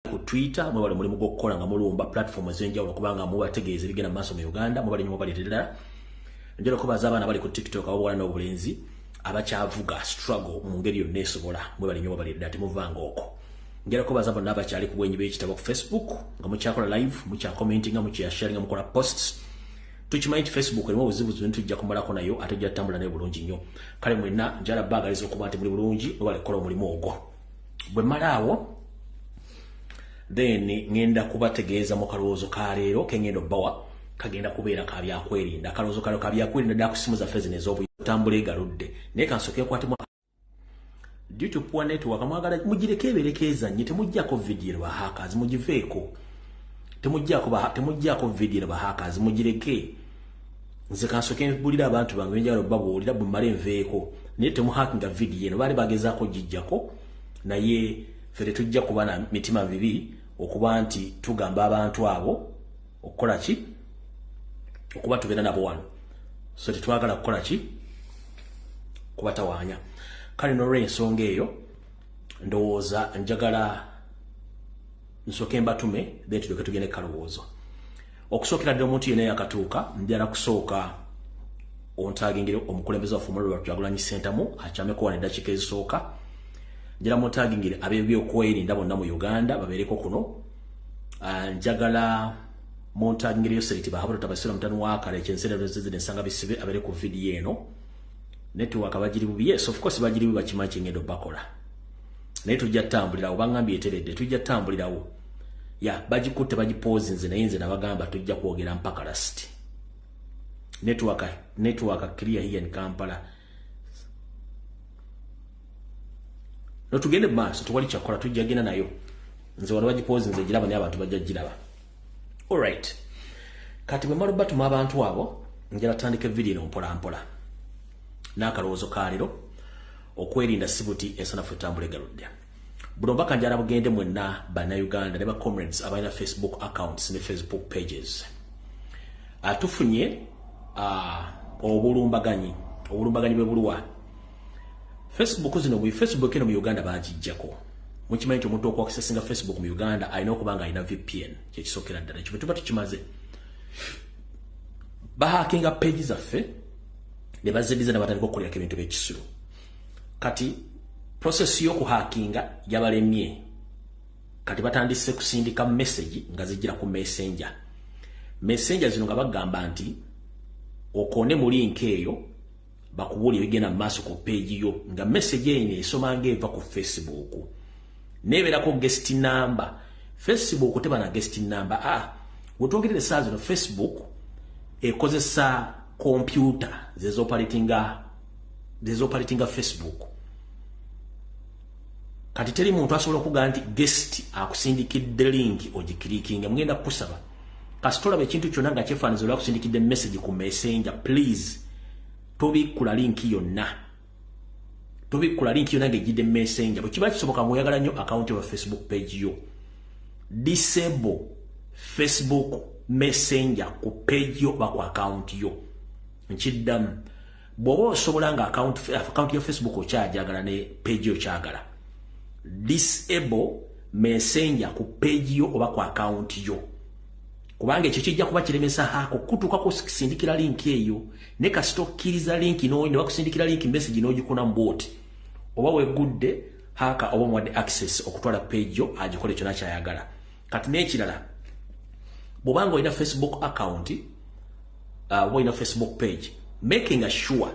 ku Twitter mwebale mulimu gwokukola nga mulumba platform ezenjawulo kubanga mubategeeza ebigenda maaso mu Uganda mwebale nnyo mubaleetera njala kubaza abaana bali ku TikTok abawola n'obulenzi abakyavuga struggle mu ngeri yonna esobola mwebale nnyo mubaleetera temuvanga okwo njala kubaza bonna abakyali ku bwenyi b'ekitabo ku Facebook nga mukyakola live mukyakomenting nga mukyasharing nga mukola posts tukimanyi ti Facebook erimu obuzibu zino tujja kumalako nayo ate ojja tutambula nayo bulungi nnyo kale mwenna njala baagaliza okuba nti muli bulungi mwebale kukola omulimu ogwo bwe malaawo then ngenda kubategeeza mu kalowoozo ka leero kengendo bawa kagenda kubeera ka byakwerinda kalowoozo kalo ka byakwerinda ddala ku simu zaffe zino ez'obutambula egaludde naye kansooke nkwatemu due to poor network mwagala mugireko ebeerekeeza nnyo temuggyako vidiyo bahakazi mugiveeko temuggyako vidiyo bahakazi mugireke nze kansooke mbulira abantu bange benjagala babuulira bumale nveeko naye temuhakinga vidiyo eno baali bagezaako gijjako naye fere tujja kuba na mitima bibi okuba nti tugamba abantu abo okukola ki okuba tubeera nabo wano so tetwagala kukola ki kubatawaanya kale n'olw'ensonga eyo ndowooza njagala nsooke mbatume then tulyoke tugende kalowoozo okusookera ddala omuntu yenna yakatuuka njala kusooka ontagingire omukulembeze waffe Omululu Kyagulanyi Ssentamu akyameko wano eddakiika ezisooka njala mutagingire ab'ebyokwerinda bonna mu Uganda babeereko kuno njagala muntagingire Yoseriti Bahabura Tabasira mutanu wa kale ekyenserero zizire ensanga bisibe abere ku vidiyo eno network abagiri bubi yes of course bagiri bubi bakimanyi ngendo bakola naye tujja tambulirawo bangambye eteredde tujja tambulirawo ya bagikutte bagipose nze naye nze nabagamba tujja kwogera mpaka last network clear here in Kampala no tugende maaso tuwali kyakola tujja genda nayo nze wano bagipose nze giraba naye abantu bajja giraba alright kati bwe mala batuma abantu abo njala tandike video mpola mpola n'akalowoozo ka leero okwerinda sibuti ensanafu etambula egaludde buno mpaka njala bugende mwenna bannayuganda ne ba comrades abalina Facebook accounts ne Facebook pages atufunye obulumbaganyi bwe bulwa Facebook zino mu Facebook eno mu Uganda bagijjako mukimanyi omuntu okwakisesinga Facebook mu Uganda alina okuba nga alina VPN kyekisookera ddala ekyo tuba tukimaze bahakinga page zaffe ne bazediza ne batandika okukolerako ebintu by'ekisulo kati process y'okuhakinga yabalemye kati batandise kusindika message nga zijjira ku messenger zino nga bagamba nti okone mu link eyo bakubuulira ebigenda maaso ku page yo nga message eno esoma ng'eva ku Facebook nebeerako guest number Facebook teba na guest number wetwogerere saa zino Facebook ekozesa computer zezoperatinga Facebook kati teri muntu asobola okugaa nti guest akusindikidde link ogikirikinga mugenda kusaba kasitolaba ekintu kyonna nga kyefaaniza olwa kusindikidde message ku messenger please tobikkula link yonna ng'ejjidde messenger bwe kiba kisoboka mweyagala nnyo account wa Facebook page yo disable Facebook messenger ku page yo oba ku account yo nkiddamu bw'oba osobola nga account ya Facebook okyajagala ne page yo kyagala disable messenger ku page yo oba ku account yo kubanga ekyo kijja kuba kiremesa hako kutuuka kusindikira link eyo ne kasita okkiriza link ne bakusindikira link message n'ogikuna mu bot oba wegudde haka oba muwadde access okutwala page yo agikole kyonna kyayagala kati n'ekirala bw'obanga olina Facebook account oba olina Facebook page making sure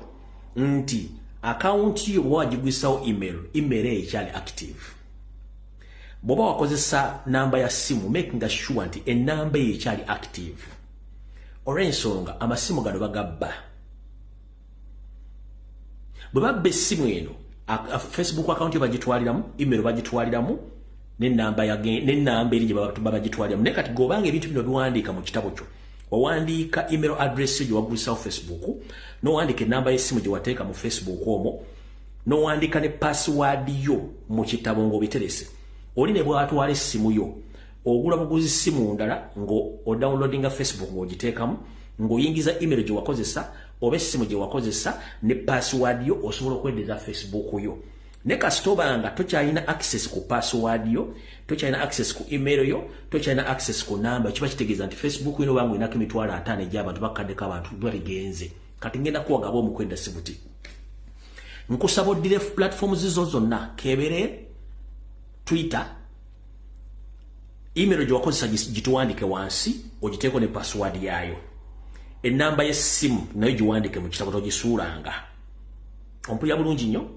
nti account yo oba wagigwisawo email eyo ekyali active bw'oba wakozesa namba ya simu making sure nti enamba eyo ekyali active olw'ensonga amasimu gano bagabba bwe babba essimu eno Facebook account yo bagitwaliramu email bagitwaliramu n'enamba eri gye bagitwaliramu naye kati g'obanga ebintu bino biwandiika mu kitabo kyo wawandiika email address yo gye waggulisawo Facebook n'owandiika enamba y'essimu gye wateeka mu Facebook omwo n'owandiika ne password yo mu kitabo ng'obiterese oli ne bw'atwala essimu yo ogula buguzi simu ndala ng'odownloadinga Facebook ng'ogiteekamu ng'oyingiza email gye wakozesa oba essimu gye wakozesa ne password yo osobola okwedeza Facebook yo ne kasitoba nga tokyalina access ku password yo, tokyalina access ku email yo, tokyalina access ku number, kiba kitegeeza nti Facebook ino bangu inako emitwalo 5 egy'abantu bakaddeko abantu baligenze. Kati ngenda kuwagaba omukwenda sibuti. Nkusaba oddire platforms zizo zonna, kebere, Twitter, email gye wakozesa gituwandike wansi, ogiteeko ne password yayo. Enamba y'essimu nayo giwandike mu kitabo togisuulanga. Ompulira bulungi nnyo.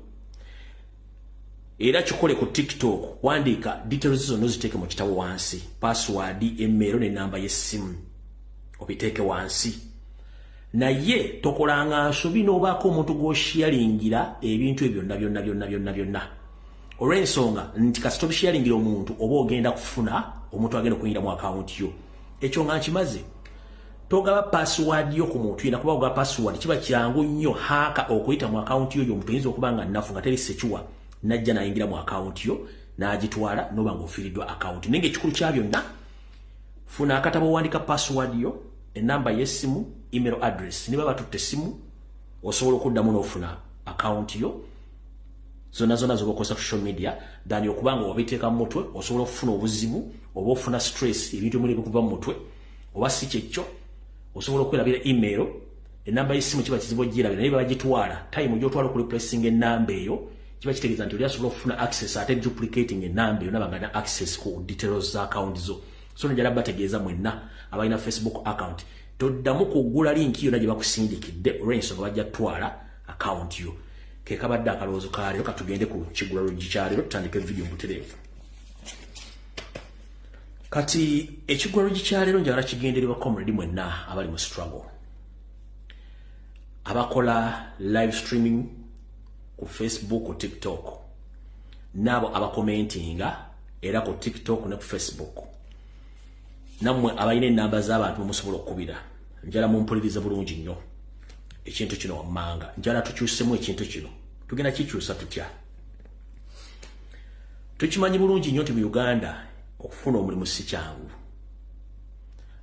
Era kikole ku TikTok, wandika details zonna oziteeke mu kitabo wansi, password, email n'enamba y'essimu obiteeke wansi. Naye tokolanga nsobi n'obaako omuntu gw'osharingira ebintu ebyo byonna. Olw'ensonga nti kasita obisharingira omuntu oba ogenda kufuna omuntu agenda okuyingira mu account yo. Ekyo nga nkimaze. Togaba password yo ku muntu yina kuba ogaba password kiba kyangu nnyo haka okuyita mu account yo omuntu yinza okuba nga nnafu nga teri sekiwa najja nayingira mu account yo n'agitwala noba ng'ofiiriddwa account. Naye ng'ekikulu kya byonna funa akatabo wandika password yo, enamba y'essimu, email address. Niba batutte essimu osobola okuddamu n'ofuna account yo zonna zobakozesa social media dani okuba nga wabiteeka mu mutwe osobola okufuna obuzibu oba ofuna stress ebintu muli bikuva mu mutwe oba si kyekyo osobola okwerabira email enamba y'essimu kiba kizibu ogirabira naye bagitwala time gy'otwala ku replacing enamba eyo kiba kitegeeza nti oli asobola okufuna access ate duplicating enamba eyo naba nga na access ku details za account zo. So njala bategeeza mwenna abalina Facebook account toddamu kugula link yonna gye bakusindikidde olw'ensonga bajja twala account yo. Ke kabadde akalowoozo ka leero katugende ku kigulalo gikyaleero tutandike video mutereevu. Kati ekigulalo gikyaleero njagala kigendererwa comrade mwenna abali mu struggle, abakola live streaming ku Facebook, ku TikTok, nabo abakomentinga era ku TikTok ne ku Facebook, namwe abalina enamba z'abantu musobola okubira. Njala mumpuliriza bulungi nnyo ekintu kino wammanga. Njala tukyusemu ekintu kino. Tugenda kikyusa tutya? Tukimanyi bulungi nnyo nti mu Uganda okufuna omulimu si kyangu.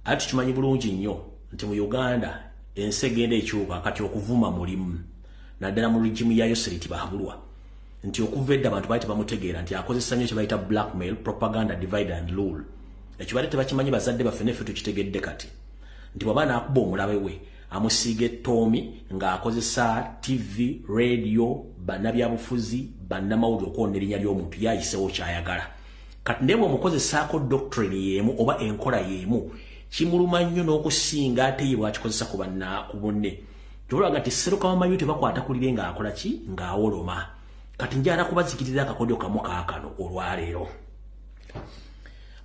Ate tukimanyi bulungi nnyo nti mu Uganda ensi egenda ekyuka kati okuvuma mulimu. Naddala mu regimu ya Yoseri tibahabulwa. Nti okuva edda abantu baali tebamutegeera nti akozesa nnyo kye bayita blackmail, propaganda, divide and rule. Ekyo baali tebakimanyi bazadde baffe neffe tukitegedde kati. Nti bw'aba n'akuba omulabe we amusiige ettoomi ng'akozesa TV, radio, bannabyabufuzi, bannamawulire okwonna erinnya ly'omuntu yayisewo kyayagala. Kati naye bw'omukozesaako doctrine y'emu oba enkola y'emu kimuluma nnyo n'okusinga ate ye bw'akikozesa ku bunne. Kyolwaga nti seruka wamayu tebakwata kulire ng'akola ki? Ng'awoloma. Kati njala kubazikirira akakodyo kamu kaakano olwaleero.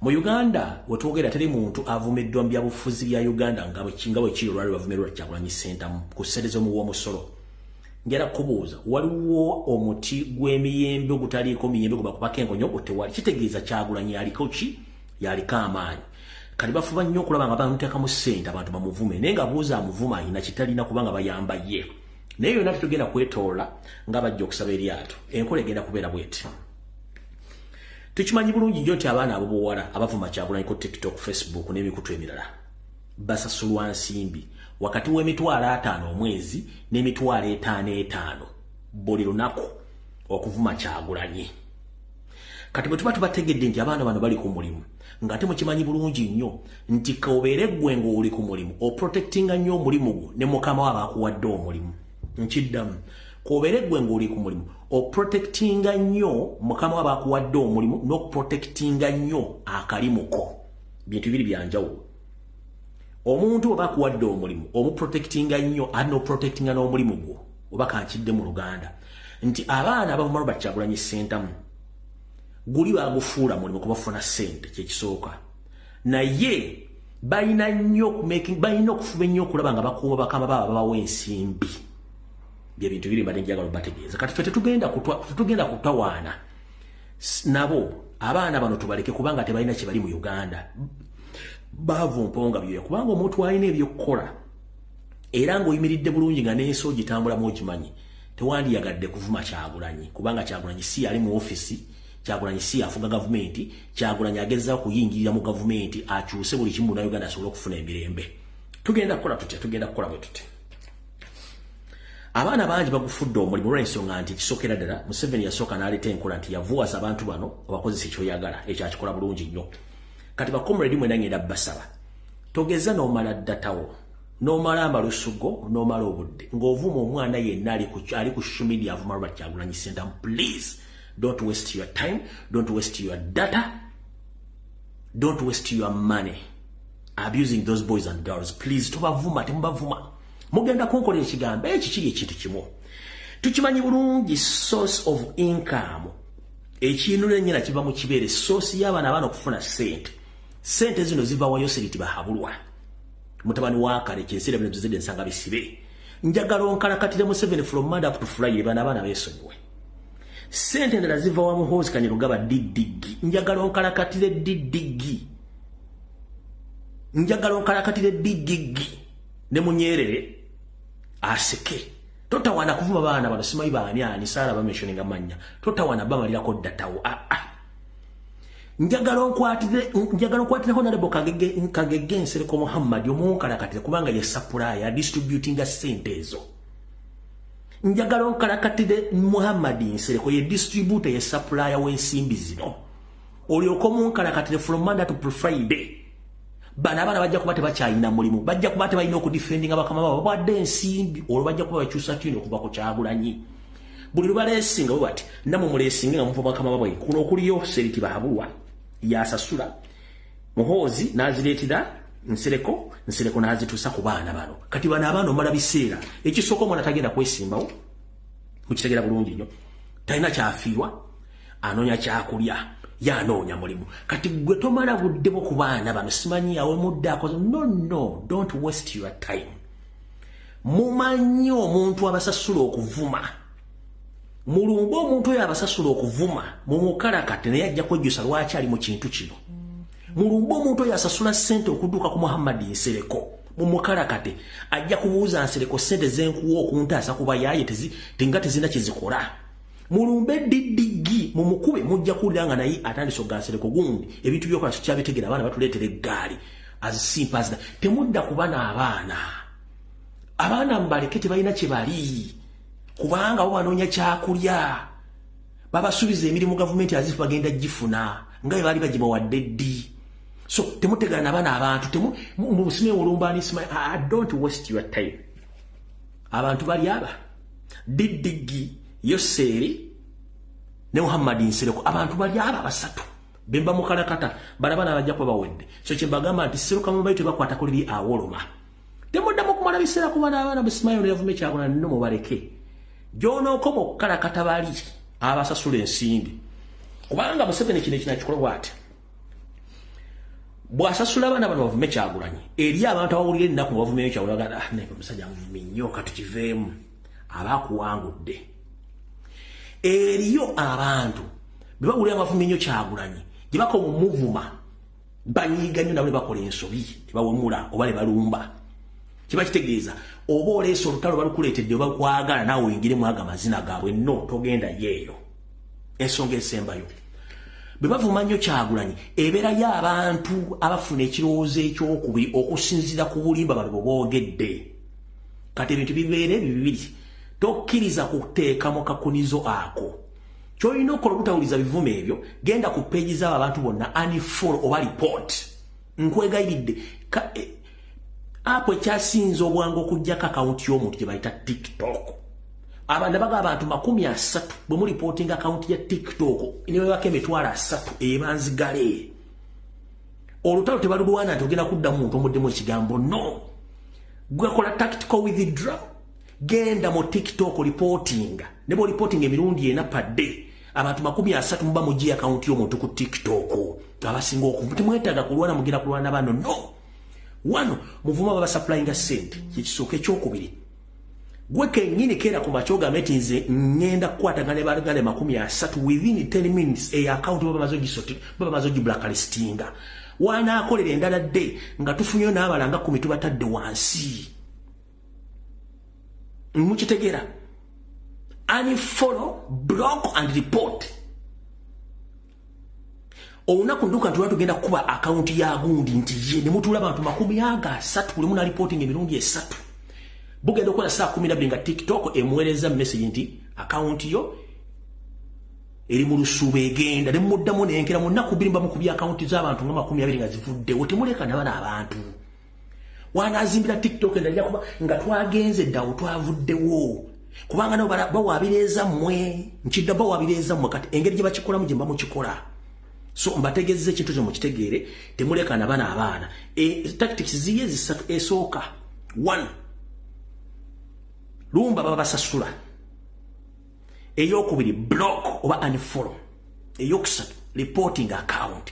Mu Uganda wetwogera teri muntu avumiddwa mu byabufuzi bya Uganda nga bwe kiri olwali bavumirwa Kyagulanyi Center ku sserezo mu w'omusolo. Ngera kubuuza waliwo omuti gw'emiyembe ogutaliiko miyembe gwe bakubako engonyo tewali. Kitegeeza Kyagulanyi yaliko ki? Yaliko amaanyi. Kati bafuba nnyo okulaba nga bamuteeka mu ssente abantu bamuvume naye nga buuza amuvuma alina kitalina kubanga bayamba ye. Naye yonna tetugenda kwetoola nga bajja okusaba eryato. Enkola egenda kubeera bweti. Tukimanyi bulungi nnyo nti abaana abo b'obuwala abavuma Kyagulanyi ku TikTok, Facebook n'emikutu emirala basasulwa nsimbi wakati w'emitwalo 5 omwezi n'emitwalo 5 buli lunaku okuvuma Kyagulanyi. Kati bwe tuba tubategedde nti abaana bano bali ku mulimu ng'ate mukimanyi bulungi nnyo nti kaobeere ggwe ng'oli ku mulimu oprotectinga nnyo omulimu gwo ne mukama wa baakuwadde omulimu. Nkiddamu kobeere ggwe ng'oli ku mulimu oprotectinga nnyo mukama wa baakuwadde omulimu n'okuprotectinga nnyo akalimuko. Bintu biri byanjawulo. Omuntu oba akuwadde omulimu omuprotectinga nnyo ate n'oprotectinga n'omulimu gwo oba kankidde mu Luganda nti abaana abavuma Robert Kyagulanyi Center guli bagufuula mulimu kubafuna ssente kyekisooka. Naye balina okufuba ennyo okulaba nga bakuuma bakama baaba babawa ensimbi. Bye bintu biri mbadde njagala bategeeza. Kati ffe tetugenda kutawaana nabo abaana bano tubaleke kubanga tebalina kye bali mu Uganda. Baavu mponga byoya kubanga omuntu alina ebyokukola era ng'oyimiridde bulungi nga n'ensi ogitambulamu okimanyi tewandiyagadde kuvuma Kyagulanyi kubanga Kyagulanyi si ali mu ofisi, Kyagulanyi si afuga gavumenti, Kyagulanyi agezaako kuyingirira mu gavumenti akyuse buli kimu Uganda asobole okufuna emirembe. Tugenda kukola tutya? Tugenda kukola bwe tuti. Abaana bangi bagufudde omulimu olw'ensonga nti kisokera ddala Museveni yasooka n'aleeta enkola nti yavuwaza abantu bano abakozesa ekyoyagala ekyo akikola bulungi nnyo. Kati bakomredi mwena ngenda basaba togeza n'omala ddatawo n'omala amalusugo n'omala obudde ng'ovuma omwana yenna ali ku social media avuma Robert Kyagulanyi Ssentamu. Please don't waste your time, don't waste your data, don't waste your money abusing those boys and girls. Please tubavuma temubavuma. Mugenda kunkolera ekigambo ekyo kiri ekintu kimu. Tukimanyi bulungi source of income ekintu lennyina kiva mu kibeere source y'abaana abaana okufuna sente. Sente zino ziva wayo seriti bahabulwa. Mutabani wa kale kinsire bino tuzide nsanga bisibe. Njagala onkalakatire Museveni from Monday up to Friday bana abaana beesonyiwe. Sente endala ziva wa muhoozi Kanyarugaba didigi. Njagala onkalakatire didigi. Njagala onkalakatire didigi. Ne Munyerere aseke. Totawana kuvuma baana bano simanyi baani ani Sara bameshoninga manya. Totawana bamalirako ddatawo. Njagala nkwatire Honorable Kagege Nsereko Muhammad omunkalakatire kubanga ye supplier distributing sente ezo. Njagala onkalakatire Muhammad Nsereko ye distributor ye supplier w'ensimbi zino. Olyoka omunkalakatire from Monday to Friday. Bana abana bajja kuba tebakyalina mulimu, bajja kuba tebalina okudifendinga bakama babo badde ensimbi olwo bajja kuba bakyusa tino okuva ku Kyagulanyi. Buli lubaleesinga bwe bati namwe muleesinga nga muva bakama babwe kuno okuliyo seriti bahabulwa yasasula muhoozi n'azireetera Nsereko n'azituusa ku baana bano. Kati bana abaana omala biseera ekisooka omwana tagenda kwesimbawo mukitegera bulungi nnyo talina kyafiirwa anoonya kyakulya yanoonya mulimu. Kati gwe tomala budde bwo ku baana bano simanyi yawe mudde akoze. No, don't waste your time. Mumanyi omuntu abasasula okuvuma. Mulumbe omuntu oyo abasasula okuvuma mumukalakate naye ajja kwejjusa lwaki ali mu kintu kino. Mulumbe omuntu oyo asasula ssente okudduka ku Muhammad Nsereko mumukalakate ajja kubuuza Nsereko ssente zenkuwa okuntaasa kuba yaaye tinga tezina kyezikola. Mulumbe didigi mumukube mujja kulanga naye atandise ogansereko gundi ebintu byokola kyabitegera abaana batuleetera eggaali as simple as that. Temudda kubana abaana mbaleke tebalina kye bali kubanga bo banoonya kyakulya babasuubiza emirimu gavumenti azifu bagenda gifuna nga bwe baali bagibawadde ddi. So temutegana n'abaana abantu musime olumbani sima. Don't waste your time. Abantu bali aba didigi Yoseri ne Muhammad Nsereko abantu bali aba basatu bemba mukalakata barabana bajja kuba bawedde. So kyembagamba nti Seruka mu bayite bakwata ko liri awoloma. Temuddamu kumala biseera ku bana abaana bisimayo ne yavume kyagona nno mubaleke. Jono komo kalakata bali abasasula ensimbi. Kubanga Museveni kino kinakikola bw'ati. Bw'asasula abaana bano bavume Kyagulanyi eri abantu abawulira ennaku bavume Kyagulanyi ne musajja muvumi nnyo kati kiveemu abakuwangudde. Eriyo abantu bebawulira bavume nnyo Kyagulanyi gye bakoma omuvuma banyiiga nnyo nabo bakola ensobi tebawemula oba ne balumba. Kiba kitegeeza oba oleesa olutalo balukuleetedde oba kwagala naawe oyingiremu aga mazina gaabwe no togenda yeeyo. Ensonga esembayo bwe bavuma nnyo Kyagulanyi ebeerayo abantu abafuna ekirowoozo ekyokubiri okusinziira ku bulimba bano bwe boogedde. Kati ebintu bibeere bibiri tokkiriza kuteeka mu kakunizo ako. Kyolina okukola obutawuliza bivume ebyo genda ku peegi z'abo abantu bonna unfollow oba report. Nkwegayiridde apo ekyasinza obwangu okuggyako akawunti y'omuntu gye bayita TikTok. Abantu baga abantu 30 bwe mu reporting account ya TikTok niwe wake emitwalo 3 ebanzigale. Olutalo tebalulwana nti ogenda kudda muntu omuddemu ekigambo no. Gwe kola tactical withdraw. Genda mu TikTok reporting. Nebo reporting emirundi ena per day. Abantu 30 muba mugi account y'omuntu ku TikTok. Abasinga okumwetaaga kulwana mugenda kulwana bano no. Wano muvuma baba supplying sente kikisooka ekyokubiri. Gwe kennyini keera ku machoga metinze ngenda kukwatagana balagale 30 within 10 minutes account baba mazogi blacklistinga. Wana akolera endala dde nga tufunyo n'abalanga 10 tubatadde wansi. Mukitegera unfollow, block and report. Olunaku nduka nti tugenda kuba account ya gundi nti ye ne mutula abantu 30 buli muna reporting emirundi 3. bugenda okola saa 12 nga TikTok emwereza message nti account yo eri mu lusuube egenda ne muddamu nenkera mu nnaku 2 mu kubya account z'abantu nga 20 nga zivuddewo temuleka nabana abantu wanazimbira TikTok endajja kuba nga twagenze ddawo twavuddewo kubanga nabo bawabireza mmwe nkidda bawabireza mmwe kati engeri gye bakikolamu gye mukikola so mbategezze kintu kyo mukitegeere temuleka nabana abaana tactics ziye zisatu esooka 1 lumba baba basasula eyokubiri block oba unfollow eyokusatu reporting account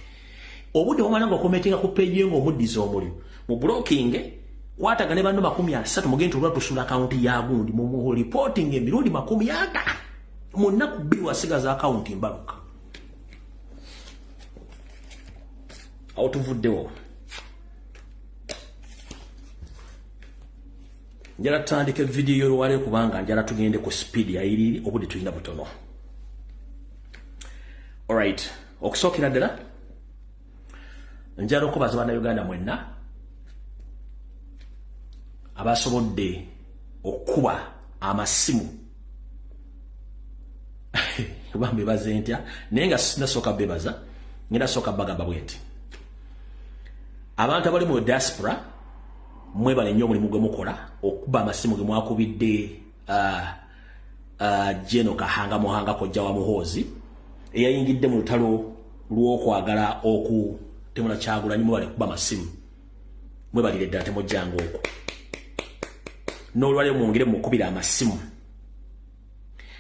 obudde omwana ngo commentinga ku page ngo omuddizo omulimu mu blocking kwatagane banno 30 mugenti olwa tusula account ya gundi mu reporting emirundi 40 munna kubbi wasigaza account mbaluka outuvuddewo njala tandike video lwale kubanga njala tugende ku speed ya iriri obudde tulina butono. Alright, okusokera ddala njala okubaza bana Uganda mwenna abasobodde okuba amasimu bambe bazentya nenga nasoka bebaza ngenda soka bagaba bwenti abantu abali mu diaspora mwebale nnyo mulimu gwe mukola okuba amasimu ge mwakubidde Jeno Kahanga Muhanga kojja wa Muhozi eyayingidde mu lutalo lw'okwagala okutemula Kyagulanyi mwebale kuba amasimu mwebalire ddala temujjanga okwo n'olwale mwongere mukubira amasimu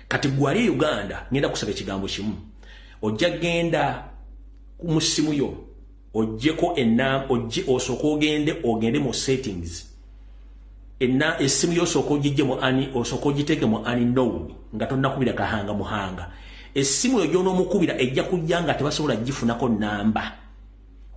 kati gwali Uganda ngenda kusaba ekigambo kimu ojja genda ku musimu yo ojjeko ojje osoko ogende mu settings esimu yo osoko ogijje mu ani osoko ogiteke mu ani no nga tonna kubira Kahanga Muhanga esimu yo gyono mukubira ejja kujjanga tebasobola gifunako namba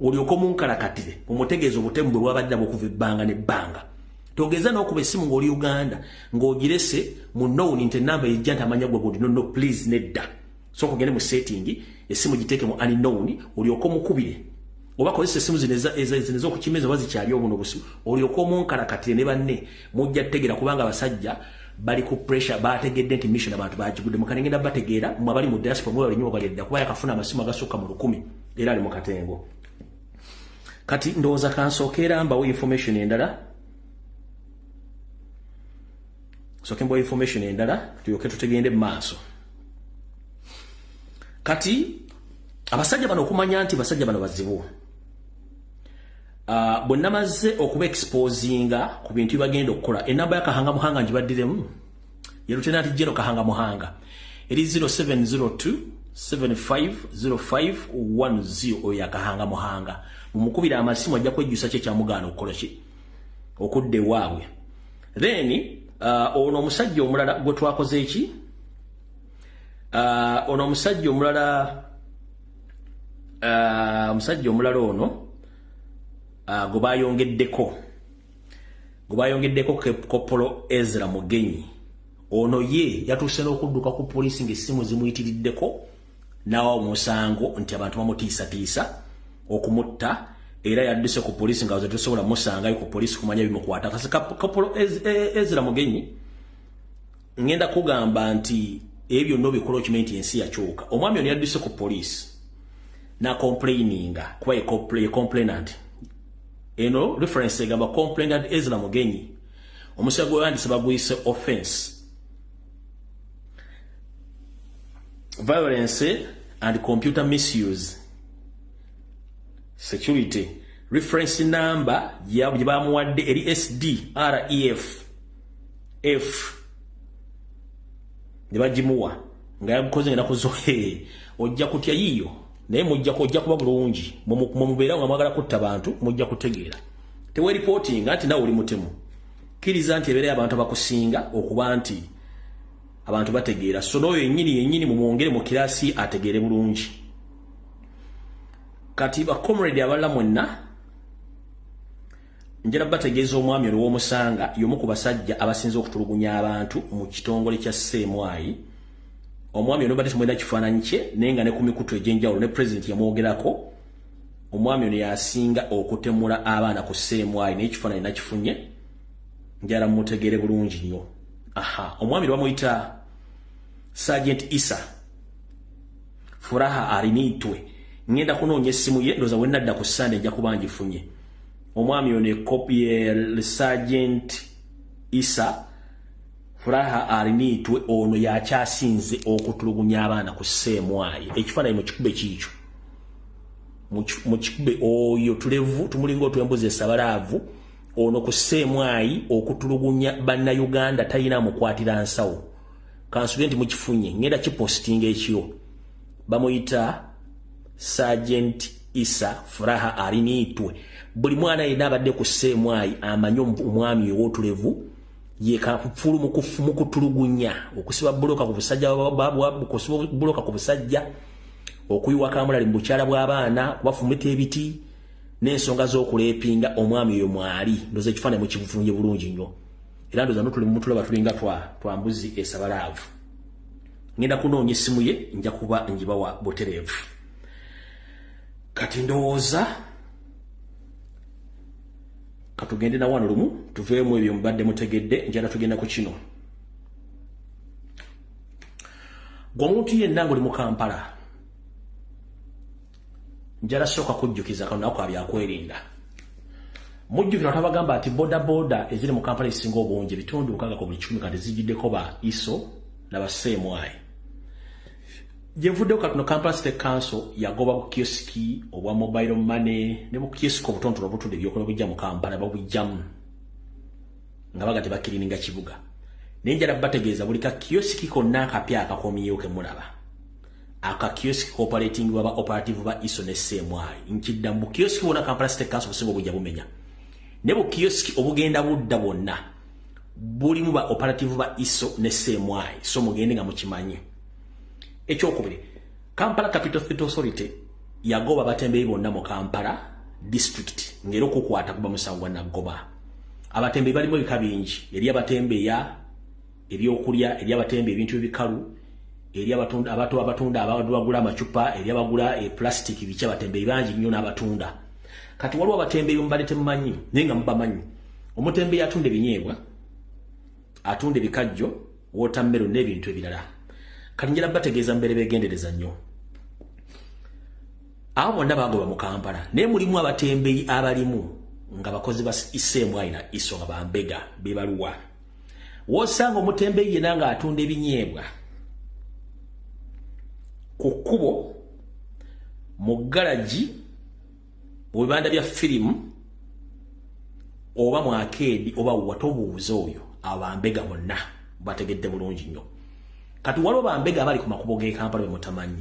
olyoko munkalakatire omutegezo obutembe bwabadde bokuvibbanga ne banga togeza n'okuba esimu ng'oli Uganda ng'ogirese mu nowuni nti namba ejja ntamanya gwe bodi no please nedda so kugende mu setting esimu giteke mu unknown olyoko mukubire oba kozesa esimu zineza okukimeza bazikyali obuno busimu olyoko munkalakatire ne banne mujja tegera kubanga abasajja bali ku pressure bategedde nti mission abantu bajigudde mukanengenda bategeera mu abali mu diaspora mu bali nnyo balidda kuba yakafuna amasimu agasukka mu 10 era ali mu katengo kati ndowooza kansookera mbawo information endala sokembo information endala tuyoke tutegende maaso kati abasajja bano okumanya nti basajja bano bazibu bonna mazze okuba exposinga ku bintu bagenda okukola enamba ya Kahanga Muhanga njibaddiremu ye Lieutenant General Kahanga Muhanga eri 0702 750510 oya Kahanga Muhanga mumukubira amasimu ajja kwejjusa kye kyamugana okukola ki okudde waabwe then ono omusajja omulala gwe twakoze eki ono omusajja omulala ono gwe bayongeddeko Kopolo Ezra Mugenyi ono ye yatuuse n'okudduka ku poliisi ng'essimu zimuyitiriddeko n'awa omusango nti abantu bamutiisatiisa okumutta era yadduse ku poliisi nga tetusobola musangayo ku poliisi kumanya bimukwata kasi Kopolo Ezra Mugenyi ngenda kugamba nti ebyo no bikola okimenti ensi yakyuka omwami ono yadduse ku poliisi na complaininga kuba ye complainant eno reference egamba complainant Ezra Mugenyi omusago wandise baguyise offense violence and computer misuse security reference number yabamuwadde eri SDREF nibajimuwa nga yakoze ngenda kuzohe ojja kutya yiyo naye mujja kuba bulungi mumubeera nga mwagala kutta abantu mujja kutegeera tewe reporting ati nawe oli mutemu kiriza nti ebeera abantu abakusinga okuba nti abantu bategeera so n'oyo yennyini mumwongere mu kirasi ategeere bulungi kati ba comrade abalala mwenna njera bategeeza omwami oli w'omusanga y'omu ku basajja abasinze okutulugunya abantu mu kitongole kya Ssemwayi omwami ono bati mwenda kifaananyi kye naye nga ne ku mikutu egy'enjawulo ne president yamwogerako omwami ono yasinga okutemula abaana ku Ssemwayi naye ekifaananyi nakifunye njala mutegere bulungi nnyo. Aha, omwami bamuyita Sergeant Isa Furaha Arinitwe. Ngenda kunoonya essimu ye ndoza wenna dda ku Sunday nja kuba ngifunye. Omwami ono ekopi ye Sergeant Isa Furaha Arinitwe ono yakyasinze okutulugunya abaana ku Ssemwayi. Ekifaananyi mu kikube kiikyo. Mu kikube oyo tulevu tumulinga otwembuzi esabalaavu ono ku Ssemwayi okutulugunya bannayuganda talina mukwatira nsawo. Kansubye nti mukifunye ngenda kipostinga ekyo. Bamuyita Sergeant Isa Furaha Arinitwe. Buli mwana yenna abadde ku Ssemwayi amanyi omwami owotulevu yeka kufulu mu kutulugunya okusiba buloka ku busajja okusiba buloka ku busajja okuyiwa kamulali mu bukyala bw'abaana kubafumita ebiti n'ensonga z'okuleepinga omwami oyo mwali ndoze ekifaananyi mukifunye bulungi nnyo. Era ndoza no tuli mu mutulaba tulinga twambuzi esabalaavu. Ngenda kunoonya essimu ye nja kuba njibawa butereevu. Kati ndowooza katugende na wano lumu tuveemu ebyo mubadde mutegedde njala tugenda ku kino. Gwe omuntu yenna ng'oli mu Kampala njala sooka kujjukiza kano nako abyakwerinda. Mujjukira tabagamba ati boda eziri mu Kampala ezisinga obungi bitundu 6 ku buli 10 kati zijiddeko ba ISO n'aba Ssemwayi. Jevudde katuno Kampala State Council yagoba ku kioski obwa mobile money ne bu kioski obutontono obutudde byokola bujja mu Kampala babujjamu nga bagate bakirininga kibuga. Nenjala bategeeza buli ka kioski konna akapya akakomyewo ke mulaba. Aka kioski cooperating baba operative ba ISO ne Ssemwayi. Nkidda mu kioski wona Kampala State Council busingo bujja bumenya. Ne bu kioski obugenda budda bonna buli mu ba operative ba ISO ne Ssemwayi. So mugende nga mukimanyi. Ekyokubiri, Kampala Capital Authority yagoba abatembeeyi bonna mu Kampala district ngero kukwata kuba musangwa na goba. Abatembeeyi balimu ebika bingi, eri abatembeeya ebyokulya, eri abatembeeyi ebintu ebikalu, eri abatunda abagula amacupa, eri abagula plastic bicha abatembeeyi bangi nnyo n'abatunda. Kati waliwo abatembeeyi mbale temanyi nenga mubamanyi. Omutembeeyi atunda ebinyeebwa, atunda ebikajjo, watermelon n'ebintu ebirala. Kati njala bategeeza mbere begendereza nnyo. Abo bonna bagoba mu Kampala naye mulimu abatembeeyi abalimu nga bakozi ba Ssemwayi na ISO nga bambega bebaluwa. Wosanga omutembeeyi yenna nga atunda ebinyeebwa ku kkubo mu galaji mu bibanda bya firimu oba mu arcade oba watobuuza oyo abambega bonna bategedde bulungi nnyo. Kati waliwo bambega abali ku makubo g'e Kampala be mutamanyi.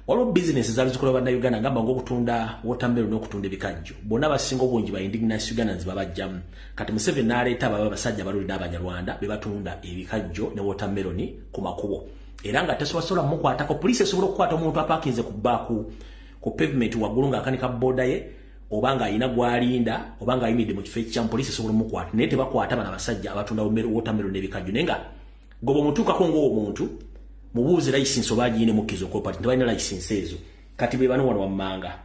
Waliwo business zaali zikola bannayuganda ngamba ng'okutunda watermelon n'okutunda ebikajjo. Bonna basinga obungi ba indigenous Ugandans babajjamu. Kati Museveni n'aleeta baba basajja baluli n'Abanyarwanda be batunda ebikajjo ne watermelon ku makubo. Era nga tesobola mukwatako poliisi esobola okukwata omuntu apaakinze ku pavement waggulu ng'akanika boda ye oba ng'ayina gw'alinda oba ng'ayimiridde mu kifo ekikyamu poliisi esobola mukwata naye tebakwata bana basajja abatunda watermelon n'ebikajjo naye nga gobo mutuukako ng'omuntu mubuuze license oba agiine mukkizo kopati tebalina license ezo kati be bano wano wammanga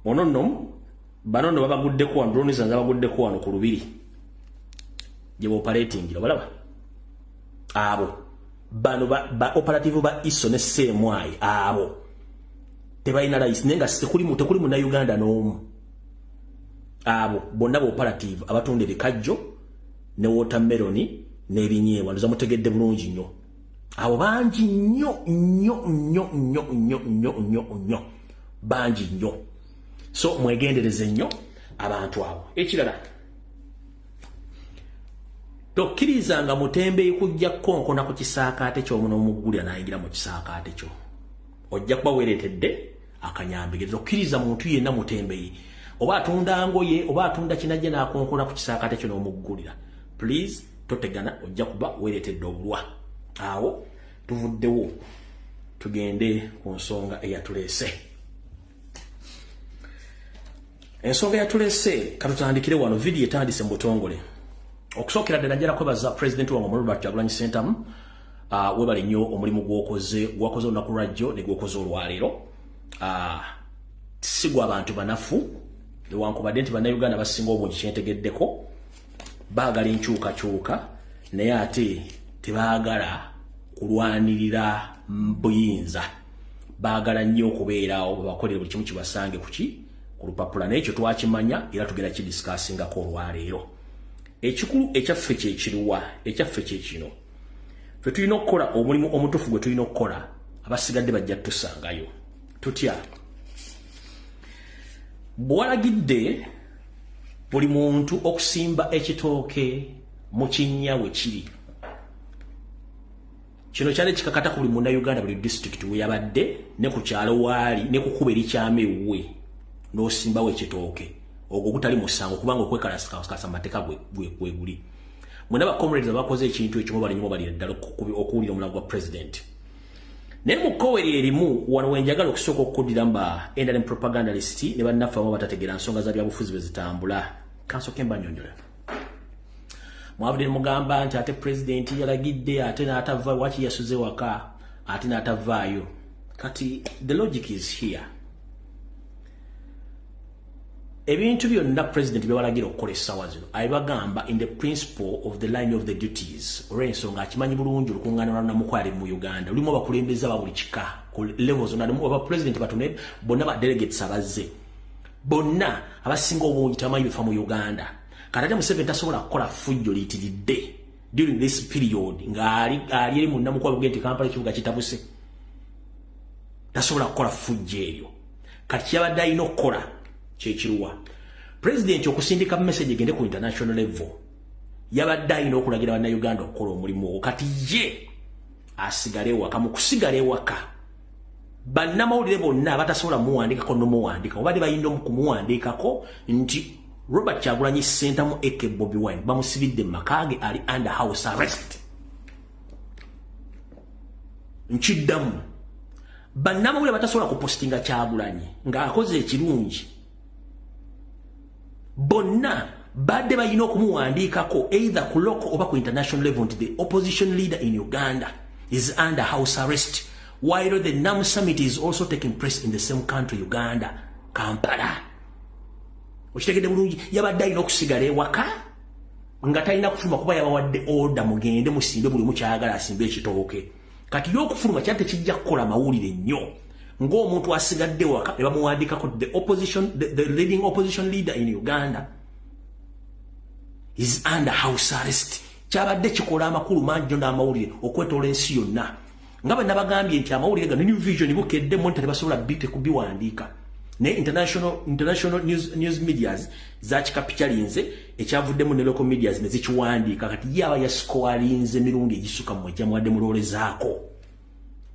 ono nno bano nno babaguddeko wano drone zanza baguddeko wano ku lubiri gye operating balaba abo bano ba operative ba ISO ne Ssemwayi abo tebalina license nenga tekuli mu na Uganda n'omu abo bonna ba operative abatunda ebikajjo ne watermelon n'ebinyeebwa ndoza mutegedde bulungi nnyo abo bangi nnyo bangi nnyo so mwegendereze nnyo abantu abo. Ekirala tokkirizanga mutembeeyi kujja konkona ku kisaakaate ky'omuno omuggulira n'ayingira mu kisaakaate kyo ojja kuba weeretedde akanyambigiriza. Tokkiriza muntu yenna mutembeeyi oba atunda ngoye oba atunda kinajje n'akonkona ku kisaakaate kyo n'omuggulira please totegana ojja kuba weeretedde obulwa. Awo tuvuddewo tugende ku nsonga eyatuleese. Ensonga eyatuleese katutandikire wano video etandise mu butongole. Okusookera ddala njala kwebaza President wange Robert Kyagulanyi Ssentamu webale nnyo omulimu gwakoze olunaku lwajjo ne gwakoze olwaleero. Si gwa abantu banafu newankubadde nti bannayuganda basinga obungi kyentegeddeko baagala enkyukakyuka naye ate tebaagala kulwanirira buyinza baagala nnyo okubeerawo babakolere buli kimu kibasange ku lupapula n'ekyo twakimanya era tugenda kidiscussingako olwaleero ekikulu ekyaffe kyekiruwa ekyaffe kyekino ffe tulina okukola omulimu omutuufu gwe tulina okukola abasigadde bajja tusangayo tutya bwalagidde buli muntu okusimba ekitooke mu kinnya we kiri kino kyali kikakata ku buli munnayuganda buli district we yabadde ne ku kyalo waali ne ku kuba erikyama ewuwe n'osimbawo ekitooke ogwo gutali musango kubanga okwekalasa amateeka gwe guli mwena ba comrades abakoze ekintu ekyo mubalinyo balira ddala okuwulira omulango gwa president naye mu kkoweri erimu wano wenjagala okusooka okukuddira mba NRM propagandalist ne bannaffe abamu batategeera nsonga za byabufuzi bwe zitambula kansooke mbanyonyola mwabudde mugamba nti ate president yalagidde ate n'atava waki yasuze waka ate n'atavaayo kati the logic is here ebintu byonna president byewalagira okukola essaawa zino abibagamba in the principle of the line of the duties olw'ensonga akimanyi bulungi olukuŋŋaana lwa namukwale mu Uganda lulimu abakulembeze aba buli kika ku level zonna aba president batune bonna ba delegates abazze bonna abasinga obungi tamanyi bifa mu Uganda kati Museveni tasobola kukola fujjo liyitiridde during this period ng'ali eri mu namukwale bugenti Kampala ekibuga kitabuse tasobola kukola fujjo eryo kati kyabadde alina okukola kyekiruwa president okusindika message egende ku international level yabadde alina okulagira bannayuganda okukola omulimu kati ye asigale waka mu kusigala ewaka bannamawulire bonna batasobola muwandikako nomuwandika obadde bayinda okumuwandikako nti Robert Kyagulanyi Center mu Eke Bobi Wine bamusibidde makage ali under house arrest nchiddamu bannamawulire batasobola kupostinga Kyagulanyi ng'akoze ekirungi bonna badde bayina okumuwandikako either ku local oba ku international level nti the opposition leader in Uganda is under house arrest while the NAM summit is also taking place in the same country Uganda Kampala okitegedde bulungi yabadde alina okusigala ewaka nga talina kufuluma kuba yabawadde order mugende musimbe buli mukyagala asimbe ekitooke kati y'okufuluma kyali tekijja kukola mawulire nnyo ng'omuntu asigadde waka ne bamuwandikako the leading opposition leader in Uganda is under house arrest kyabadde kikola amakulu mangi n'amawulire okwetoola ensi yonna nga bwe nabagambye nti amawulire gano New Vision bukedde monta tebasobola kubiwandiika ne international news medias zakikapitalinze ekyavuddemu ne local medias ne zikiwandiika kati yaba yasikoalinze mirundi egisuka mu jamuwadde mulolezaako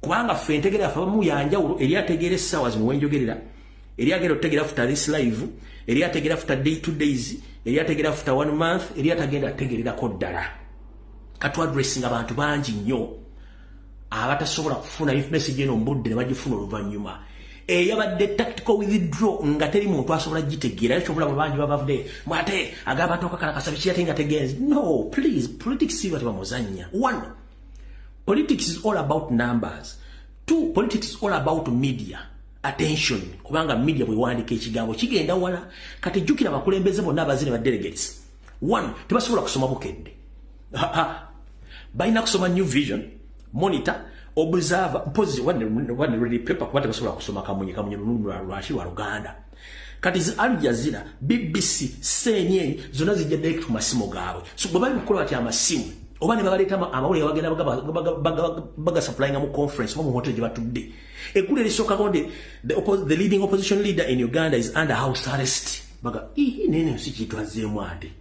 kubanga ffe ntegeera afamu yanjawulo eri ategeera essaawa zino wenjogerera eri agenda otegeera after this live eri ategeera after 2 days eri ategeera after 1 month eri atagenda ategererako ddala katu addressing abantu bangi nnyo abatasobola kufuna message eno mbudde ne bagifuna oluvannyuma yabadde tactical withdraw nga teri muntu asobola gitegeera ekyo bulaba bangi babavudde mwate agamba toka kala kasabi kiyate nga tegeeza no please politics si bati bamuzanya one politics is all about numbers two politics is all about media attention kubanga media bwe wandika ekigambo kigenda wala kati jukira abakulembeze bonna abazine ba delegates one tebasobola kusoma bukedde bayina kusoma New Vision monitor observer positive one ready paper kwata basobola kusoma kamunye lwashi wa Uganda kati zi Al Jazeera BBC CNN zona zijja direct ku masimo gaabwe so bwe bali kukola ati amasimu oba ne babaleta amawulire bagenda baga supplying mu conference mu hotel gye batudde ekule lisoka konde the leading opposition leader in Uganda is under house arrest baga nene siki twazeemu ate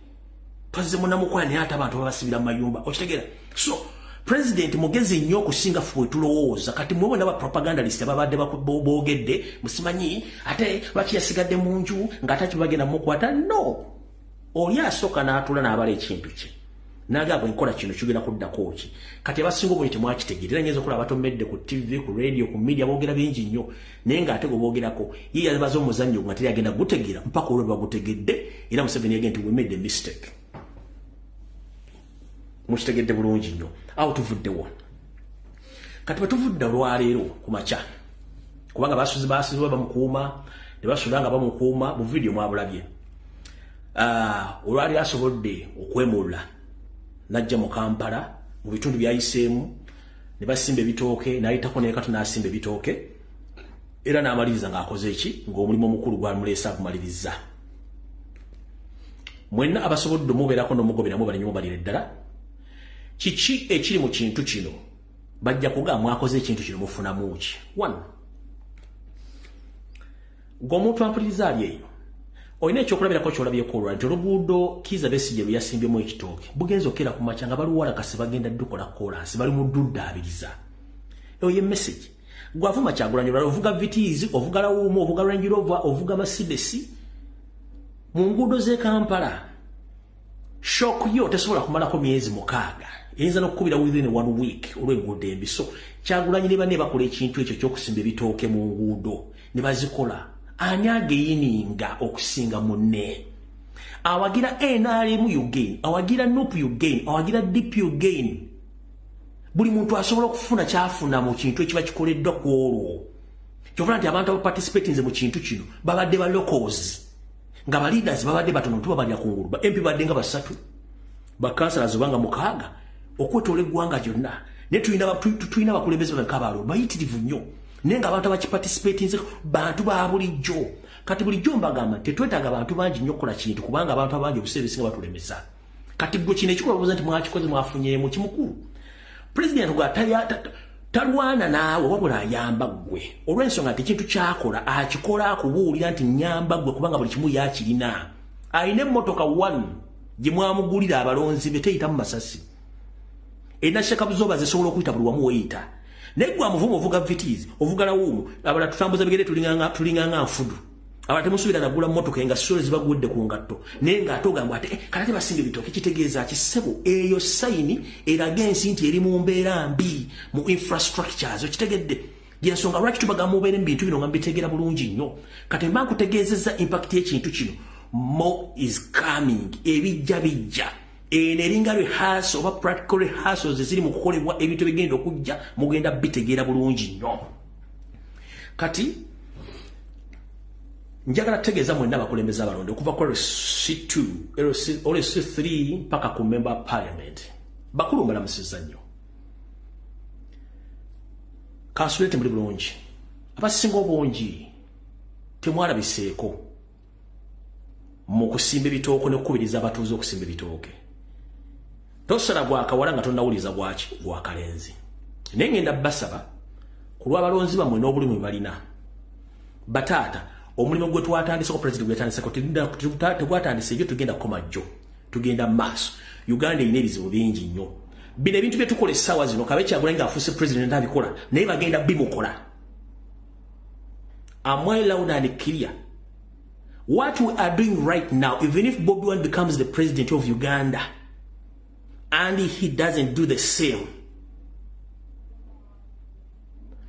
twazeemu namukwane ate abantu babasibira mu mayumba okitegeera so president mugezi nnyo okusinga fwe tulowooza kati mwe bonna ba propagandalist ababadde boogedde musimanyi ate lwaki yasigadde mu nju ng'ataki bagenda mukwata no oli asooka n'atula n'abala ekintu kye n'agamba enkola kino kigenda kuddako ki kati abasinga obungi temwakitegeera nyinza okulaba batomedde ku TV ku radio ku media boogera bingi nnyo naye ng'ate gwe boogerako ye yabaza omuzannyo nga teri agenda gutegeera mpaka olwo bagutegedde era Museveni yagenda nti we made a mistake mukitegedde bulungi nnyo awo tuvuddewo kati bwe tuvudde olwaleero ku makya kubanga basuze bamukuuma ne basudanga bamukuuma mu video mwabulabye olwali asobodde okwemulula najja mu Kampala mu bitundu byayiseemu ne basimba ebitooke n'ayitako n'ekatu n'asimba ebitooke era n'amaliriza ng'akoze eki ng'omulimu omukulu gwamuleesa akumaliriza. Mwenna abasobodde mubeerako n'omugoberamu bali nnyo balire ddala kiki ekiri mu kintu kino bajja kugamba mwakoze ekintu kino mufunamu ki. 1 ng'omuntu ampuliriza ali eyo olina ekyokulabirako kyolabyeko olwa nti oluguudo Kizza Besigye lwe yasimbyemu ekitooke bugenza okera ku makya nga baluwala kasi bagenda dukola kolansi bali mu dduddaabiriza. Eyo ye message gwavuma Kyagulanyi olwala ovuga vitiizi ovuga lawuumu ovuga Range Rover ovuga Mercedes mu nguudo z'e Kampala shock yo tesobola kumalako myezi 6 eyinza n'okukubira within 1 week olw'enguudo embi. So Kyagulanyi ne banne bakola ekintu ekyo ky'okusimba ebitooke mu nguudo ne bazikola ani ageyininga okusinga munne awagira NRM Uganda awagira NUP Uganda awagira DP Uganda buli muntu asobola okufuna kyafuna mu kintu ekiba kikoleddwa ku olwo kyovula nti abantu abaparticipatinze mu kintu kino babadde ba locals nga ba leaders babadde batono tubabalira ku ngulu ba MP badde nga 3 ba councillors banga 6 okwetoola eggwanga lyonna ne tulina abakulembeze b'ekabalo bayitirivu nnyo naye nga abantu abakiparticipatinze bantu ba bulijjo kati bulijjo mbagamba tetwetaaga abantu bangi nnyo okukola kintu kubanga abantu abangi obuseera ebisinga batulemesa kati gwe kino ekikola obuuza nti mwakikoze mwafunyeemu kimukulu. President gwa talwana naawe wabula ayamba ggwe olw'ensonga nti ekintu kyakola akikola akubuulira nti nyamba ggwe kubanga buli kimu yakirina ayina emmotoka 1 gye mwamugulira abalonzi be teyita mu masasi erina shaka buzoba zisobola okuyita buli wamu weeyita naye gwe amuvumu ovuga vitiizi ovuga lawuumu abala tutambuza bigere tulinganga nfudu abala temusuubira nagula mmotoka nga sole zibagudde ku ngatto naye ng'ate ogamba ati kala tebasinga ebitooke kitegeeza kisebo eyo sayini eraga ensi nti eri mu mbeera mbi mu infrastructures okitegedde gyensonga lwaki tubagamba mubeere mu bintu bino nga mbitegeera bulungi nnyo kati mba nkutegeezezza impact y'ekintu kino more is coming ebijja bijja eringa rehearsal oba practical rehearsals eziri mu kukolebwa ebintu bigenda okujja mugenda bitegeera bulungi nnyo. Kati njagala tegeeza mwenna abakulembeze abalonde okuva ku LC2 LC3 mpaka ku member parliament bakulu mbalamusiza nnyo kansulete muli bulungi abasinga obungi temwalabiseeko mu kusimba ebitooke n'okukubiriza abatuuze okusimba ebitooke tosala gwakawala nga tonnawuliza gwaki gwakalenzi naye ngenda basaba ku lw'abalonzi bammwe n'obulimu balina bataata omulimu gwe twatandiseko president gwe yatandiseko tegwatandise ebyo tugenda kukomajjo tugenda maaso. Uganda erina ebizibu bingi nnyo bino ebintu bye tukola essaawa zino kabe Kyagulanyi ng'afuuse president abikola naye bagenda bimukola. I'm well loud and clear. What we are doing right now, even if Bobi Wine becomes the president of Uganda and he doesn't do the same,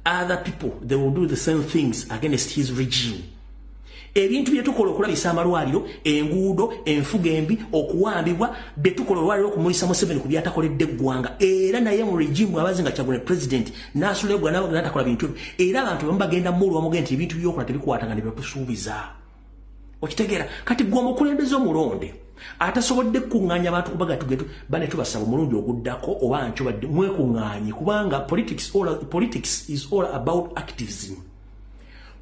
other people, they will do the same things against his regime. Ebintu bye tukola okulabisa amalwaliro enguudo enfuga embi okuwambibwa bye tukola olwaliro okumulisa Museveni ku byatakoledde eggwanga era naye mu regime abazi nga Kyagulanyi president n'asuulebwa nabo nga takola bintu era abantu bamwe bagenda mulwa mugenti ebintu byokola tebikwatanga ne batusuubiza okitegeera. Kati gwe omukulembeze omulonde atasobodde kuŋŋaanya abantu kubaga tugetu bane tubasaba omulundi oguddako oba nkyo mwekuŋŋaanye kubanga politics is all about activism.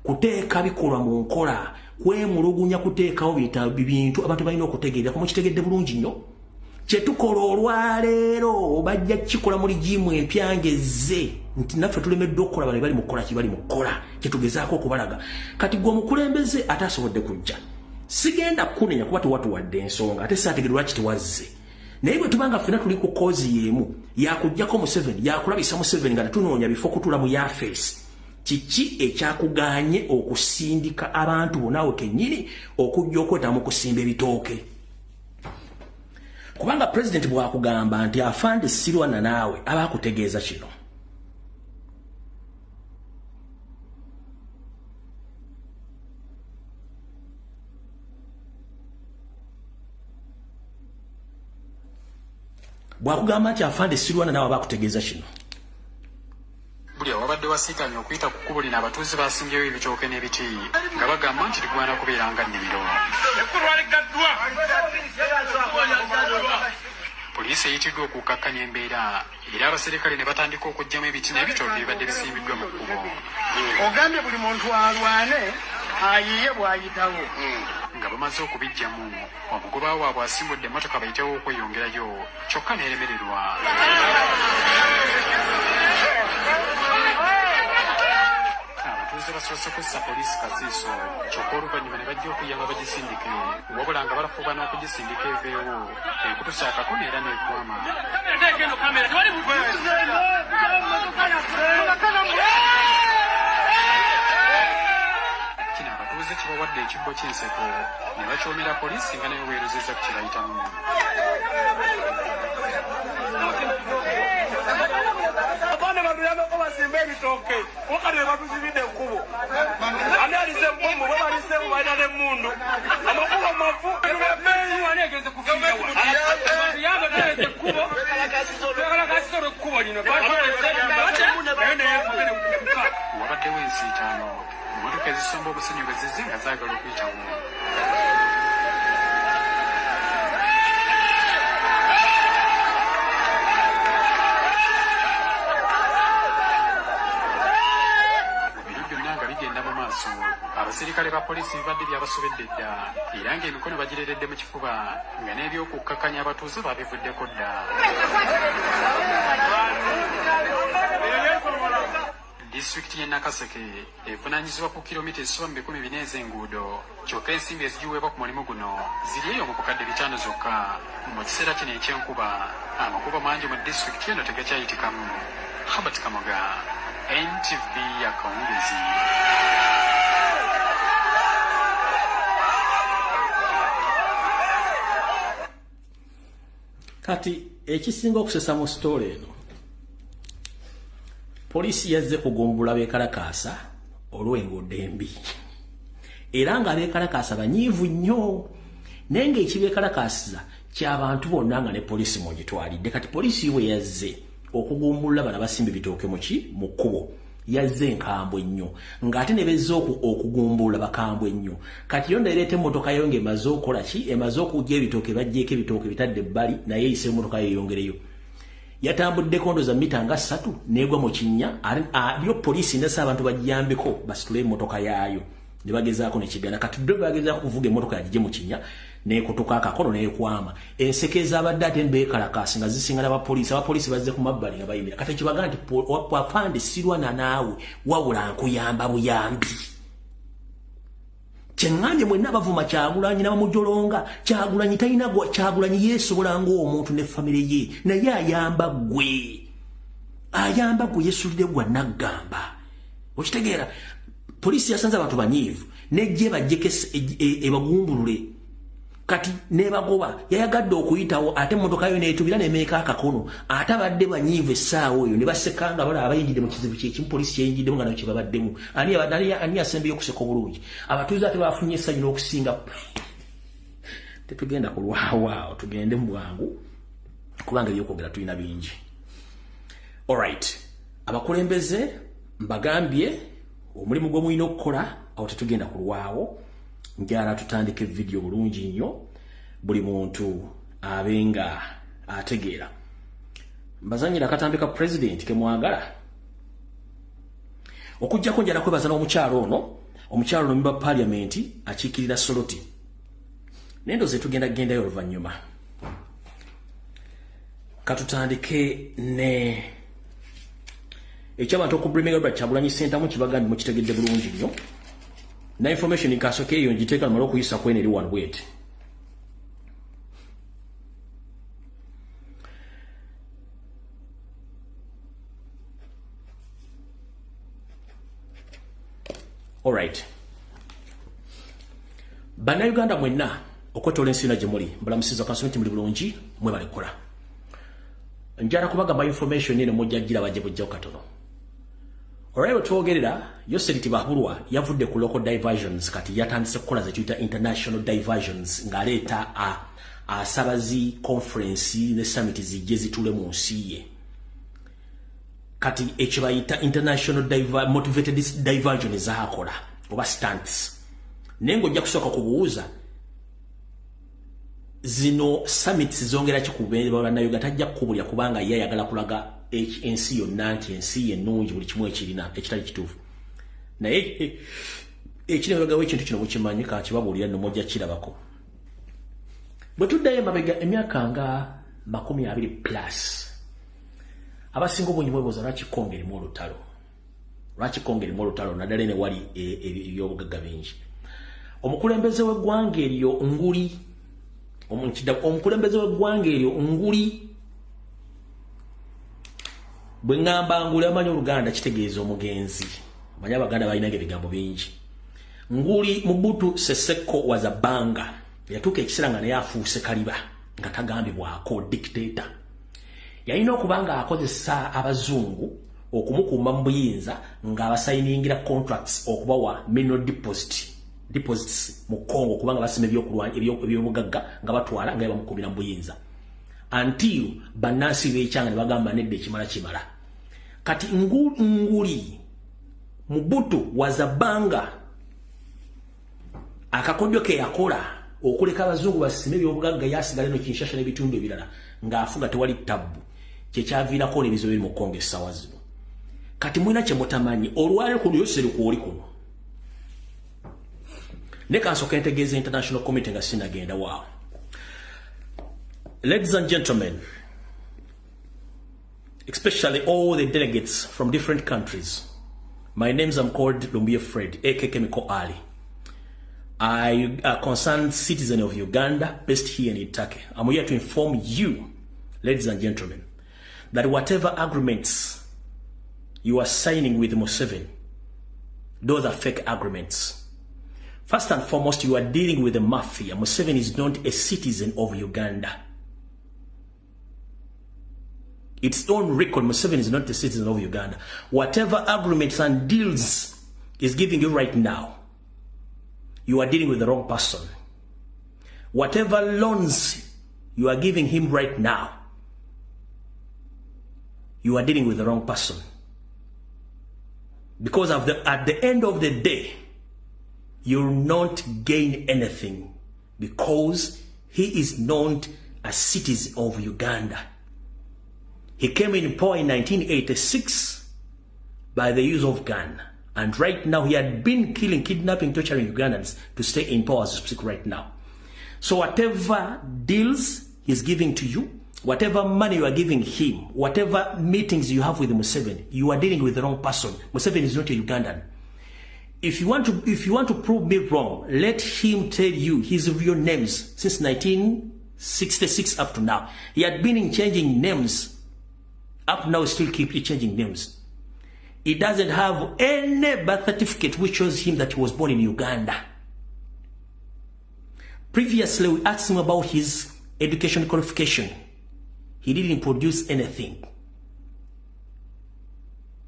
Kuteeka bikolwa mu nkola kwemulugunya kuteekawo bintu abantu balina okutegeera kumukitegedde bulungi nnyo kyetukola olwaleero bajja kikola muri jimu empyangeze nti naffe tulemeddwa okukola bali bali mukola kibali mukola kyetugezaako okubalaga. Kati gwe omukulembeze atasobodde kujja sigenda kunenya kuba tewatuwadde ensonga ate saategere lwaki tewazze naye bwe tubanga ffena tuli ku kozi y'emu yakuggyako Museveni yakulabisa Museveni nga tetunoonya bifo kutula mu yafeesi kiki ekyakuganye okusindika abantu bonawe kennyini okujja okwetamu kusimba ebitooke kubanga president bwakugamba nti afande sirwana naawe aba akutegeeza kino. Bwakugamba nti afande sirwana naawe aba akutegeeza kino. Buli wabadde wasitamye okuyita ku kkubo lino abatuuze basimbyewo ebitooke n'ebiti nga bagamba nti ligwana kubeera nga nnimiro. Poliisi eyitiddwa okukkakkanya embeera era abaserikale ne batandika okuggyamu ebiti n'ebitooke ebibadde bisimbiddwa mu kkubo. Ogambye buli muntu alwane ayiye bw'ayitawo. Nga bamaze okubiggyamu omugoba waabwe asimbudde emmotoka bayitewo okweyongerayo kyokka n'eremererwa. Abatuuze basoose kussa poliisi kasiiso kyokka oluvannyuma ne bajja okuyamba bagisindike wabula nga balafuuba n'okugisindika eveewo ekutusa akako neera n'ekwama. Kino abatuuze kibawadde ekibbo ky'enseko ne bakyomera poliisi nga nayo weerozezza ku kibayitamu. Wabaddewo ensiitaano emmotoka ezisomba obusenyu bwe zizze nga zaagala okuyitamu. Abaserikale ba poliisi bibadde byabasobedde dda era ng'emikono bagireredde mu kifuba nga n'ebyokukkakkanya abatuuze babivuddeko dda. Disitulikiti y'e Nakaseke evunaanyizibwa ku kilomita ezisoba mu 400 ez'enguudo kyokka ensimbi ezigiweebwa ku mulimu guno ziri eyo mu bukadde 5 zokka. Mu kiseera kino eky'enkuba amakubo mangi mu disitulikiti eno tegakyayitikamu. Habert Kamoga, NTV Akawungezi. Kati ekisinga okusesa mu story eno, poliisi yazze kugumbula beekalakaasa olw'enguudo embi era nga beekalakaasa banyiivu nnyo naye ng'ekibeekalakaasiza ky'abantu bonna nga ne poliisi mwegitwalidde. Kati poliisi we yazze okugumbulula bano abasimba ebitooke mu kkubo yazze enkambwe nnyo ng'ate ne bezze okugumbulula bakambwe nnyo. Kati yo ndeereeta emmotoka yo ng'emaze okukola ki, emaze okugya ebitooke baggyeko ebitooke bitadde ebbali naye eyise emmotoka yeyongereyo. Yatambudde kondo za mita nga 3 n'egwa mu kinnya. Yo poliisi ndasa abantu bagiyambeko basitule emmotoka yaayo ne bagezaako ne kigana. Kati ddwe bagezaako kuvuga emmotoka yagigye mu kinnya n'ekutuka akakono n'ekwama. Enseke z'abadde ate mbeekalakaasi nga zisingana abapoliisi bazze ku mabbali nga bayimira. Kati kibaga nti wafande sirwana naawe wabula nkuyamba buyambi. Kyengambye mwenna abavuma Kyagulanyi n'abamujolonga Kyagulanyi talina gwa Kyagulanyi yeesobola ng'omuntu ne famire ye naye ayamba gwe yeesulidde gwa naggamba. Okitegeera poliisi yasanze abantu banyiivu nejje bajjeko ebagumbulule. Kati nebagoba yayagadde okuyitawo ate emmotoka yo neetubira nemeeka akakono ate abadde banyiivu essaawa oyo ne basekanga bala abayingidde mu kizibu kyekimu poliisi kyeyingiddemu nga nayo kye babaddemu. Ani asembeyo okuseka obulungi abatuuze ate bafunye essanyu n'okusinga. Tetugenda kulwawa tugende mu bwangu kubanga ebyokwogera tulina bingi. Alright, abakulembeze mbagambye omulimu gwe mulina okukola awo tetugenda kulwawo. Njala tutandike video bulungi nnyo buli muntu abenga ategeera. Mbazanyira akatambi ka president ke mwagala okujjako njala kwebaza n'omukyalo ono member parliament akiikirira Soloti nendo ze tugenda gendayo oluvannyuma. Katutandike ne ekyabantu okubremega bwa Kyagulanyi center mu kibagandi mu kitegedde bulungi nnyo. Na information ikasoke hiyo njiteka na maloko yisa kwenye liwan wait. Alright. Bana Uganda mwenna okwetola ensi na jemuli mbalamusiza kansumenti muli bulungi mwe balikola. Njala kubaga ba information ene mujjagira baje bujja katono. Alright, twogerera Yoseliti Bahurwa yavudde ku local diversions kati yatandise kukola ze tuyita international diversions ngaleeta asabazi conference ne summit zijje zitule mu nsi ye. kati ekibayita international motivated diversion ezakola oba stunts nengo ojja kusooka kubuuza zino summits zongera kikubeera bannayuganda tajja kukubulya kubanga ye ayagala kulaga ensi yonna nti ensi ennungi buli kimu ekirina ekitali kituufu naye ekiregawo ekintu kino mukimanyi kakibabuulira nno mujja kirabako bwe tuddayo emabega emyaka nga 20+ abasinga obungi mwebuuza lwaki Kongo erimu olutalo naddala ne wali ebyobugagga bingi omukulembeze w'eggwanga eryo nguli bwe ngamba nguli amanyi Oluganda kitegeeza omugenzi manyi Abaganda balinanga ebigambo bingi nguli Mubutu Seseko Wazabanga yatuuka ekiseera nga naye afuuse kaliba nga tagambibwako dictator yalina okubanga akozesa abazungu okumukuuma mu buyinza nga abasayiningira contracts okubawa mineral deposits mu Congo kubanga basima ebyobugagga nga batwala nga bamukumira mu buyinza until bannansi b'ekyanga ne bagamba nedda ekimala kati nguli Mubutu Wazabanga akakodyo ke yakola okuleka abazungu basime ebyobugagga yasigala no Kinshasa n'ebitundu ebirala ng'afuga tewali tabu kyekyaviirako n'ebizibu biri mu Congo essaawa zino kati mwina kye mutamanyi olwaleero kuno yosere kwoli kuno ne kansooka ntegeeza international committee nga sinagenda waawo. Ladies and gentlemen, especially all the delegates from different countries, my names I'm called Lumbuye Fred, aka Chemical Ali. I am a concerned citizen of Uganda, based here in Turkey. I'm here to inform you, ladies and gentlemen, that whatever agreements you are signing with Museveni, those are fake agreements. First and foremost, you are dealing with the mafia. Museveni is not a citizen of Uganda. Its own record, Museveni is not a citizen of Uganda. Whatever agreements and deals is giving you right now, you are dealing with the wrong person. Whatever loans you are giving him right now, you are dealing with the wrong person. Because at the end of the day, you'll not gain anything because he is not a citizen of Uganda. He came in power in 1986 by the use of gun. And right now, he had been killing, kidnapping, torturing Ugandans to stay in power as we speak right now. So whatever deals he's giving to you, whatever money you are giving him, whatever meetings you have with Museveni, you are dealing with the wrong person. Museveni is not a Ugandan. If you want to prove me wrong, let him tell you his real names since 1966 up to now. He had been changing names. Up now, still keep changing names. He doesn't have any birth certificate which shows him that he was born in Uganda. Previously, we asked him about his education qualification. He didn't produce anything.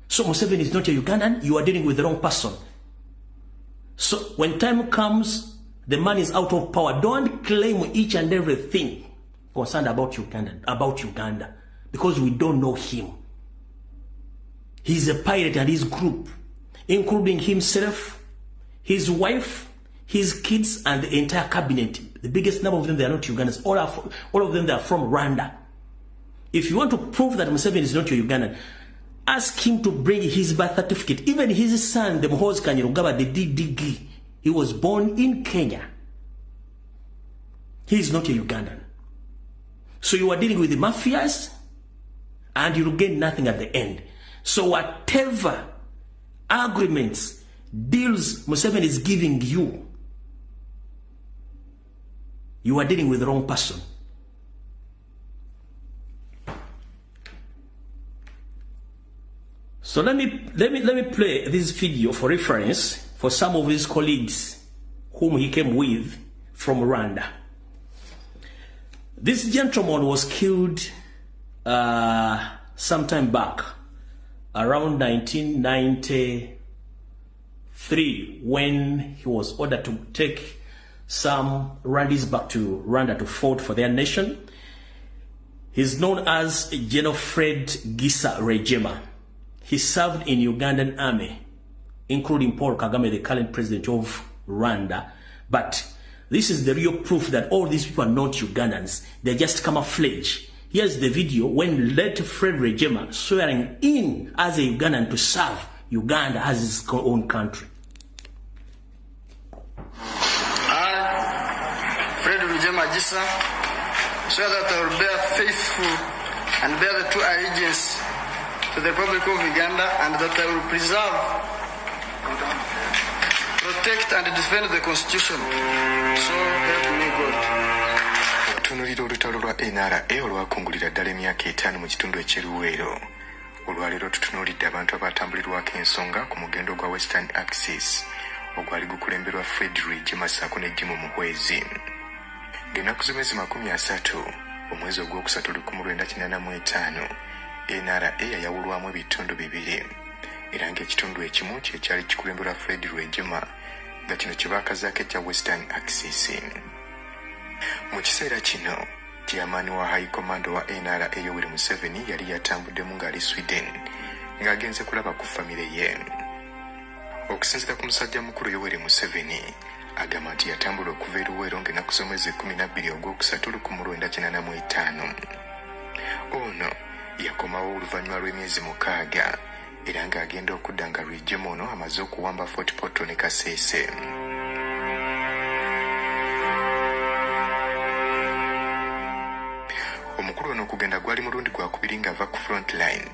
So Museveni is not a Ugandan. You are dealing with the wrong person. So when time comes, the man is out of power. Don't claim each and everything concerned about Uganda, because we don't know him. He's a pirate and his group, including himself, his wife, his kids, and the entire cabinet. The biggest number of them, they are not Ugandans. All of them, they are from Rwanda. If you want to prove that Museveni is not your Ugandan, ask him to bring his birth certificate. Even his son, the Muhoozi Kainerugaba, the DDG, he was born in Kenya. He is not a Ugandan. So you are dealing with the mafias, and you will gain nothing at the end. So whatever agreements, deals Museveni is giving you, you are dealing with the wrong person. So let me play this video for reference for some of his colleagues whom he came with from Rwanda. This gentleman was killed some time back, around 1993, when he was ordered to take some Rwandese back to Rwanda to fight for their nation. He's known as General Fred Gisa Rejema. he served in Ugandan army, including Paul Kagame, the current president of Rwanda. But this is the real proof that all these people are not Ugandans. They're just camouflage. Here's the video when late Fred Ezekyama swearing in as a Ugandan to serve Uganda as his own country. I, Fred Ezekyama Gisa, swear that I will bear faithful and bear the true allegiance to the Republic of Uganda, and that I will preserve, protect and defend the Constitution. So help me God. Tunulira olutalo lwa NRA olwakungulira ddala emyaka 5 mu kitundu ekyeruweero. Olwaleero tutunuulidde abantu abatambulirwako ensonga ku mugendo gwa Western Axis ogwali gukulemberwa Fred Ezekyama ssaako n'eggimu mu mwezi. Ng'ennaku z'omwezi 30 omwezi ogwokusatu 1985 NRA yayawulwamu ebitundu bibiri era ng'ekitundu ekimu kye kyali kikulemberwa Fred Ezekyama nga kino kye baakazaako ekya Western Axis. Mu kiseera kino chairman wa High Command wa NRA Yoweri Museveni yali yatambuddemu ng'ali Sweden ng'agenze kulaba ku famire ye. Okusinziira ku musajja mukulu Yoweri Museveni agamba nti yatambula okuva eruweero ng'ennaku z'omwezi 12 ogwokusatu 1985. Ono yakomawo oluvannyuma lw'emyezi 6 era ng'agenda okudda nga Ezekyama ono amaze okuwamba Fort Portal ne Kasese. Omukulu ono okugenda gwali mulundi gwakubiri ng'ava ku front line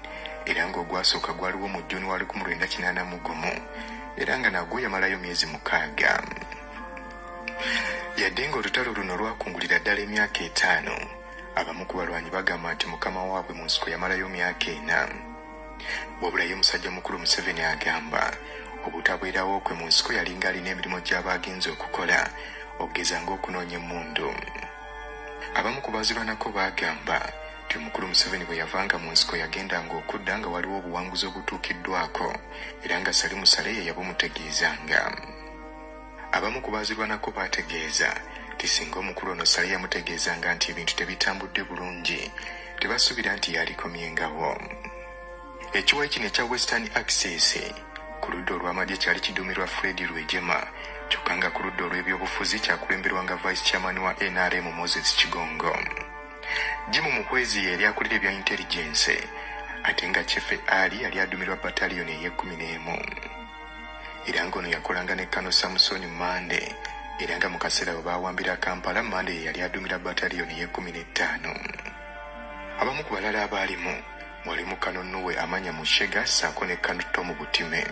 era ng'ogwasooka gwaliwo mu January 1981 era nga nagwo yamalayo myezi 6. Yadde ng'olutalo luno lwakungulira ddala emyaka 5, abamu ku balwanyi bagamba nti mukama waabwe mu nsiko yamalayo myaka 4. Wabula ye musajja mukulu Museveni agamba obutabwerawo kwe mu nsiko yalinga alina emirimu gy'abaagenze okukola okugeza ng'okunoonya emmundu. Abamu ku baazirwanako bagamba nti omukulu Museveni bwe yavanga mu nsiko yagendanga okudda nga waliwo obuwanguzi obutuukiddwako era nga sali musale ye yabumutegeezanga. Abamu ku baazirwanako baategeeza nti singa omukulu ono sale yamutegeezanga nti ebintu tebitambudde bulungi tebasuubira nti yalikomyengawo. Ekiwayi kino ekya Western Axis ku ludda olw'amagye kyali kiduumirwa Fred Ezekyama kyokka nga ku ludda olw'ebyobufuzi kyakulemberwanga Vice Chairman wa NRM Moses Kigongo. Jimu Mukwezi yali akulira ebya intelligence ate nga Chief Ali yali aduumirwa battalion ey'11. Era ng'ono yakolanga ne Kano Samson Mande era nga mu kaseera bwe baawambira Kampala Mande yali aduumira battalion ey'15. Abamu ku balala abaalimu mwalimu Kano Nuwe Amanya Mushega ssaako ne Kano Tomu Butime.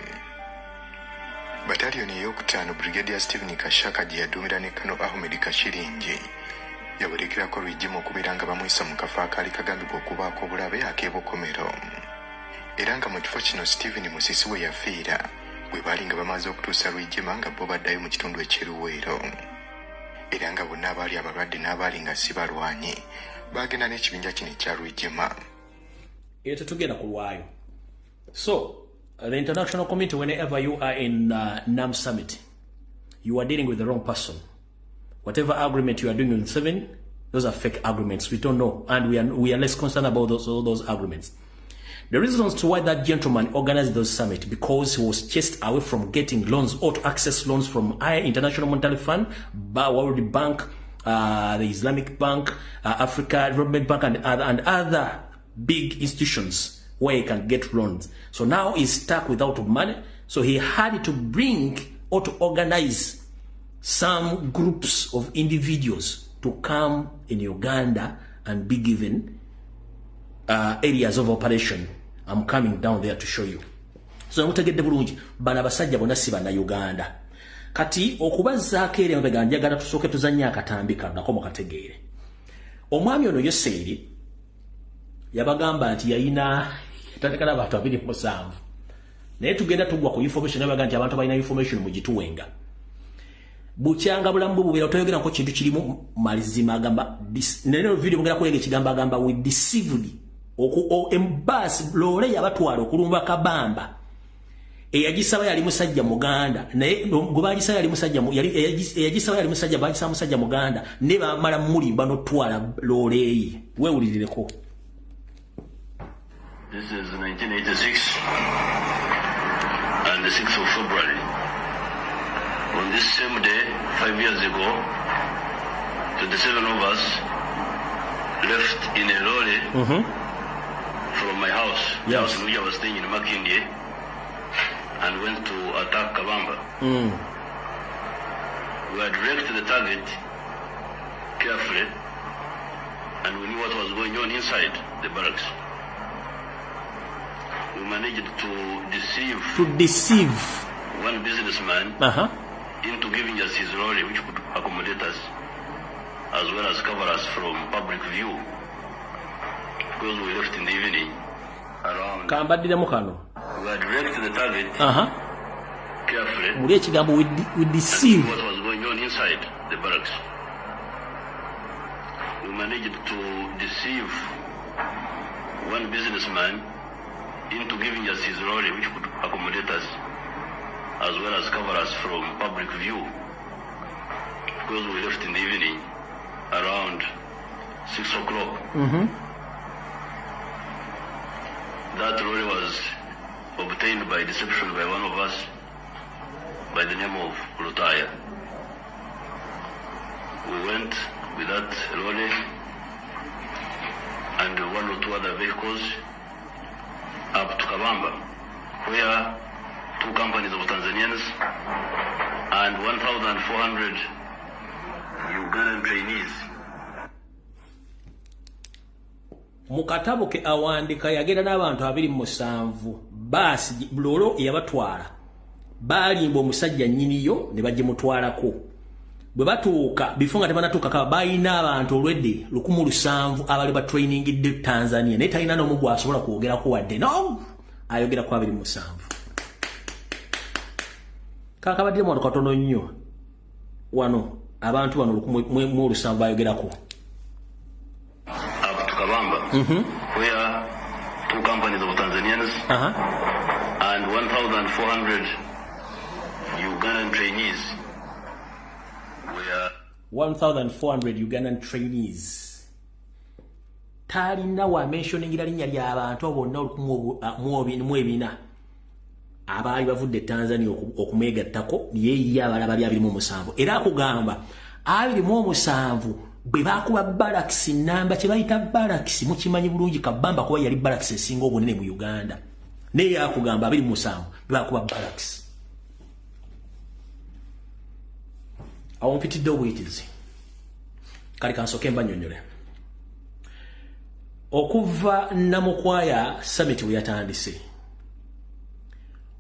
Battalion ey'okutaano Brigadier Stephen Kashaka gye yaduumira ne Kano Ahmed Kashiringi yawerekerako Ezekyama okubeera nga bamuyisa mu kafo akaali kagambibwa okubaako obulabe ak'ebukomero. Era nga mu kifo kino Stephen Musisi we yafiira bwe baali nga bamaze okutuusa Ezekyama nga bo baddayo mu kitundu ekyeruweero. Era nga bonna abaali abalwadde n'abaali nga si balwanyi baagenda n'ekibinja kino ekya Ezekyama. Era tetugenda kulwayo. So, the international community, whenever you are in NAM Summit, you are dealing with the wrong person. Whatever agreement you are doing with 7, those are fake agreements. We don't know, and we are less concerned about all those agreements. The reasons to why that gentleman organized those summit, because he was chased away from getting loans or to access loans from International Monetary Fund, World Bank, the Islamic Bank, Africa Development Bank, and other big institutions where he can get loans. So now he's stuck without money. So he had to bring or to organize some groups of individuals to come in Uganda and be given areas of operation. I'm coming down there to show you. So mutegedde bulungi bana basajja bonna si bana Uganda. Kati okubazzaako eri mbega njagala tusooke tuzannya akatambi kanako mukategeere. Omwami ono Yoseeri yabagamba nti yayina tatekala abantu 27. Naye tugenda tugwa ku information yabaga nti abantu balina information mugituwenga. Bukyanga bulamu bubeera toyogera ko kintu kirimu malizima agamba neno video mugera kulega kigamba agamba we deceived embassy lole yabatwala okulumba kabamba eyagisaba yali musajja Muganda naye gobagisaba yali musajja eyagisaba yali musajja bagisaba musajja Muganda ne bamala mulimba no twala lole yi wewulirireko. This is 1986 and the 6th of February. On this same day, 5 years ago, 27 of us left in a lorry from my house, the house in which I was staying in Makindye, and went to attack Kabamba. We had directed the target carefully, and we knew what was going on inside the barracks. We managed to deceive one businessman into giving us his lorry, which could accommodate us, as well as cover us from public view, because we left in the evening around. We had directed the target carefully. We deceive what was going on inside the barracks. We managed to deceive one businessman into giving us his lorry, which could accommodate us, as well as cover us from public view, because we left in the evening around 6 o'clock. That lorry was obtained by deception by one of us by the name of Lutaya. We went with that lorry and one or two other vehicles up to Kabamba, where 2 companies of Tanzanians and 1,400 Ugandan trainees. Mukatabo ke awandika yagenda n'abantu 27 basi lolo eyabatwala balimba omusajja nnyiniyo ne bagimutwalako. Bwe batuuka bifunga tebanatuuka ka bayina abantu olwedde 1700 abali ba training de Tanzania ne talina n'omu gwasobola kwogerako wadde no ayogera ku 27 kakabadde mu katono nnyo wano abantu wano 1700 bayogerako. Where 2 companies of Tanzanians and 1,400 Ugandan trainees were 1,400 Ugandan trainees. Talina wa mentioning linnya lya abantu bonna mu abaali bavudde Tanzania okumegattako ye abalaba bya 27 era akugamba 27 bwe bakuba barracks namba kye bayita barracks mukimanyi bulungi Kabamba kuba yali barracks esinga obunene mu Uganda naye yakugamba 27 bwe bakuba barracks. Awompitidde obuyitizi kali kansoke mbanyonyole okuva Namukwaya summit we yatandise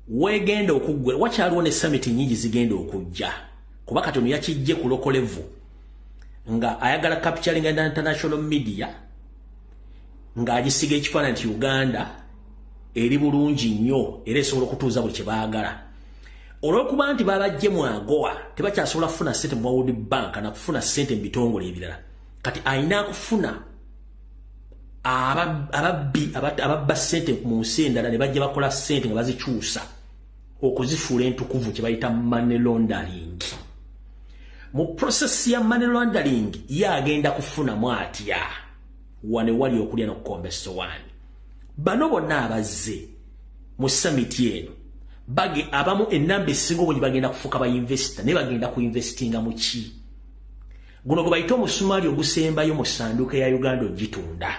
wegenda okuggwa wakyaliwo ne summit nyingi zigenda okujja kuba katono yakijje ku local level nga ayagala capturing and international media nga agisiga ekifaananyi nti Uganda eri bulungi nnyo era esobola okutuuza buli kye baagala olw'okuba nti babajje mu agoa tebakyasobola kufuna ssente mu World Bank na kufuna ssente mu bitongole ebirala kati ayina kufuna ababba ssente mu nsi endala ne bajja bakola ssente nga bazikyusa okuzifuula entukuvu kye bayita money laundering. Mu process ya money laundering yagenda kufuna mwatya wane wali okulya n'okukomba essowaani. Bano bonna abazze mu summit eno bage abamu ennamba esinga obungi bagenda kufuuka ba investor ne bagenda ku investinga mu ki guno gwe bayita omusumaali ogusembayo mu ssanduuka ya Uganda ogitunda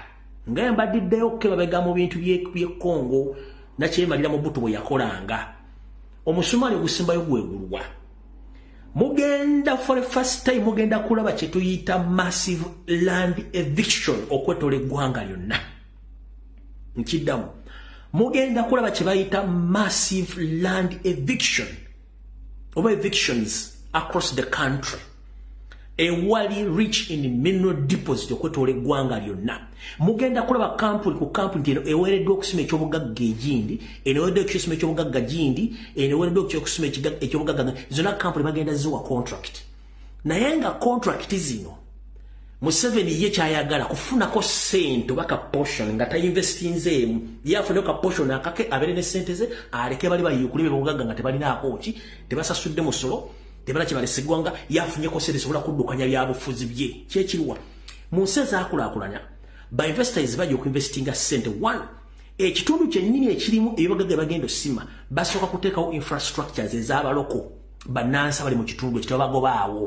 nga mbadiddeyo ke babega mu bintu by'e Congo na kyemalira mu butu bwe yakolanga omusumaali ogusembayo gwegulwa. Mugenda for the first time mugenda kulaba kye tuyita massive land eviction okwetola eggwanga lyonna. Nkiddamu mugenda kulaba kye bayita massive land eviction oba evictions across the country ewali rich in mineral deposit okwetola eggwanga lyonna. Mugenda kulaba kampuni ku kampuni eno eweereddwa okusima ekyobugagga egindi eneweereddwa okusima ekyobugagga gindi eneweereddwa okusima ekyobugagga zonna kampuni bagenda ziwa contract naye nga contract zino Museveni ye kyayagala kufunako ssente oba ka portion nga tayinvestinzeemu yafuneko ka portion akake abere ne ssente ze aleke bali bayikuli bebugagga nga tebalinaako ki tebasasudde musolo tebala kibalesigwanga yafunyeko ssente sobola kuddukanya byabufuzi bye kyekiriwa mu nsi ezaakulaakulanya ba investors bajja okuinvestinga ssente one ekitundu kyennyini ekirimu ebyobagagga bagenda osima basooka kuteekawo infrastructures ez'abaloko bannansi abali mu kitundu ekyo babagobaawo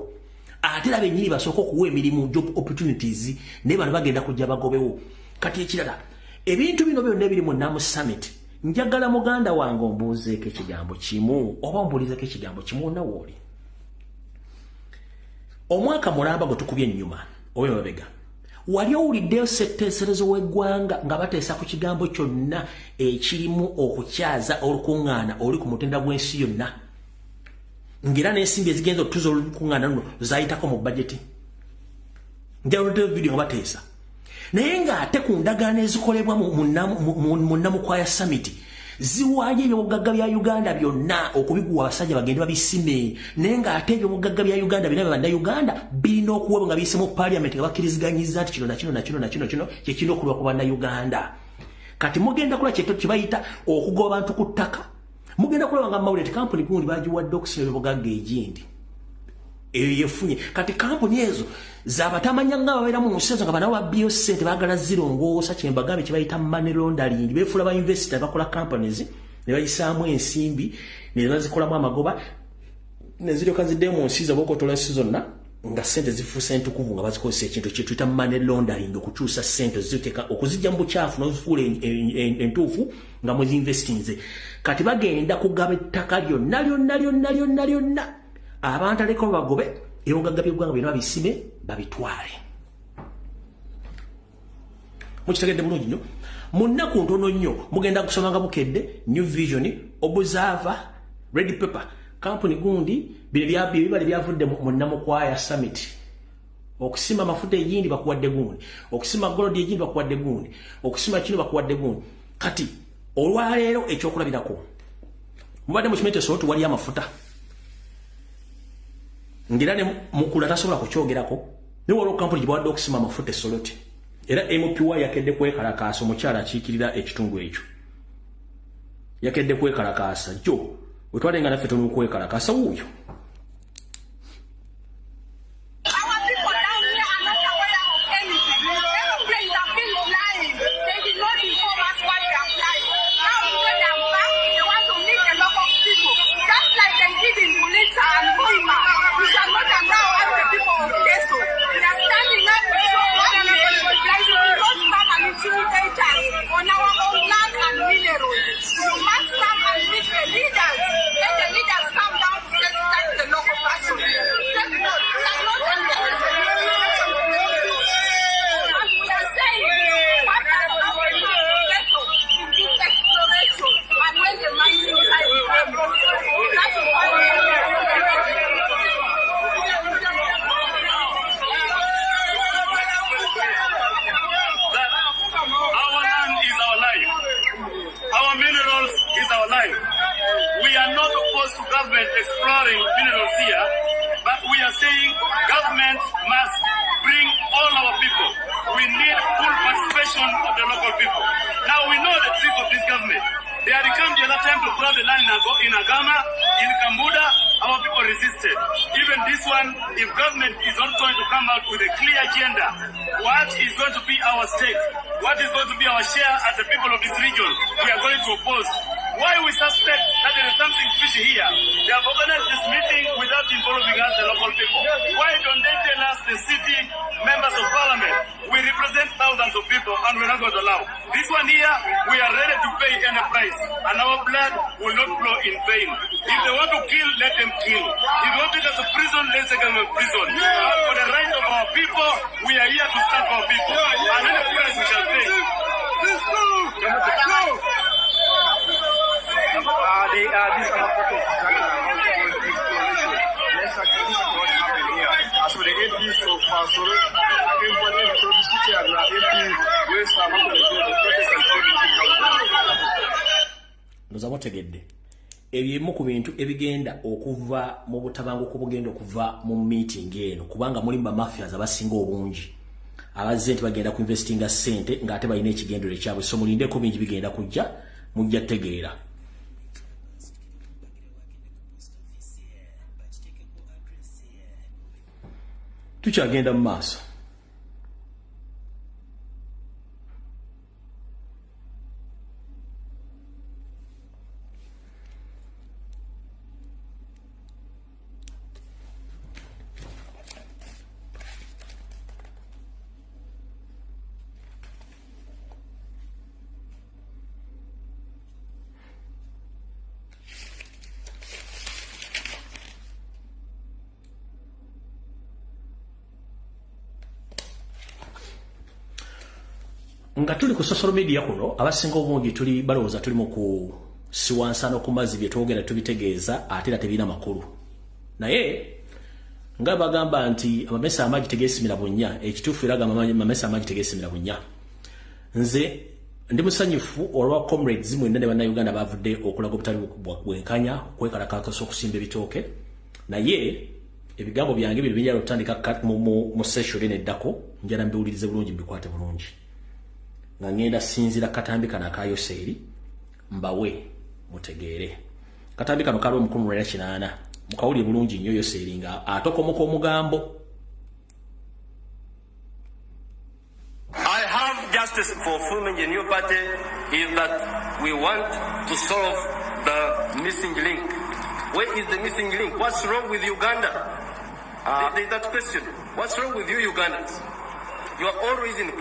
ate era bennyini basooka okuwa emirimu job opportunities naye bano bagenda kujja bagobewo kati ekirala ebintu bino byonna ebiri mu NAMU Summit njagala muganda wange ombuuzeeko ekigambo kimu oba ombuulizeeko ekigambo kimu wonna wooli omwaka mulamba gwe tukubye ennyuma ow'emabega wali owuliddeyo ssetteeserezo w'eggwanga nga bateesa ku kigambo kyonna ekirimu okukyaza olukuŋŋaana oli ku mutenda gw'ensi yonna ng'era n'ensimbi ezigenza okutuza olukuŋŋaana luno zaayitako mu bajeti njaluddeyo vidiyo nga bateesa naye ng'ate ku ndagaano ezikolebwa mu Namukwaya Summit ziwaayo ebyobugagga bya Uganda byonna okubiguwa abasajja bagende babisime naye ng'ate ebyobugagga bya Uganda byonna bannayuganda birina okuweebwa nga biyise mu Parliament nga bakkiriziganyiza nti kino nakino kyekirina okulwa ku bannayuganda kati mugenda kulwa kye bayita okugoba abantu ku ttaka mugenda kulaba nga mawulire ti kampuni gundi bagiwadde okusima ebyobugagga egindi eyo yefunye kati kampuni ezo zabatamanya nga babeera mu nsi ezo nga banawo babbiyo ssente baagala zirongoosa kyembagambe kye bayita money laundering beefuula ba investor bakola companies ne bayisaamu ensimbi ne bazikolamu amagoba ne ziryoka ziddeyo mu nsi zo bokotola ensi zonna nga ssente zifuuse entukuvu nga bazikozesa ekintu kye tuyita money laundering okukyusa ssente ziteeka okuzijja mu bukyafu n'ozifuula entuufu nga muzinvestinze kati bagenda kugaba ettaka lyonna abantu aleko bagobe ebyobugagga by'eggwanga byonna babisime babitwale mukitegedde bulungi nnyo mu nnaku ntono nnyo mugenda kusoma nga bukedde New Vision Observer Red Pepper kampuni gundi bibali byavudde mu Namukwaya Summit okusima amafuta egindi bakuwadde gundi okusima gold egindi bakuwadde gundi okusima kino bakuwadde gundi kati olwaleero ekyokulabirako mubadde mu kimete sotu wali amafuta ngira ne mukula tasobola kukyogerako ne waliwo kampuni gyebawadde okusima amafuta esoloti era MPY yakedde kwekalakaasa omukyala akiikirira ekitundu ekyo yakedde kwekalakaasa jjo wetwalenga naffe tonokwekalakaasa wuuyo on our own land and minerals. You must come and meet the leaders. Let the leaders come down to sensitize the local person. Take note. We are not and we are saying what has happened in this exploration and when the mining time comes. That is why we are our minerals is our life. We are not opposed to government exploring minerals here, but we are saying government must bring all our people. We need full participation of the local people. Now we know the trick of this government. They had come the other time to grab the land in Agama, in Kambuda, our people resisted. Even this one, if government is not going to come out with a clear agenda, what is going to be our stake? What is going to be our share as the people of this region? We are going to oppose. Why we suspect that there is something fishy here? They have organized this meeting without involving us, the local people. Why don't they tell us, the city members of parliament, we represent thousands of people and we're not going to allow. This one here, we are ready to pay any price and our blood will not flow in vain. If they want to kill, let them kill. If they want to take us to prison, let's take them to prison. But for the right of our people, we are here to stand for our people. And any price we shall pay. Let's go! Let's go! They are this exploration. Let's actually see what's happening here. As for the MPs of Pasoro, I came for them to the city and the MP, where some of the protest and nozamutegedde ebimu ku bintu ebigenda okuva mu butabanguko bugenda okuva mu meeting eno kubanga mulimba mafias abasinga obungi abazze nti bagenda ku investinga sente ng'ate balina ekigendero kyabwe so mulindeko bingi bigenda kujja mujja tegeera tukyagenda mu maaso nga tuli ku social media kuno abasinga obungi tuli balowooza tuli mu kusiwansana okumazi bye twogera tubitegeeza ate era tebirina makulu naye nga bagamba nti amamesa amagi tegeesimira bunnya ekituufu era amamesa amagi tegeesimira bunnya nze ndi musanyufu olwa comrades mwenna ne bannayuganda bavudde okulaga obutali bwenkanya kwekalakakasa okusimba ebitooke naye ebigambo byange bino bijja kutandika mu session eddako njala mbiwulirize bulungi mbikwate bulungi nga ngenda sinzira katambi kana akayo seeri mbawe mutegeere katambi kano kaliwo 18 mukawulire bulungi nnyo yo seeri nga atokomoka omugambo. I have justice for forming a new party is that we want to solve the missing link. Where is the missing link? What's wrong with Uganda? There's that question. What's wrong with you Ugandans? You are always in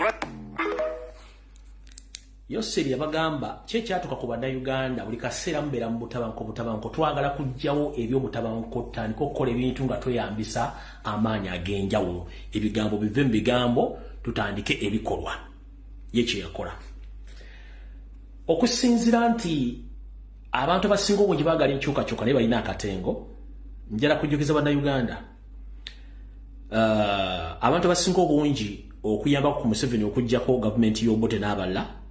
Yoseri yabagamba kyatuka ku bannayuganda buli kaseera mbeera mu butabanko twagala kujjawo eby'obutabanko tandika okukola ebintu nga tweyambisa amaanyi ag'enjawulo ebigambo bive mu bigambo tutandike ebikolwa yekye yakola okusinzira nti abantu abasinga obungi baagala enkyukakyuka naye balina akatengo njala kujjukiza bannayuganda abantu abasinga obungi okuyamba ku Museveni okujjako gavumenti y'obote n'abalala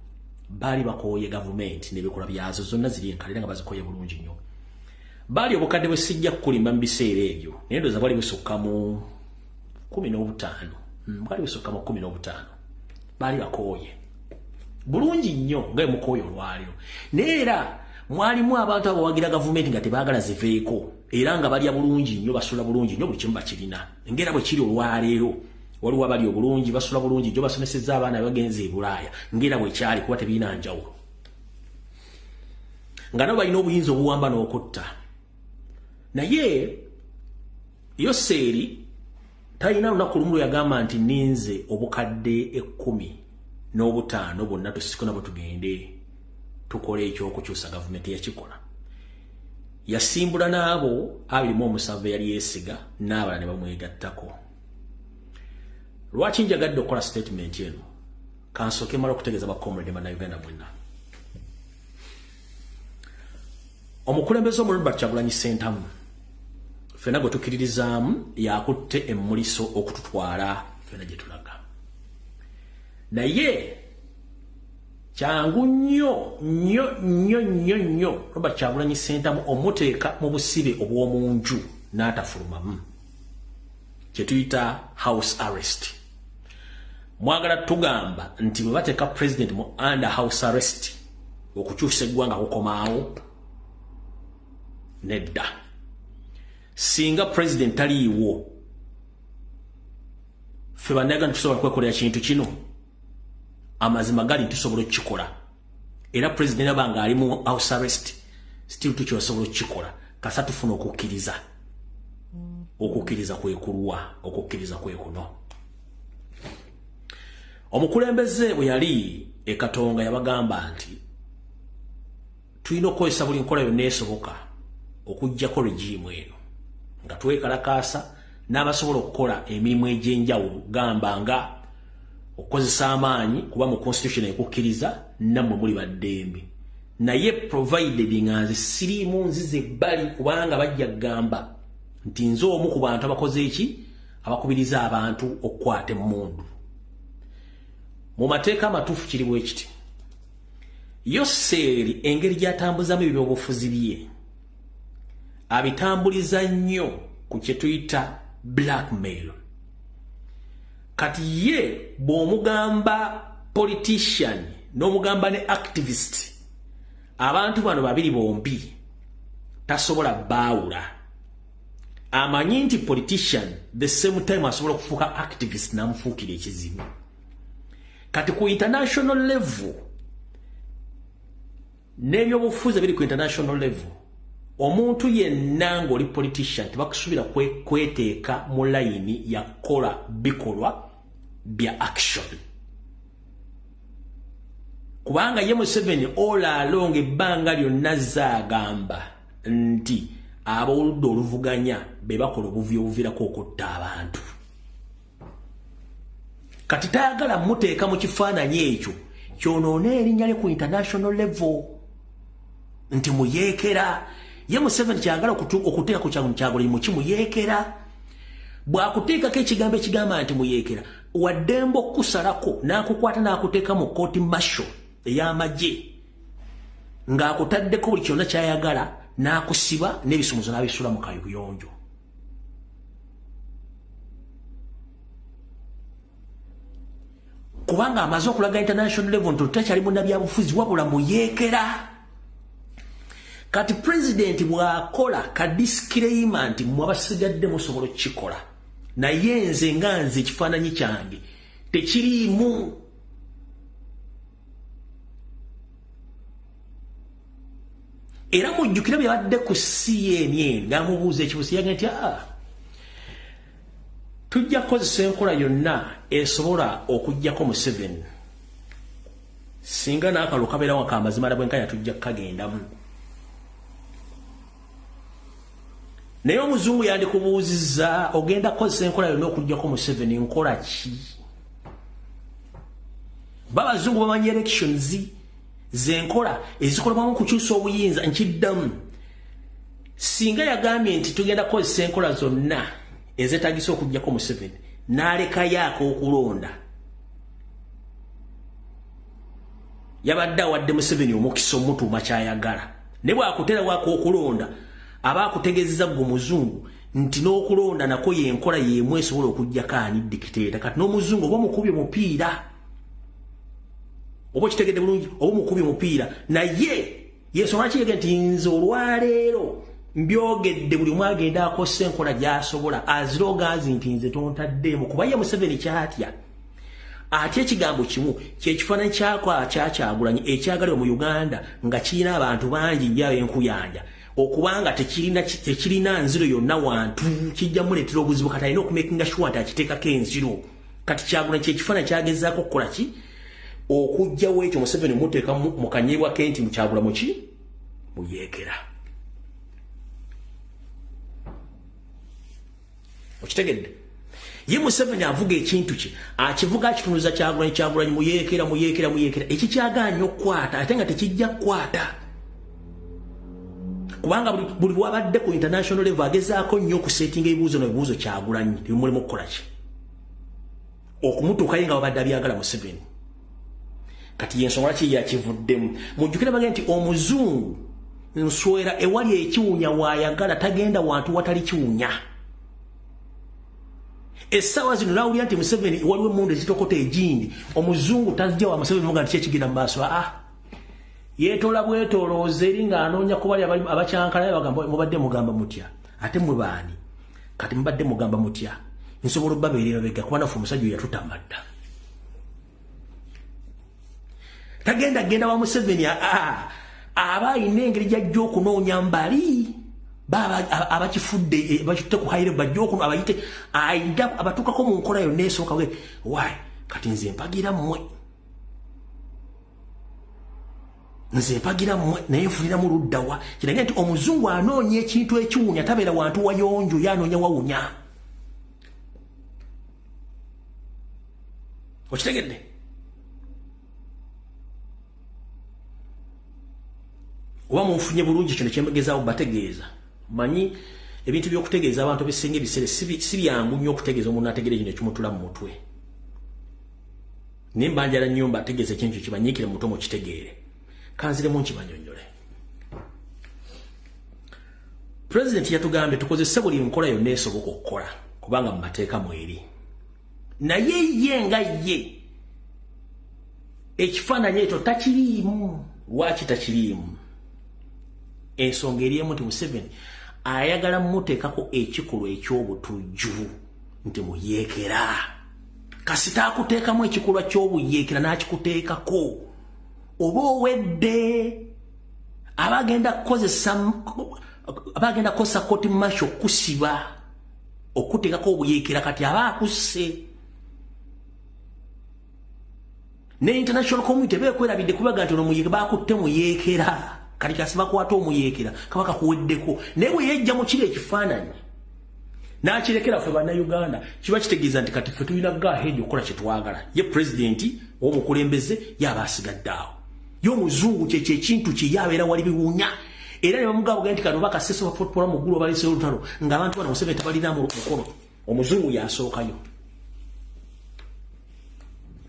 bali bakoye government nebikola byazo zonna ziri enkalira nga bazikoye bulungi nnyo bali obukadde bwe sijja kulimba mbiseera ebyo naye ndoza bali busukka mu 15 bali busukka mu 15 bali bakoye bulungi nnyo nga mukoyo olwaliro neera mwalimu abantu abawagira government nga tebaagala ziveeko era nga balya bulungi nnyo basula bulungi nnyo buli kimu bakirina ngera bwe kiri olwaleero waliwo abali obulungi basula bulungi jo basomesezza abaana bagenze e Bulaaya ngera bwe kyali kuba tebina njawulo nga nabo balina obuyinza obuwamba n'okutta naye Yoseeri talina lunaku lumu yagamba nti ninze obukadde 15 bonna tusikona bwe tugende tukole ekyokukyusa gavumenti yakikola yasimbula n'abo 27 yali yeesiga n'abalala ne bamwegattako. Lwaki njagadde okukola statement eno kansooke mala okutegeeza bakomrade bannayuganda mwenna omukulembeze omulumba Kyagulanyi Ssentamu ffenna gwe tukkiririzaamu yakutte emmuliso okututwala ffenna gye tulaga naye kyangu nnyo Robert Kyagulanyi Ssentamu omuteeka mu busibe obw'omunju n'atafulumamu kye tuyita house arrest. Mwagala tugamba nti bwe bateeka president mu under house arrest okukyusa eggwanga kukomaawo nedda singa president taliiwo ffe bannayuganda tusobola kwekolera kintu kino amazima gali tusobola okukikola era president abanga ali mu house arrest still tukyosobola okukikola kasa tufuna okukkiriza kwekulwa okukkiriza kwekuno. Omukulembeze bwe yali Katonga yabagamba nti tulina okukozesa buli nkola yonna esoboka okuggyako regimu eno nga twekalakaasa n'abasobola okukola emirimu egy'enjawulo gamba nga okukozesa amaanyi kuba mu constitution ekukkiriza nammwe muli baddembe naye provided nga nze siriimu nzize ebbali kubanga bajja kugamba nti nze omu ku bantu abakoze eki abakubiriza abantu okukwata emmundu. Mu mateeka amatuufu kiri bwe kiti Yoseeri engeri gy'atambuzamu ebyobufuzi bye abitambuliza nnyo ku kye tuyita blackmail. Kati ye bw'omugamba politician n'omugamba ne activist abantu bano babiri bombi tasobola baawula. Amanyi nti politician the same time asobola okufuuka activist n'amufuukira ekizibu. Kati ku international level n'ebyobufuzi biri ku international level omuntu yenna ng'oli politician tebakusuubira kweteeka mu layini ya kola bikolwa bya action kubanga ye Museveni olaalonga ebbanga lyonna zaagamba nti ab'oludda oluvuganya be bakola obuvuyo obuviirako okutta abantu. Kati tayagala muteeka mu kifaananyi ekyo kyonoona erinnya lye ku international level nti muyeekera ye Museveni kyagala okuteeka ku Kyagulanyi mu kimuyeekera bw'akuteekako ekigambo ekigamba nti muyeekera waddembe okusalako n'akukwata n'akuteeka mu kooti masho ey'amagye ng'akutaddeko buli kyonna kyayagala n'akusiba n'ebisumuzo n'abisula mu kayuyonjo. Kubanga amaze okulaga international level nti takyali munnabyabufuzi wabula muyeekera. Kati president bw'akola ka disclaimer nti mmwe abasigadde musobola okukikola naye nze nga nze ekifaananyi kyange tekiriimu. Era mujjukira byabadde ku CNN ng'amubuuza ekibuuzo yagamba nti tujja kukozesa enkola yonna esobola okuggyako Museveni singa n'akalulu kabeerawo akamazima bwenkanya tujja kukagendamu. Naye omuzungu yandikubuuzizza ogenda kukozesa enkola yonna okuggyako Museveni nkola ki? Babazungu bamanyi elections zenkola ezikolebwamu kukyusa obuyinza nkiddamu. Singa yagambye nti tugenda kukozesa enkola zonna ezeetagisa okuggyako Museveni n'alekayo okulonda yabadde awadde Museveni omukisa omutuuma kyayagala. Ne bw'akuteerawo okulonda aba akutegeezezza gwe muzungu nti n'okulonda nako yenkola y'emu esobola okuggyako ani dikiteeta. Kati n'omuzungu oba omukubye mupiira oba kitegedde bulungi oba omukubye mupiira naye yensonga kiyege nti nze olwaleero mbyogedde buli omu agenda akosa enkola gy'asobola azirogazi nti nze tontaddeemu kuba ye Museveni kyatya atya ekigambo kimu kyekifaananyi Kyagulanyi ekyagalibwa mu Uganda nga kirina abantu bangi njyayo enkuyanja okubanga tekirina nziro yonna wantu kijja muleetera obuzibu kati alina okumakinga sure nti akiteekako enziro. Kati Kyagulanyi kyekifaananyi kyagezaako okukola ki okugjawo ekyo Museveni muteeka mu kanyeebwa ke nti mukyagula muki muyeekera. Okitegedde ye Museveni avuga ekintu kye akivuga akitunuza Kyagulanyi muyeekera ekikyagaanya okukwata ate nga tekijja kukwata kubanga buli wabadde ku international level agezaako nnyo okusetinga ebibuuzo Kyagulanyi tebimulimu okukola ki okumutuukayo nga babadde abyagala Museveni. Kati yensonga ki yakivuddemu mujjukire bage nti omuzungu nswera ewali ekiwunya waayagala tagenda wantu watali kiwunya. Essaawa zino nawulira nti Museveni waliwo emmundu ezitokota egindi omuzungu tajja wa Museveni muga nti kyekigenda mu maaso yeetola bwetoolooza eri ng'anoonya kubali abakyankalayo bagamba mubadde mugamba mutya ate mwe baani kati mubadde mugamba mutya nsobola obbabeera babega kuba nafe omusajja oyo yatutamadda. Tagenda genda wa Museveni aba ayina engeri gy'ajja okunoonya mbali abakifudde bakitte ku hayire bajja okuno abayite ayida abatuukako mu nkola yonna esooka we waayi kati nze mpagira mmwe naye nfuniramu luddawa kiraga nti omuzungu anoonya ekintu ekiwunya tabeera wantu wayonjo yanoonya wawunya. Okitegedde? Oba munfunye bulungi kino kyemegezaawo bategeeza manyi ebintu by'okutegeeza abantu bisinga ebiseera si byangu nnyo okutegeeza omuntu ategeera kino ekimutula mu mutwe naye mbanjala nnyo mbategeeza ekintu kibanyiikire mu mutomo kitegeere kanziremu nkibanyonnyole. Pulezidenti yatugambye tukozese buli nkola yonna esoboka okukola kubanga mu mateeka mweri naye ye nga ye ekifaananyi ekyo takiriimu. Lwaki takiriimu? Ensonga eri emu nti Museveni ayagala muteekako ekikolwa eky'obutujju nti muyeekera. Kasita akuteekamu ekikolwa ky'obuyeekera n'akikuteekako oba owedde abagenda kukozesa kooti masho kusiba okuteekako obuyeekera kati aba akusse. Ne international community beekwerabidde kubaga nti ono muyeekera bakutte muyeekera kati kasiba kwata omuyeekera kabaka kuweddeko naye bwe yejja mu kiri ekifaananyi Nakirekera ffe bana Uganda kiba kitegeeza nti kati ffe tulina gaheedi okukola kye twagala. Ye president omukulembeze yaba asigaddaawo. Yo muzungu kye kintu kye yabeera wali biwunya. Era ne bamugabo nti kano bakaseso ba football mu gulu bali sero lutalo ng'abantu bano Museveni tabalina mu mukono. Omuzungu yasookayo.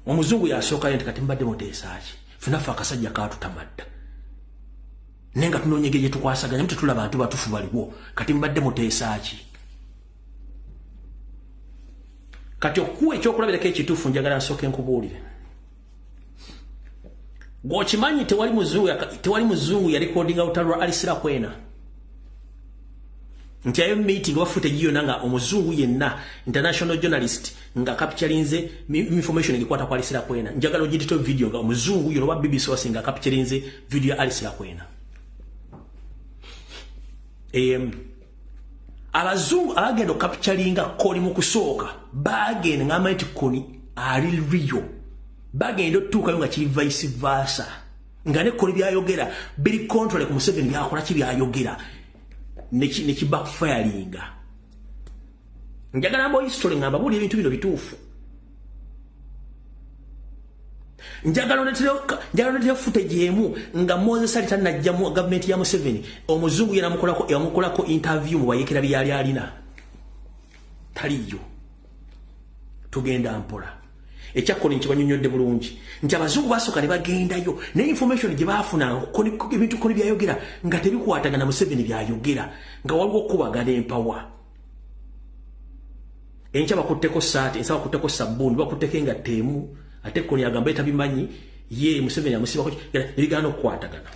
Omuzungu yasookayo nti kati mbadde muteesaaki. Funafa akasajja kaatu tamadda. Nenga tunonyegeje tukwasaganya mtu tula bantu batufu baliwo. Kati mbadde muteesaaki. Kati okuwa ekyokulabirako ekituufu njagala nsooke nkubuulire. Gwokimanyi tewali muzungu ya recording outalwa alisira kwena. Nti ayo meeting wafute giyo nanga omuzungu yenna international journalist nga capturinze information ngikwata kwa alisira kwena. Njagala ojidito video nga omuzungu yono wa BBC wasinga capturinze video ya alisira kwena. Abazungu abagendo capturinga koli mu kusooka bagenda ngama nti koni ali real. Bagendo tuka nga kiri vice versa. Ngane koli byayogera biri control ku Museveni byakola ki byayogera. Neki backfiringa. Njagala mbo history ngamba buli ebintu bino bituufu. Njagala netyo footage emu nga Moses ali tanajja mu government ya Museveni. Omuzungu yena yamukolako interview mu bayekera byali alina. Taliyo. Tugenda mpola. Ekyakkola nkibanyonyodde bulungi. Nti abazungu basooka ne bagendayo ne information gye baafuna ebintu koni byayogera nga tebikwatagana Museveni byayogera nga waliwo okubagana empawa. Enkya bakutteko saati, ensawa bakutteko sabbuuni, bakutteko engato emu, ate koni agamba etabimanyi ye Museveni amusibako ebigaana okukwatagana.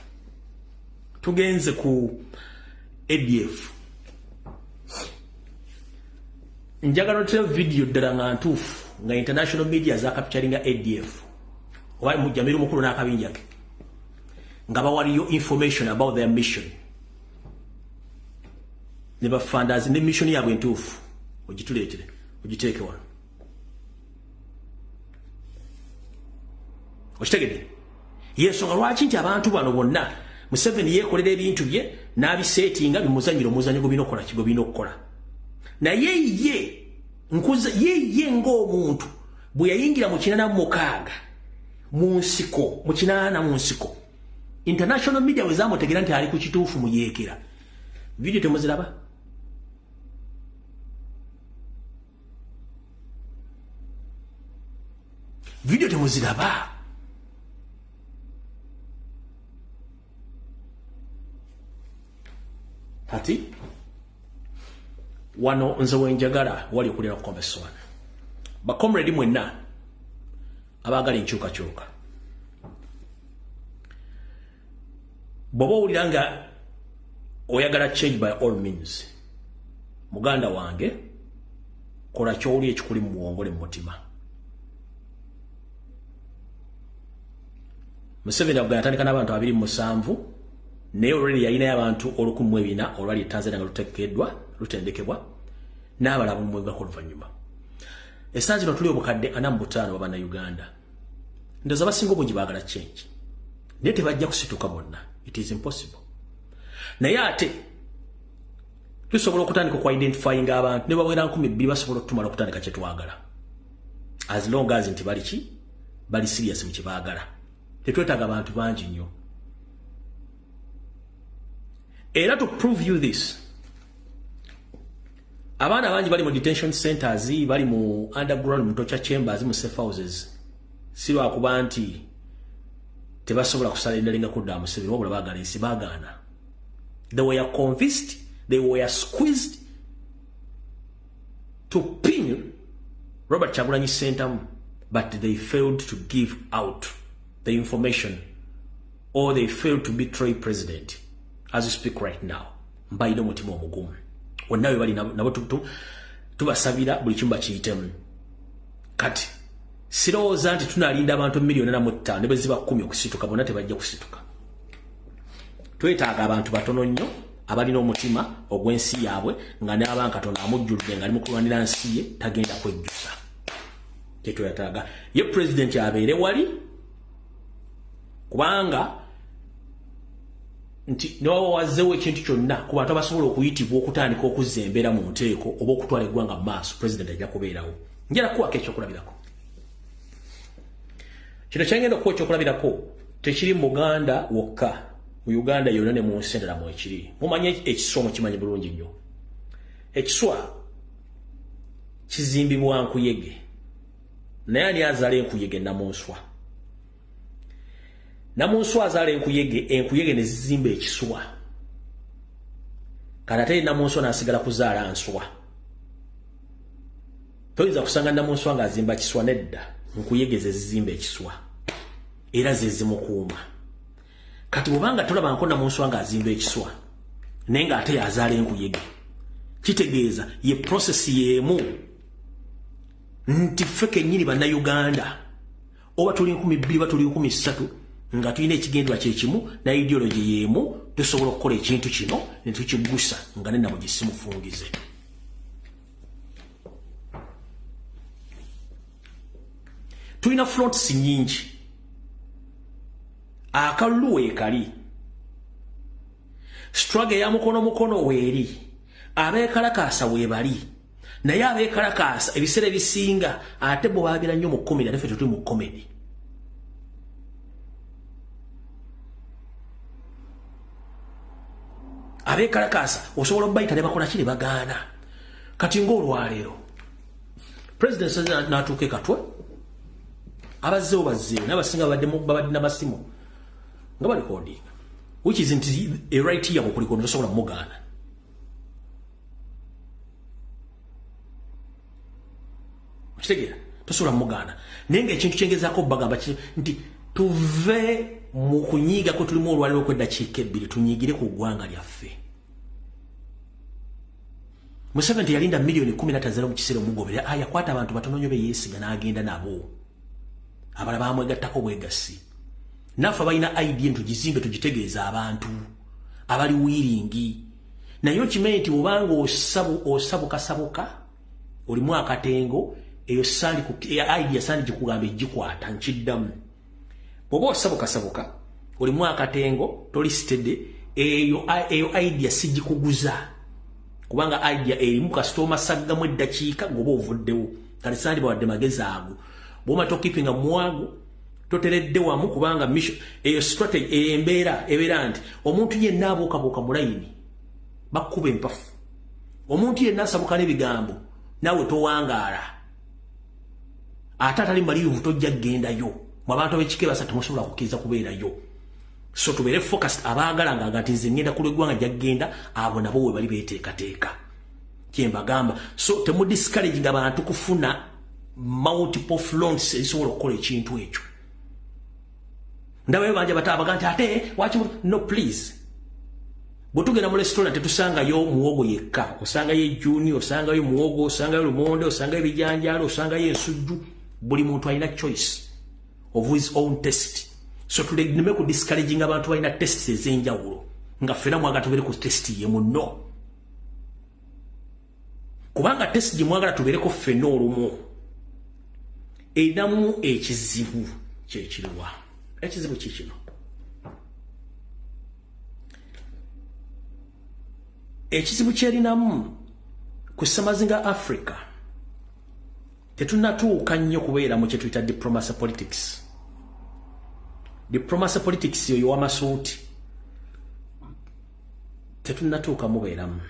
Tugenze ku ADF. Njagala otera video ddala nga ntuufu nga international media za capturing ADF. Wali mujamiru mukulu n'akabinja ke. Nga bawaliyo information about their mission. Ne bafandazi ne mission yabwe ntuufu. Ogituleetere, ogiteeke wano. Okitegedde? Yensonga lwaki nti abantu bano bonna Museveni yeekolera ebintu bye n'abiseetinga bimuzanyira omuzanyo gw'obinokola kigo binokola. Naye ye ng'omuntu bwe yayingira mu 86 mu nsiko international media we zaamutegera nti ali ku kituufu mu yeekera. Video temuziraba? Video temuziraba? Kati wano nze wenjagala wali okulira ku Kombeso wano. Bakomredi mwenna abagala enkyukakyuka. Bw'oba owulira nga oyagala change by all means, muganda wange kola ky'oli ekikuli mu bwongole mu mutima. Museveni yatandika n'abantu 27 naye already yalinayo abantu 1,400 olwali Tanzania nga lutendekebwa n'abalala bamwegako oluvannyuma. Essanzi no tuli obukadde 45 baba na Uganda. Ndoza basinga obungi baagala change. Naye tebajja kusituka bonna. It is impossible. Naye ate tusobola okutandika ku-identifying abantu ne bawera 2,000 basobola okutumala okutandika kye twagala. As long as nti bali serious mu kye baagala. Tetwetaaga abantu bangi nnyo. Era to prove you this, abaana bangi bali mu detention centers, bali mu underground mu torture chambers, mu safe houses. Sirwa kuba nti tebasobola kusala endalinga kudda Museveni wabula baagala ensi baagaana. They were convinced, they were squeezed to pin Robert Kyagulanyi Ssentamu, but they failed to give out the information, or they failed to betray president. As we speak right now, mbaino mutima omugumu. Wonna we bali nabo tubasabira buli kimba kiyitemu. Kati sirowooza nti tunalinda abantu 1,500,000 ne bwe ziba 10 okusituka bonna tebajja kusituka. Twetaaga abantu batono nnyo abalina omutima ogw'ensi yaabwe nga n'abantu Katonda amujjuludde nga ali mu kulwanira nsi ye tagenda kwejjusa. Tetwetaaga ye president abeere wali kubanga nti no wazewe ekintu kyonna ku bantu abasobola okuyitibwa okutandika okuzembera mu nteeko oba okutwala eggwanga mu maaso president ajja kubeerawo njala kuwako ekyokulabirako kino kyangenda okuwa ekyokulabirako tekiri mu Buganda wokka mu Uganda yonna ne mu nsi endala mwekiri mumanye ekiswa mukimanyi bulungi nnyo ekiswa kizimbibwa nkuyege naye ani azaala enkuyege namunswa azaala enkuyege ne zizimba ekiswa kati ate namunswa n'asigala kuzaala nswa toyinza kusanga namunswa ng'azimba kiswa nedda nkuyege ze zizimba ekiswa era ze zimukuuma kati bw'obanga tolaba nko namunswa ng'azimba ekiswa naye ng'ate yazaala enkuyege kitegeeza ye process yeemu nti ffe kennyini bannayuganda oba tuli 2,000 oba tuli 3,000 nga tulina ekigendwa kyekimu na ideology yeemu tusobola okukola ekintu kino ne tukigusa nga nenna mugisimufungize tulina fronts nyingi akalulu weekali struggle ya mukono weeri abeekalakaasa weebali naye abeekalakaasa ebiseera ebisinga ate bo baabira nnyo mu comedy ate ffe tetuli mu comedy abeekalakaasa osobola okubayita ne bakola ki ne bagaana kati ng'olwaleero president n'atuuka ekatwe abazzeewo bazzeewo n'abasinga babadde n'amasimu nga balikodinga which is nti right yabo kulikodinga tosobola mugaana kitegeera tosobola mugaana naye ng'ekintu kyengezaako bagamba nti tuve mu kunyiiga kwe tulimu olwaliro okw'eddakiika 2 tunyiigire ku ggwanga lyaffe Museveni yalinda milioni 15 mu kiseera omugobera yakwata abantu batono nnyo be yeesiga n'agenda nabo abala baamwegattako bwegassi naffe balina idea ntugizimbe tugitegeeza abantu abali wiringi naye okimanyi nti bw'obanga osabukasabuka olimu akatengo eyo idea sandi gikugamba egikwata nkiddamu bw'oba osabukasabuka olimu akatengo tolisitede eyo idea sigikuguza kubanga idea erimu kasitoma saggamu eddakiika goba ovuddewo kale sandi bawadde magezi ago bw'oma tokipinga mwago toteredde wamu kubanga mission eyo strategy embeera ebeera nti omuntu yenna abookabuuka mu layini bakkuba empafu omuntu yenna asabuka n'ebigambo naawe towangaala ate atali malirivu tojja kgendayo mu abantu ab'ekika basatu temusobola kukkiriza kubeerayo so tubeere focused abaagalanga nti nze ngenda ku lw'eggwanga gyagenda abo nabo we bali beeteekateeka kyembagamba so temudiscouraging abantu kufuna multiple fronts ezisobola okukola ekintu ekyo ndabayo banja batabaga nti ate waki no please bwetugenda mu restaurant tetusangayo muwogo yekka osangayo ejjuuni osangayo muwogo osangayo lumonde osangayo ebijanjaalo osangayo ensujju buli muntu alina choice of his own taste so tuleme ku discouraging abantu balina tastes ez'enjawulo nga ffena mwagala tubeere ku test ye munno kubanga test gye mwagala tubeereko ffena olumu erinamu ekizibu kyekiriwa ekizibu kikino ekizibu kyerinamu ku ssamazinga Africa tetunatuuka nnyo kubeera mu kye tuyita diplomacy politics yoyo w'amasuuti tetunatuuka mubeeramu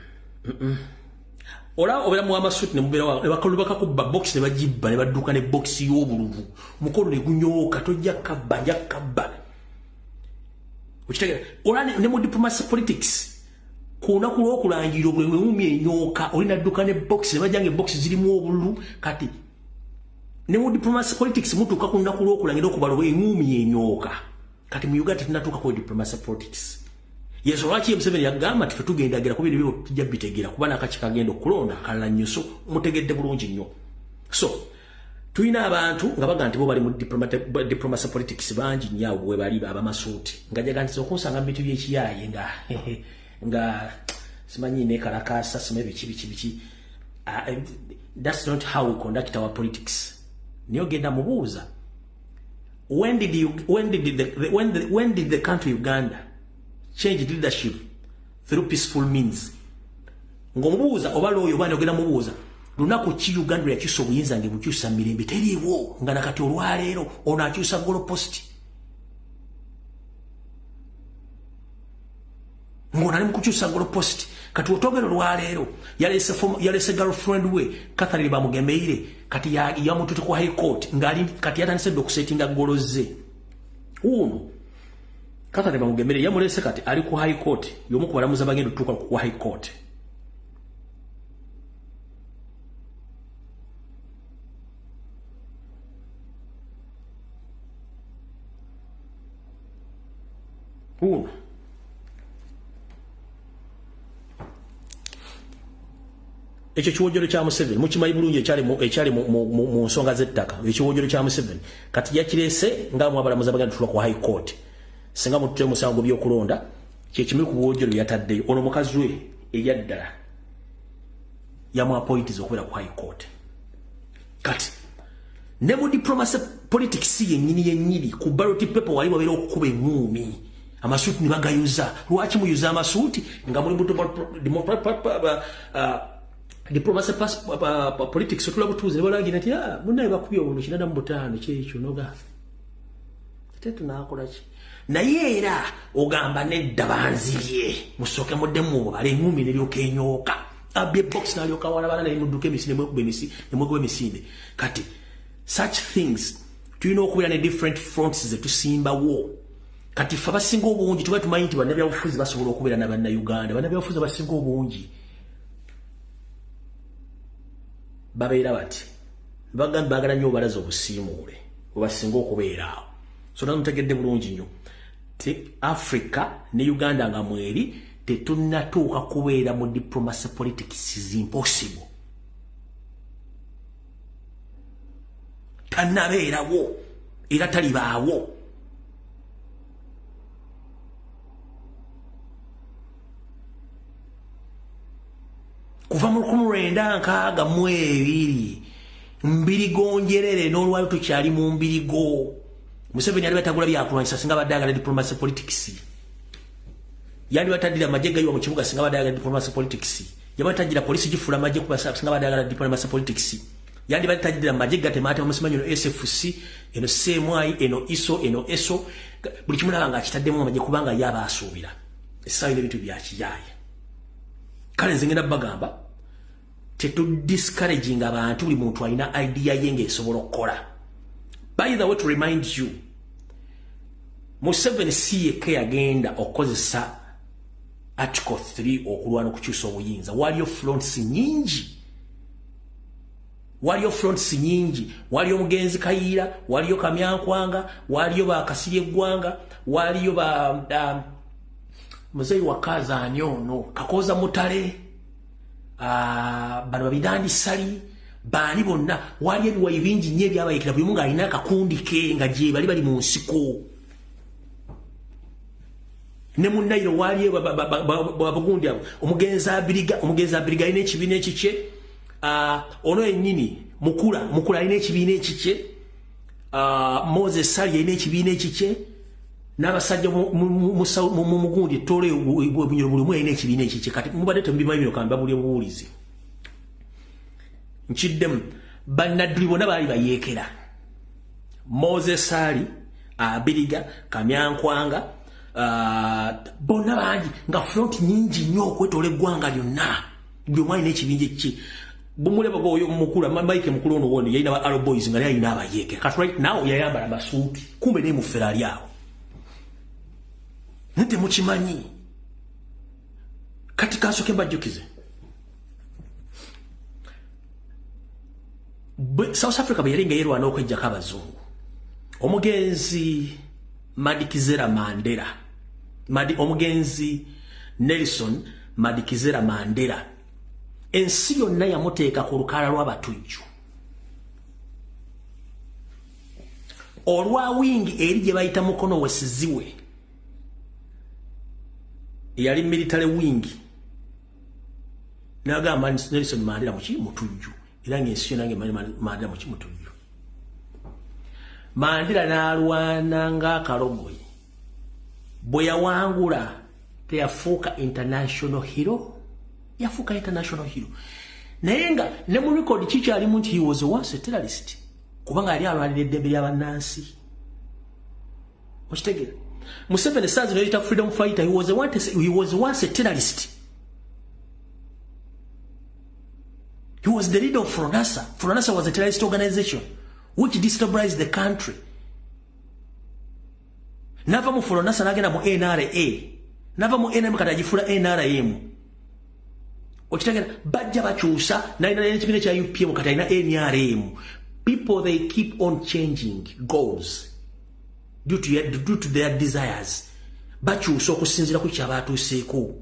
ola obeera mu w'amasuuti ne mubeera bakalubakakubba box ne bagibba ne badduka ne box y'obuluvu mukono ne gunyooka tojja kabba nja kabba okitegeera ola ne mu diplomacy politics ku lunaku lw'okulangira obulemu ewumi enyooka oli nadduka ne box ne bajjanga ebox zirimu obululu kati ne mu diplomacy politics mutuuka ku lunaku lw'okulangira okubala ewumi enyooka kati mu Uganda tunatuuka ku diplomacy politics yeso lwaki Museveni yagamba nti ffe tugendagera ku bintu byo tujja bitegeera kuba n'akaki kagenda okulonda kalala nnyo so mutegedde bulungi nnyo so tulina abantu nga baga nti bo bali mu diplomacy politics bangi nnyo abo bwe bali abamasuuti nga jaganisa okunsanga mu bintu by'ekiyaaye nga simanyi nekalakaasa sima biki that's not how we conduct our politics niyo genda mubuuza when did the country Uganda change leadership through peaceful means. Ngomubuuza oba loyo bane ogenda mubuuza lunaku ki Uganda yakyusa obuyinza nge bukyusa mirembe teriiwo nga nakati olwaleero ono akyusa golo post ng'onali mu kukyusa golo post kati otogera olwaleero yalese girlfriend we Catherine bamugemeire kati yamututte ku high court ngali kati yatandise okusetinga golo ze uno Catherine bamugemeire yamulese kati ali ku high court yomu ku balamuzi bagenda tutuuka ku high court. Ekyo kiwojjolo kya Museveni mukimanyi bulungi ekyali mu nsonga z'ettaka ekiwojjolo kya Museveni kati yakirese nga mu abalamuzi abagenda tutuuka ku high court singa mutute musango by'okulonda kyekimu ku buwojjolo yataddeyo ono mukazi we eyaddala yamuappointiza okubeera ku high court. Kati ne mu diplomacy politics yennyini ku ballot paper wali babeera okukuba ennuumi amasuuti ne bagayuza. Lwaki muyuza amasuuti nga muli diplomacy politics otula butuuze ne balagira nti munnaye bakubye ono 85 kyekyo noga ate tunaakola ki naye era ogamba nedda banzibye musooke muddemu mubale ennuumi neryoka enyooka abye box nalyoka wala bana nemudduka emisi nemwekuba emisinde. Kati such things tulina okubeera ne different fronts zetusimbawo. Kati ffe abasinga obungi tuba tumanyi nti bannabyabufuzi basobola okubeera na bannayuganda. Bannabyabufuzi abasinga obungi babeera bati bagamba baagala nnyo obalaza obusiimuule webasinga okubeera awo. So namutegedde bulungi nnyo ti Africa ne Uganda nga mweri tetunnatuuka kubeera mu diplomacy politics is impossible. Tannabeerawo era talibaawo. Kuva mu 1992 mbirigo njerere n'olwali tukyali mu mbirigo. Museveni yali batagula byakulwanyisa singa badagala diplomacy politics. Yali batadira majega yo mu kibuga singa badagala diplomacy politics. Yabatajira polisi gifula maje kubasa singa badagala diplomacy politics. Yali batadira majega temate musimanyi no SFC eno CMI eno ISO eno ESO buli kimu nabanga kitaddemu maje kubanga yaba asuubira. Essa ile bitu bya kiyaye. Kale nzengenda bagamba tetu discouraging abantu buli muntu alina idea yenge esobola okukola. By the way, to remind you, Museveni CK agenda okozesa Article 3 okulwana okukyusa obuyinza. Waliyo fronts nyingi. Waliyo Mugenzi Kayiira, waliyo Kamyankwanga, waliyo ba Kasirye Gwanga, waliyo ba Muzeyi Wakaza anyono, Kakoza Mutale, bano babidandi sali, bani bonna, waliyo ebiwayi bingi nnyo ebyabayikira buli mungu alina akakundi ke nga gye bali mu nsiko. Ne munnairo waliyo babugundi abo, Omugenzi Abiriga alina ekibiina ekikye, ono yennyini Mukula alina ekibiina ekikye, Moses Sali alina ekibiina ekikye, n'abasajja mu mugundi tole bunyoro buli mwe n'ekibiina ekikye. Kati mubadde tembimanyi bino kamba buli obuwulizi nkiddemu bannadduli bonna baali bayeekera Moses Sali, Abiriga, Kamyankwanga, bonna bangi nga front nyingi nnyo okwetoola eggwanga lyonna buli omwali n'ekibinja ekiki. Bumuleba goyo mukula Mike mukulu ono wone yalina ba Arrow Boys nga yalina abayeekera. Kati right now yayambala amasuuti kumbe ne mu Ferrari awo. Nte mukimanyi kati kasoke mbajjukize South Africa bayalinga yerwana okwejjako abazungu. Omugenzi Madikizera Mandela, omugenzi Nelson Madikizera Mandela, ensi yonna yamuteeka ku lukalala lw'abatujju. Olwa wingi eri gye bayita Mukono wesiziwe yali military wing nagamba Nelson Mandela mutujju era ng'ensi yonna Mandela mutujju. Mandela n'alwana ng'akalogoyi bwe yawangula teyafuuka international hero. Yafuuka international hero. Naye nga ne mu record kikyalimu nti he was once a terrorist. Kubanga yali alwanira eddembe ly'abannansi. Okitegera? Museveni says no yita freedom fighter. He was once a terrorist. He was the leader of Fronasa. Fronasa was a terrorist organization which destabilized the country. Nava mu Fronasa nagenda mu NRA. Nava mu NRA kata jifula NRM. Okitegera bajja bakyusa naina n'ekibiina kya UPM kata ina NRM. People, they keep on changing goals due to their desires. Bakyusa okusinziira ku kyabatuuseeko.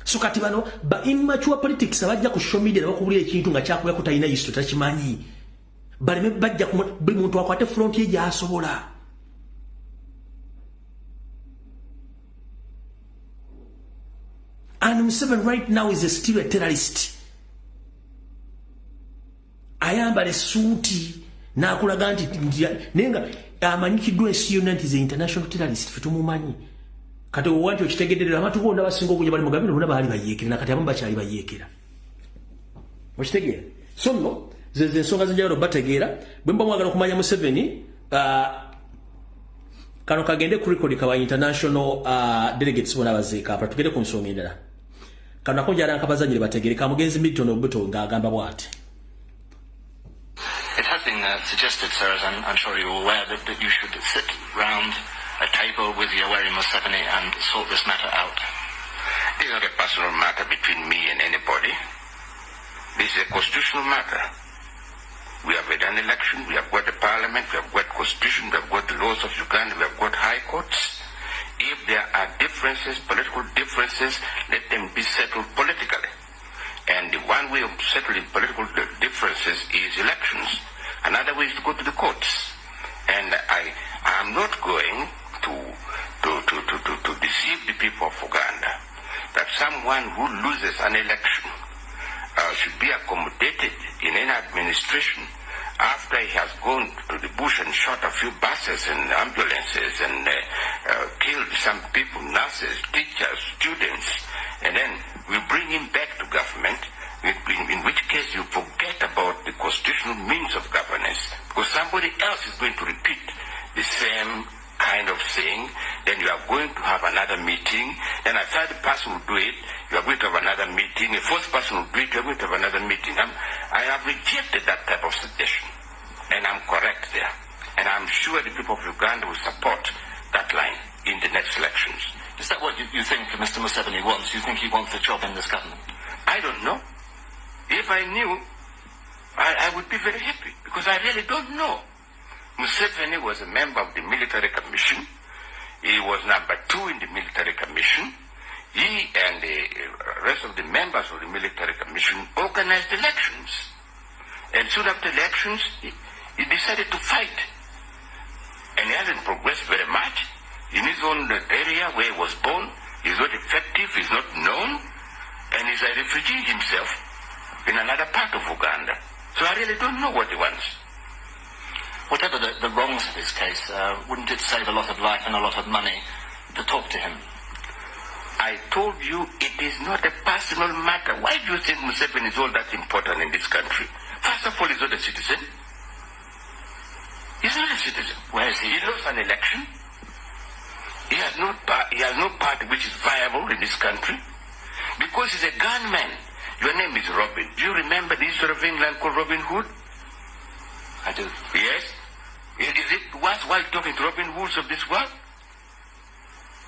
So kati bano ba immature politics abajja ku social media bakubulira ekintu nga kyakubya kutalina history takimanyi. Baleme bajja buli muntu akwate front ye gy'asobola. And Museveni right now is still a terrorist. Ayambale suuti n'akulaga nti nenga amanyikiddwa ensi yonna nti ze international terrorist fe tumumanyi. Kati owanti okitegedderera abantu bonna basinga obungi bali mu gavumenti bonna baali bayeekera nakati abamu bakyali bayeekera. Okitegeera? So nno ze ensonga zenjawulo bategeera bwe mba mwagala okumanya Museveni kano kagende ku record ka international delegates bonna bazeeka apala tugende ku nsonga endala. Kano nako njala nkabazanyire bategeere ka mugenzi Milton Obuto ng'agamba bw'ati. It has been suggested, sir, as I'm sure you're aware, that you should sit round a table with Yoweri Museveni and sort this matter out. This is not a personal matter between me and anybody. This is a constitutional matter. We have had an election, we have got a parliament, we have got constitution, we have got the laws of Uganda, we have got high courts. If there are differences, political differences, let them be settled politically. And the one way of settling political differences is elections. Another way is to go to the courts. And I am not going to deceive the people of Uganda that someone who loses an election should be accommodated in any administration after he has gone to the bush and shot a few buses and ambulances and killed some people, nurses, teachers, students, and then we bring him back to government, in which case you forget about the constitutional means of governance, because somebody else is going to repeat the same kind of thing, then you are going to have another meeting, then a third person will do it, you are going to have another meeting, a fourth person will do it, you are going to have another meeting. I have rejected that type of suggestion, and I'm correct there. And I'm sure the people of Uganda will support that line in the next elections. Is that what you think Mr. Museveni wants? You think he wants a job in this government? I don't know. If I knew, I would be very happy, because I really don't know. Museveni was a member of the military commission. He was number 2 in the military commission. He and the rest of the members of the military commission organized elections. And soon after elections, he decided to fight. And he hasn't progressed very much. In his own area where he was born, he's not effective, he's not known, and he's a refugee himself in another part of Uganda. So I really don't know what he wants. Whatever the wrongs of his case, wouldn't it save a lot of life and a lot of money to talk to him? I told you it is not a personal matter. Why do you think Museveni is all that important in this country? First of all, he's not a citizen. He's not a citizen. Where is he? He lost an election. He has no party which is viable in this country. Because he's a gunman. Your name is Robin. Do you remember the history of England called Robin Hood? I do. Yes? Is it worthwhile talking to Robin Hoods of this world?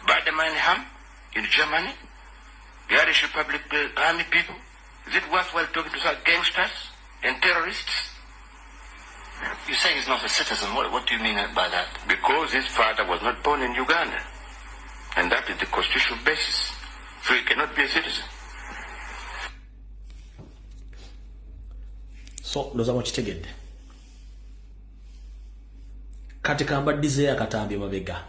Bader-Meinhof in Germany? The Irish Republic army people? Is it worthwhile talking to such gangsters and terrorists? You say he's not a citizen. What do you mean by that? Because his father was not born in Uganda. And that is the constitutional basis. So he cannot be a citizen. So, nozamo chitegedde. Kati kambaddize akatambi mabega.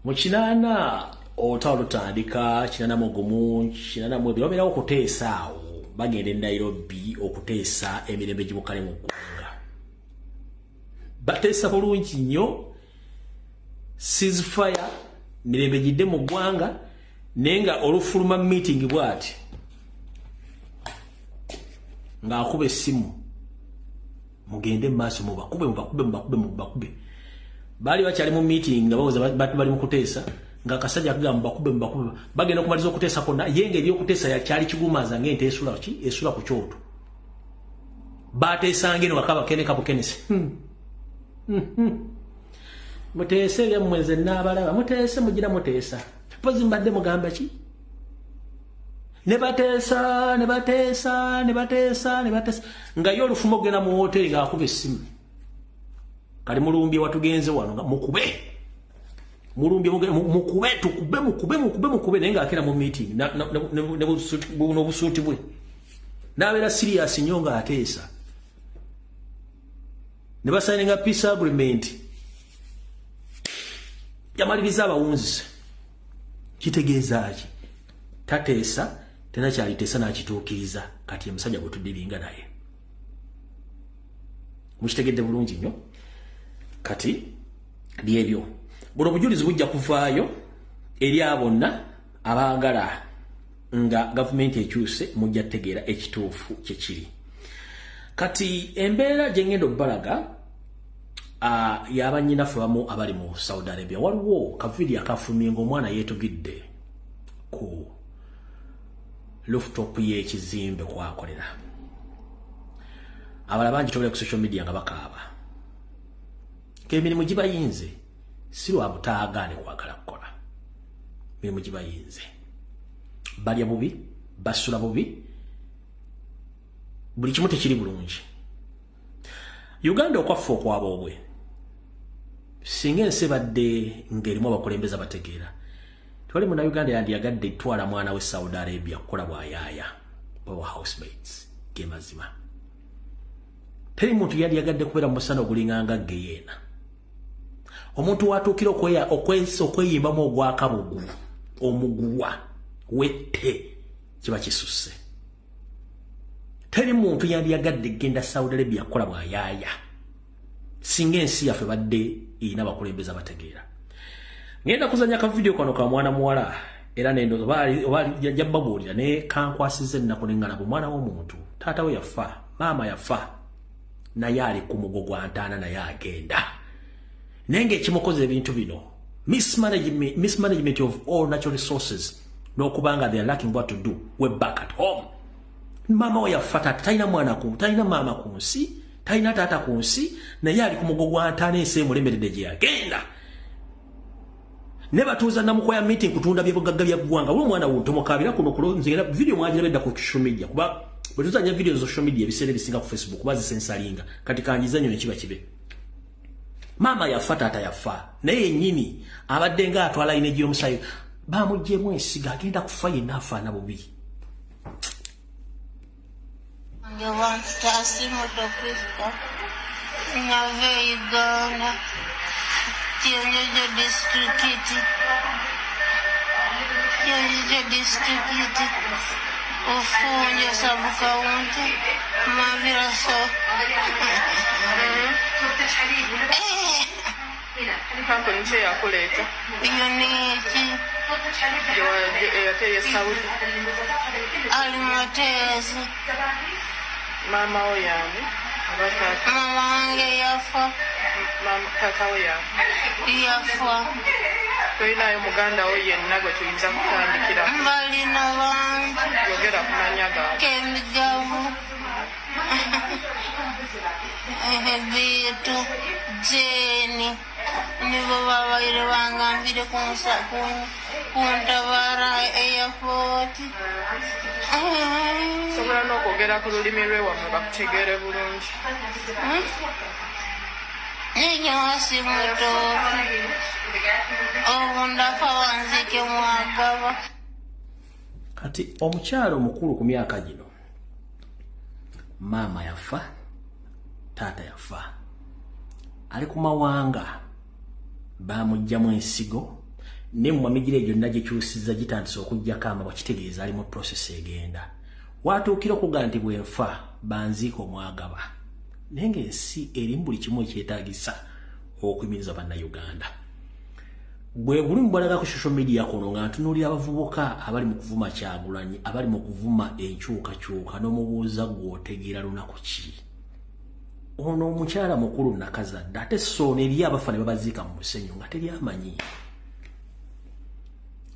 Mu kinana otawulutandika kinana mugumu kinana mwebiro bera okuteesa awo bagende Nairobi okuteesa emirembe gibukale mu ggwanga. bateesa bulungi nnyo ceasefire mirembe gidde mu ggwanga naye nga olufuluma meeting bw'ati ng'akuba essimu mugende maaso mubakube baali bakyali mu meeting nga bawuza bali mu kuteesa nga akasajja akagamba mubakube bagenda okumaliza okuteesa konna ye engeri y'okuteesa yakyali kigumaza ng'ente esula ku kyoto bateesanga eno bakaba kabukenesi muteese ebyammwe nze n'abalaba muteese mugira muteesa pozi mbadde mugamba ki ne bateesa nga yo olufumo ogenda mu hoteri ng'akuba essimu kali Mulumbuye watugenze wano nga mukube tukube naye ng'akera mu meeting n'obusuuti bwe n'abeera serious nnyo ng'ateesa ne basayininga peace agreement yamaliriza abawunzise kitegeeza ki tateesa tenakyaliteesa n'akituukiriza kati emusajja gwe tuddiringa naye mukitegedde bulungi nnyo kati lyebyo buno obujulizi bujja kuvaayo eri abonna abaagala nga gavumenti ekyuse mujja kutegeera ekituufu kyekiri kati embeera gye ngenda obbalaga y'abanyinafu abamu abali mu Saudi Arabia waliwo kavidi akafulumye ng'omwana yeetugidde ku rooftop y'ekizimbe kwakolera abala bangi tobera ku social media nga bakaaba k'emirimu gibayinze si lwa butaagaane kwagala kukola emirimu gibayinze balya bubi basula bubi buli kimu tekiri bulungi Uganda okwaffe okwaboobwe singa ensi badde ng'erimu abakulembeze bategeera twali muna Uganda yandiyagadde etwala mwana we Saudi Arabia kukola bwayaaya baba housemates ge mazima teri muntu yandiyagadde kubeera mu musana ogulinganga geyeena omuntu watuukira okweyimbamu ogwakabugu omuguwa wette kiba kisusse teri muntu yandiyagadde genda Saudi Arabia kukola bwayaaya singa ensi yaffe badde erina abakulembeze bategeera ngenda kuzanya ka video kano ka mwana muwala era nendo oba jabbabuulira ne kankwasiza ennaku nengana ku mwana w'omuntu taata we yafa maama yafa naye ali ku mugo gwa ntaana naye agenda naye ng'ekimukoze ebintu bino mismanagement of all natural resources n'okubanga they are lacking what to do we're back at home maama we yafa taata talina mwana talina maama ku nsi talina taata ku nsi naye ali ku mugo gwa ntaana ensi emulemberedde gye yagenda ne batuuza namukoya meeting kutunda byebugagga bya ggwanga buli omwana wuntomokabira kuno kulonzera video mwagira bedda ku social media kuba bwetuzanya video zo social media ebiseera ebisinga ku Facebook kuba zisensalinga kati kanjiza nnyo nekiba kibe maama yafa taata yafa naye yennyini abadde nga atwala ine gy'omusayo bamuggyemu ensiga agenda kufa yenna afaana bubi Yonjo distrikiti ufunye sabuka wonte mavira so Kanko nche ya kuleta yoniki yateye Saudi alimatezi mama oyani mama wange yafa tata oyani yafa toyinayo muganda wo yenna gwe tuyinza kutandikira mbalina bantu yogera ku mannya gaabwe k'emigavu bitu jeni nibo babaire bangambire kuntabara airport sobola n'okwogera ku lulimi lw'ewammwe bakutegeere bulungi ninyawasi muto obundafa wanzike mwagaba kati omukyalo omukulu ku myaka gino maama yafa taata yafa ali ku mawanga bamugjamu ensigo ne mu mamigira egyo nagye kyusiza gitandise okujjako amabwa kitegeeza ali mu process egenda watuukira okuga nti bwenfa banziika omwagaba nenge si erimbuli kimu kyetagisa okuyimiriza bannayuganda bwe buli mbalaga ku social media kono nga ntunuulira abavubuka abali mu kuvuma Kyagulanyi abali mu kuvuma enkyukakyuka n'omubuuza gw'otegeera lunaku ki ono omukyala mukulu nakazadde ate soona eri abafa ne babaziika mu musenyu nga teri amanyi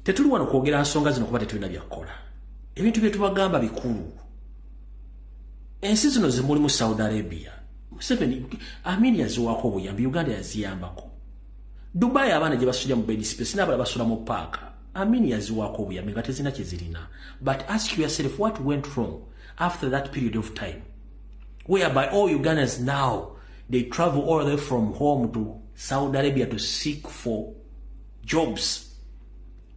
tetuli wano kwogera nsonga zino kuba tetulina byakola ebintu bye tubagamba bikulu ensi zino zimuli mu Saudi Arabia Museveni Amin yaziwaako obuyambi Uganda yaziyambako Dubai abaana gye basula mu bed space n'abala basula mu park Amin yaziwaako obuyambi nga tezina kye zirina but ask yourself what went wrong after that period of time whereby all Ugandans now they travel all the way from home to Saudi Arabia to seek for jobs.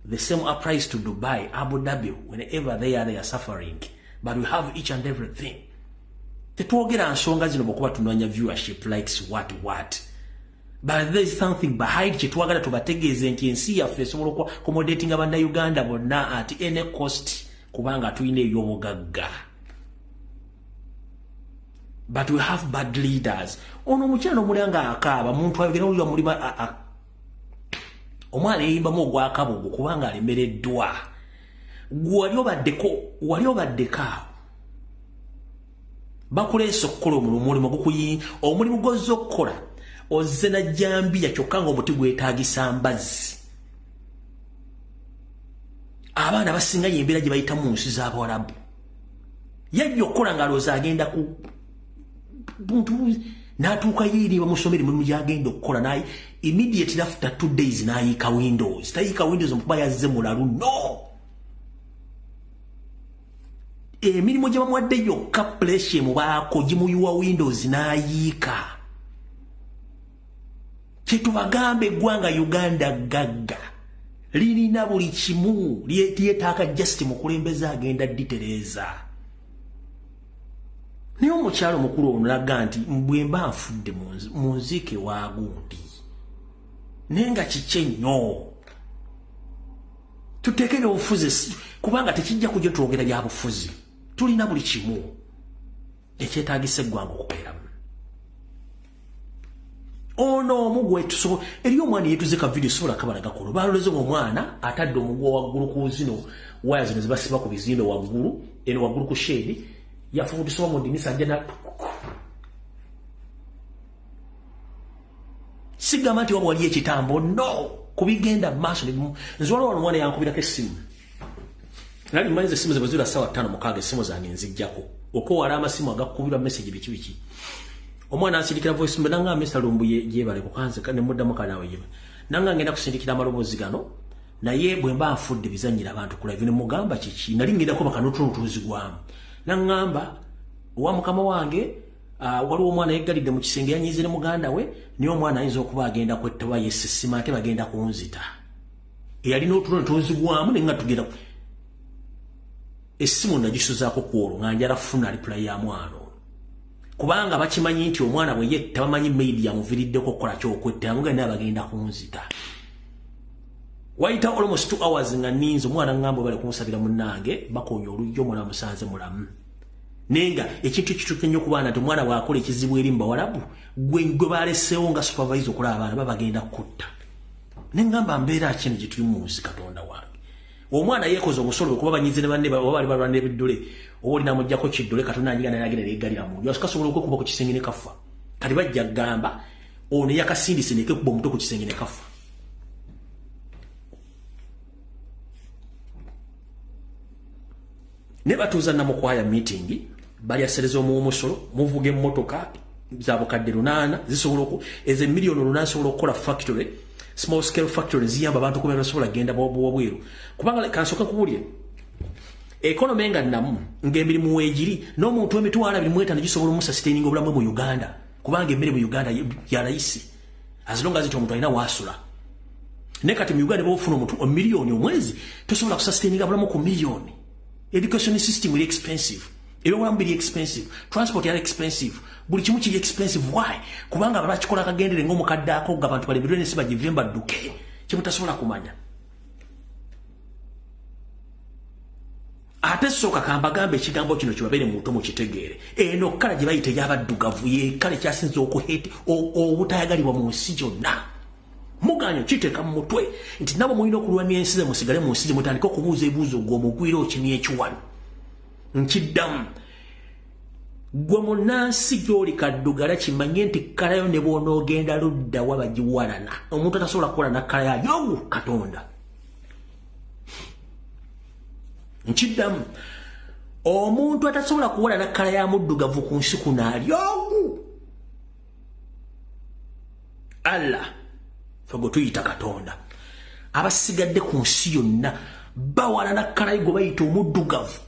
The same applies to Dubai, Abu Dhabi. Whenever they are suffering, but we have each and everything. Tetwogera nsonga zino bokuba tunanya viewership likes what but there is something behind kye twagala tubategeeze nti ensi yaffe esobola okwa accommodating Uganda bonna at any cost kubanga tulina ebyobugagga. But we have bad leaders. Ono mukyano mulanga akaaba muntu abigera ulwa mulima omwana eyimba mu gwa akabugo kubanga alemereddwa. Wali obaddeka bakuleesa okukola omulimu gukuyi omulimu gozza okukola ozze na jambiya kyokka nga omuti gwetaagisa mbazzi. Abaana basinga yembeera gye bayita mu nsi z'Abawarabu. Yajja okukola ng'alowooza agenda ku buntu natuuka yiri bamusomere mulimu gyagenda okukola naye immediately after 2 days nayiika Windows. Tayiika Windows mukuba yazze mulalu no. Emirimu gye bamuwadde yokka pressure mubaako gimuyuwa Windows nayiika. Kyetubagambe eggwanga Uganda gagga lirina buli kimu lyetaaka just mukulembeza agenda ditereeza. Naye omukyalo mukulu onulaga nti bwe mba nfudde mu nziike wa gundi naye nga kiki ennyo tuteekere obufuzi kubanga tekijja kujja twogera bya bufuzi tulina buli kimu ekyetaagisa eggwanga okubeeramu. Ono omugwe tusobola eri omwana yetuzeka video sobola kabala gakono baloleze omwana atadde omugwa waggulu ku zino waya zino zibasiba ku bizimbe waggulu eno waggulu ku shade yafundisibwa mu dinisa ajja sigamba nti waliyo ekitambo no kubigenda maaso nzwala wano omwana yankubirako essimu nali mmanyiza essimu ze bwe zira ssaawa 5:6 essimu zange nziggyako okowala amasimu agakubirwa message biki omwana asindikira voice mbe nanga Mr. Lumbuye gyebale kukanze ne muddamu kanawe yeba nanga ngenda kusindikira amaloboozi gano naye bwe mba nfudde bizanyira abantu ku live ne mugamba kiki nali ngedako bakanotunutuuzi gwamu nangamba wa mukama wange waliwo omwana yeggalidde mu kisenge yanyiizire muganda we niyo omwana ayinza okuba agenda kwetaba yesisima ate bagenda kunzita eyalina otunutuuzi gwamu ne nga tugenda essimu nagisuzaako kwolwo nga njala funa reply ya mwana kubanga bakimanyi nti omwana bwe ye tabamanyi media muviriddeko okukola kyokwetta muganda bagenda kunzita. Waita almost 2 hours nga ninzo mwana ngambo bale kumusabira munnange bakonya olujjo mwana musanze mulamu nenga ekintu kitukenyo kubana nti omwana bwakola ekizibu eri mbawalabu gwe baleseewo nga supervisor okulaba abaana babagenda kutta nengamba mbeera kino gye tuli mu nsi Katonda wange omwana yekoze omusolo kuba banyizire banne bali balwanira ebiddole olina mujjako kiddole Katonda anyiga naye agenda negalira mu yasika sobola okukuba ku kisenge ne kafa kali bajja gamba ono yakasindise neke kuba omuto ku kisenge ne kafa. Neba tuza na mukwaya meeting bali asereza omusolo muvuge mmotoka za bukadde 8 zisobola ku eze million 8 sobola okukola factory small scale factory ziyamba abantu kubera sobola genda bwobweru kubanga kansoka kubulye economy nga namu ng'emirimu wejiri n'omuntu emitwala 25 gisobola omusa sustaining obulamu mu Uganda kubanga emmere mu Uganda ya raisi as long as omuntu alina wasula nekati mu Uganda bofuna omuntu 1 million omwezi tosobola kusustaining obulamu ku million. Education system is expensive. Everyone be expensive. Transport is expensive. Buli kimu kiri expensive. Why? Kubanga abakikola kagendere ng'omukadde ako gabantu bali bidone siba givemba duke. Kimutasobola kumanya. ate soka kambagambe ekigambo kino kibabeere muntu mu kitegeere eno kala gye bayite y'abaddugavu ye kale kyasinze okuhete obutayagalibwa mu nsi gyonna muganyo kiteeka mu mutwe nti nabo mulina okulwanya ensi ze musigale mu nsi gye mutandika okubuuza ebibuuzo gw'omugwira okimye ekiwano nkiddamu gwe munnansi gy'oli kaddugala kimanye nti kalayo ne bw'onoogenda ludda wabagiwalana omuntu atasobola kuwalana kala yayo Katonda nkiddamu omuntu atasobola kuwalana kala ya muddugavu ku nsi kuno alyogu Allah fego tuyita Katonda abasigadde ku nsi yonna bawalana kala gwe bayita omuddugavu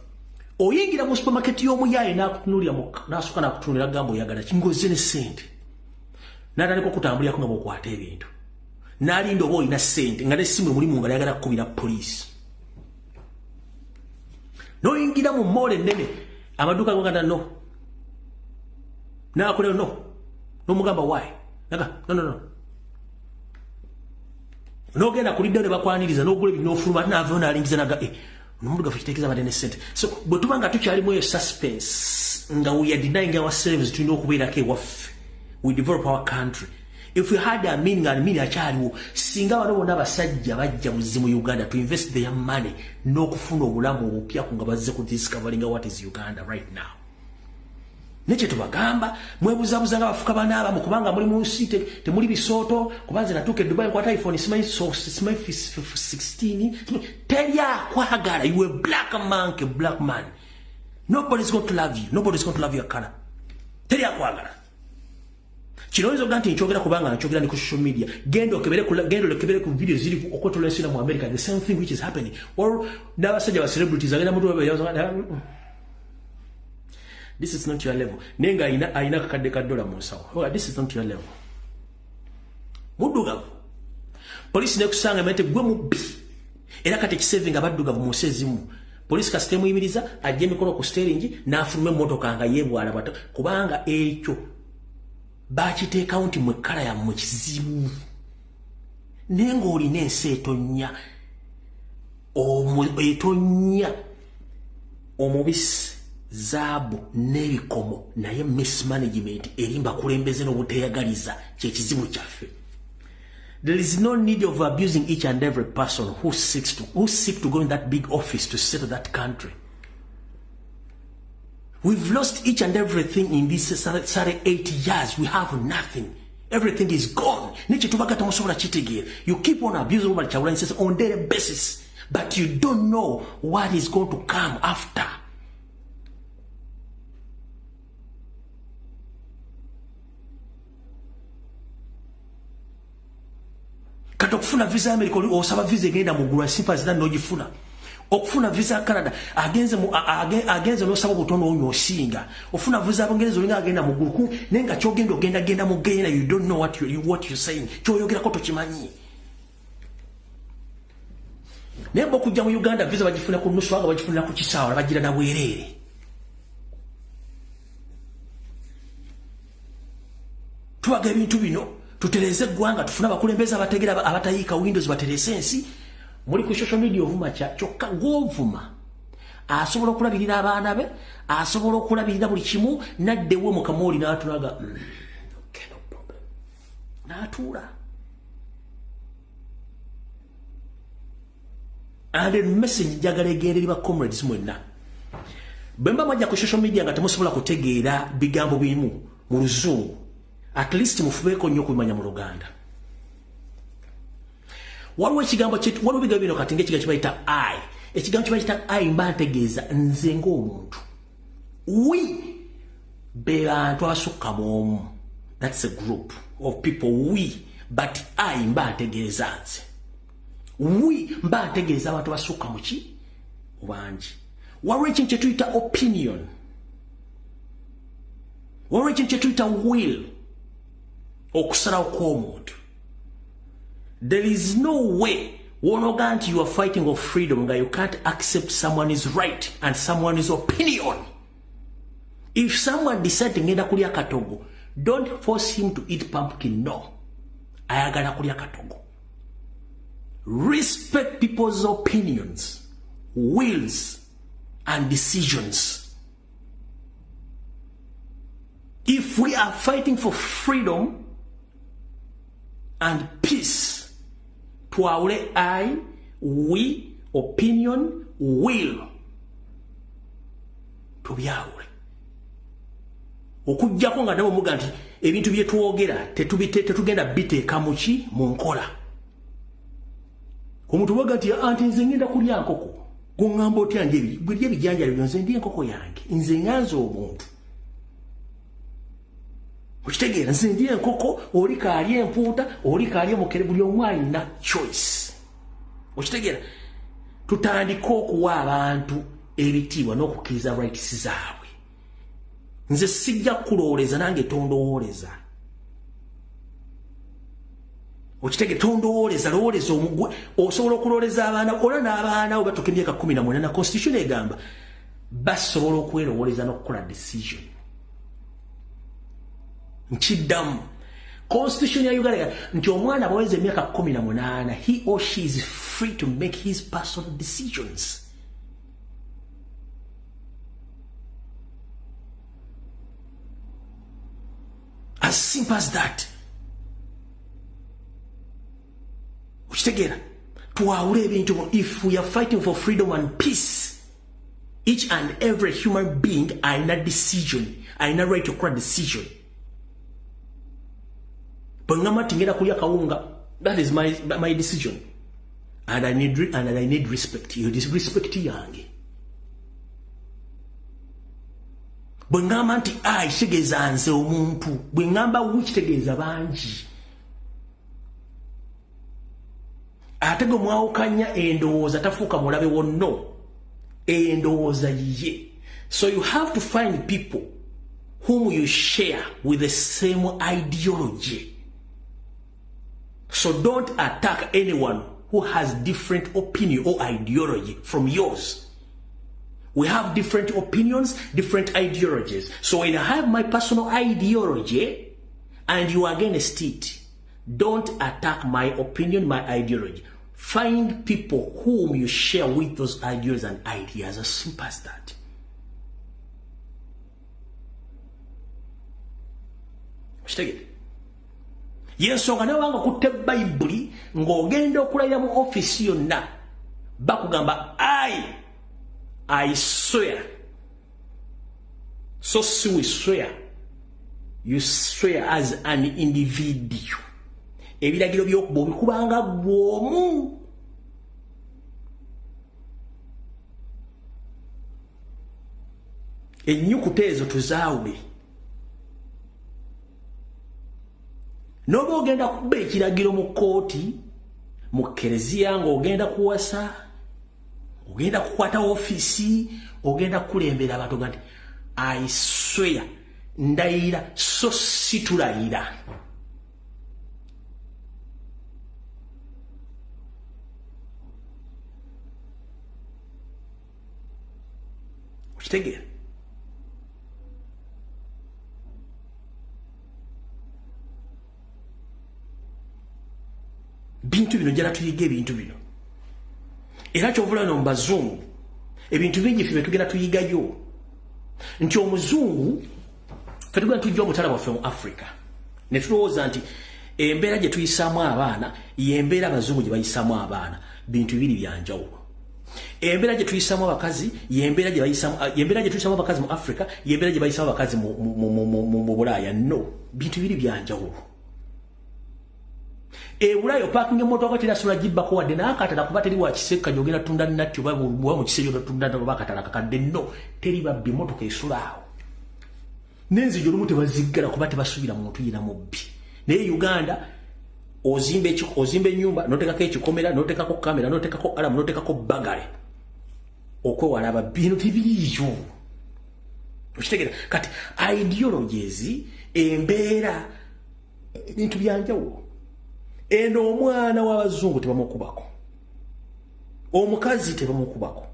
oyingira mu supermarket y'omuyaaye n'akutunulira n'asooka n'akutunulira gamba oyagala kingoze ne ssente n'atandika okutambulirako nga bw'okwata ebintu n'alinda oba olina ssente nga n'essimu emulimu nga yagala kukubira poliisi n'oyingira mu moole ennene amaduuka goganda no n'akolero no n'omugamba waayi naga no n'ogenda kuliddayo ne bakwaniriza n'ogula ebintu n'ofuluma n'avaayo n'alingiza naga nomuddugavu kitegeeza badde ne ssente so bwe tuba nga tukyalimu eyo suspense nga we are denying ourselves tulina okubeerako ewaffe we develop our country if we had a meaning and meaning akyaliwo singa bano bonna abasajja bajja buzi mu Uganda to invest their money n'okufuna obulamu obupya nga bazze ku discovering what is Uganda right now nekye tubagamba mwebuzabuza nga bafuka banaaba mu kubanga muli mu nsi temuli bisooto kubanze natuuka Dubai nkwata iPhone simanyi 16 terya kwagala you a black monkey black man nobody's going to love you nobody's going to love your color terya kwagala kino nzo ganti nchogera kubanga nchogera ni ku social media gendo lekebere ku video ziri okotola sina mu America the same thing which is happening or n'abasajja ba celebrities agenda mutu this is not your level nenga aina kakadde ka dollar mu nsawo this is not your level muddugavu police ne kusanga mete gwe mubbi era kati kisaving abaddugavu mu sezimu police ka system yimiriza ajje mikono ku steering n'afulume motoka nga yebwala bato kubanga ekyo bakite county mwe kala ya mu kizibu nengo olina ensi etonya omubisi zaabu n'ebikomo naye mismanagement erimba kulembeze n'obuteyagaliza kyekizibu kyaffe. There is no need of abusing each and every person who seeks to go in that big office to settle that country. We've lost each and everything in these 8 years. We have nothing. Everything is gone. You keep on abusing on a daily basis, but you don't know what is going to come after. Katokufuna visa America osaba visa egenda mu gura simple zina nojifuna. Okufuna visa Canada agenze no saba butono onyosinga. Ofuna visa Bungereza olinga agenda mu guru nenga kyogenda ogenda mu genda you don't know what you're saying. Kyoyogera ko tokimanyi. Nembo kujja mu Uganda visa bagifuna ku nusu wanga bagifuna ku kisawa bagira na bwerere. Tuwaga ebintu bino tutereze gwanga tufuna bakulembeza abategera abatayika Windows baterese ensi muri ku social media ovuma kyokka govuma asobola okulabirira abaana be asobola okulabirira buli kimu naddewo mu kamoli n'atulaga okay no problem n'atuula and the message jagala egere liba comrades mwenna bemba majja ku social media nga temusobola kutegeera bigambo bimu mu luzungu at least mufubeko nnyo kumanya mu Luganda. Waliwo ekigambo kyetu waliwo bigambo bino kati ng'ekigambo kibayita I. Ekigambo kibayita I mba ntegeeza nze ng'omuntu. We be bantu abasukka mu omu. That's a group of people we. But I mba ntegeeza nze. We mba ntegeeza abantu abasukka mu ki? Wangi. Waliwo ekintu kye tuyita opinion. Waliwo ekintu kye tuyita will. Okusalawo kw'omuntu. There is no way wonoganti you are fighting for freedom that you can't accept someone's right and someone's opinion. If someone decides to ngenda kulya katogo, don't force him to eat pumpkin. No. Ayagala kulya katogo. Respect people's opinions, wills, and decisions. If we are fighting for freedom and peace, to our I, we, opinion, will, to be our. Okujjako nga nabo muga nti ebintu bye tuwogera tetugenda biteeka mu ki mu nkola. Omuntu waga nti anti nze ngenda kulya nkoko gongamba otya njebi bwe ebijjanjalo byonze ndi enkoko yange nze nganze omuntu. Okitegeera nze ndi enkoko oli kaali empuuta oli kaali omukere buli omu alina choice. Okitegeera tutandika okuwa abantu ebitiibwa n'okukkiriza rights zaabwe. Nze sijja kulooleza nange tondowooleza. Okitege tondowooleza lowooleza omugwe osobola okulooleza abaana ola n'abaana abo batuuka emyaka 18 na constitution egamba basobola okwerowooleza n'okukola decision. Nkiddamu constitution ya Uganda nti omwana baweze emyaka 18 he or she is free to make his personal decisions. As simple as that. If we are fighting for freedom and peace, each and every human being are in a decision, are in a right to create decision. That is my decision. And I need respect. You disrespect yange. Bwengamba nti kitegeeza nze omuntu bwengamba wikitegeeza bangi ate gwe mwawukanya endowooza tafuuka mulabe wonno endowooza ye. So you have to find people whom you share with the same ideology. So don't attack anyone who has different opinion or ideology from yours. We have different opinions, different ideologies. So when I have my personal ideology and you are against it, don't attack my opinion, my ideology. Find people whom you share with those ideas and ideas, as simple as that. Take it. Yes, so ngana kutte Bible ng'ogenda okulayira mu office yonna bakugamba I swear. So we swear. You swear as an individual. Ebiragiro by'okuba obikubanga bw'omu. Ennyukuta ezo tuzaawule. N'oba ogenda kuba ekiragiro mu kkooti, mu kereziya ng'ogenda kuwasa, ogenda kukwata ofisi, ogenda kulembera abantu nti I swear, ndayira so situlayira. Okitegeera? Bintu bino njala tuyiga ebintu bino. Era kyovula no mbazungu ebintu bingi ffe tugenda tuyigayo nti omuzungu ffe tugenda tujja omutala waffe mu Africa ne tulowooza nti embeera gye tuyisaamu abaana y'embeera abazungu gye bayisaamu abaana bintu bibiri byanjawulo. Embeera gye tuyisaamu abakazi y'embeera gye tuyisaamu abakazi mu Africa y'embeera gye bayisaamu abakazi mu Bulaaya. No, bintu bibiri byanjawulo. Ebulayo parking emotoka tirasobola gibbako wadde n'akatala kuba teri wa kiseka gyogera tunda natti oba mu kiseera gyogera tunda akatala kakadde. No, teri babbi emotoka esulaawo. N'enzigi olumu tebaziggala kuba tebasuubira muntu yina mubbi. Naye Uganda ozimba ennyumba n'oteekako ekikomera n'oteekako kamera n'oteekako alamu n'oteekako bagale okwewala ababbi. Bino tebiriiyo. Okitegeera? Kati ideologies embeera ebintu byanjawulo. Eno omwana w'abazungu tebamukubako, omukazi tebamukubako,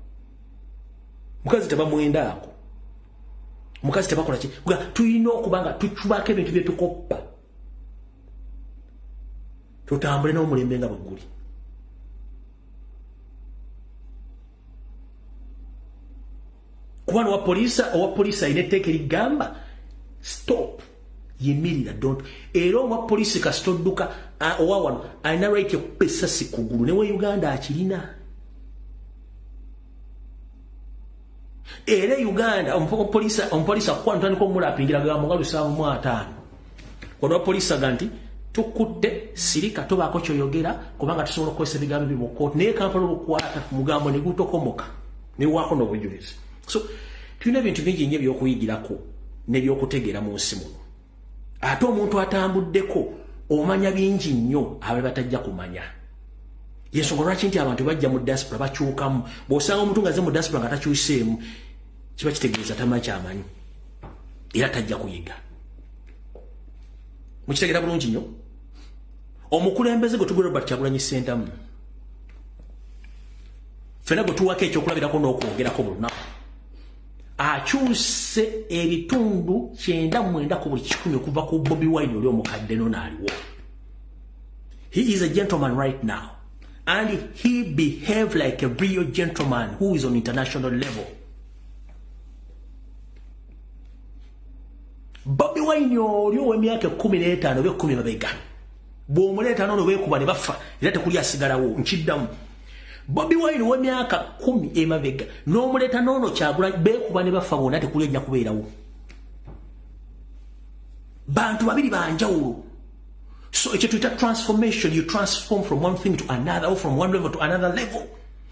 mukazi tebamwendaako, mukazi tebakola ki. Tulina okuba nga tucubako ebintu bye tukoppa tutambule n'omulembe nga bwe guli. Kubano wa polisa ineteke ligamba stop yemirira don't ero wa polisi kastoduka owawan aina right ya kupesa sikuguru newe Uganda akirina ere Uganda ompolisa kwa ntandiko mula apingira gamba ngalu sawa mu 5 kwa polisa ganti tukudde sirika tobako kyoyogera kubanga tusobola kwesa bigambo bimuko ne Kampala okukwata mugambo ne gutokomoka ne wako no bujulizi so tulina bintu bingi nnyo byokuyigirako ne byokutegeera mu nsi muno ate omuntu atambuddeko omanya bingi nnyo abe batajja kumanya yensonga lwaki nti abantu bajja mu diaspora bakyukamu bw'osanga omuntu ngaze mu diaspora nga takyuseemu kiba kitegeeza tamanyi kyamanyi era tajja kuyiga mukitegeera bulungi nnyo omukulembeze gwe tugula Robert Kyagulanyi Ssentamu fena gwe tuwako ekyokulabirako n'okwogerako buli lunaku akyuse ebitundu 99 ku buli 100 okuva ku Bobi Wine oli omukadde n'aliwo. He is a gentleman right now and he behaved like a real gentleman who is on international level. Bobi Wine oli ow'emyaka 15 oba 10 mabega bw'omuleeta n'ono beekuba ne bafa era tekuli asigalawo nkiddamu. Bobi Wine ow'emyaka 10 emabega n'omuleeta n'ono Kyagulanyi beekuba ne bafa bonna tekuli ejja kubeerawo. Bantu babiri banjawulo. So it's a transformation. You transform from one thing to another or from one level to another level.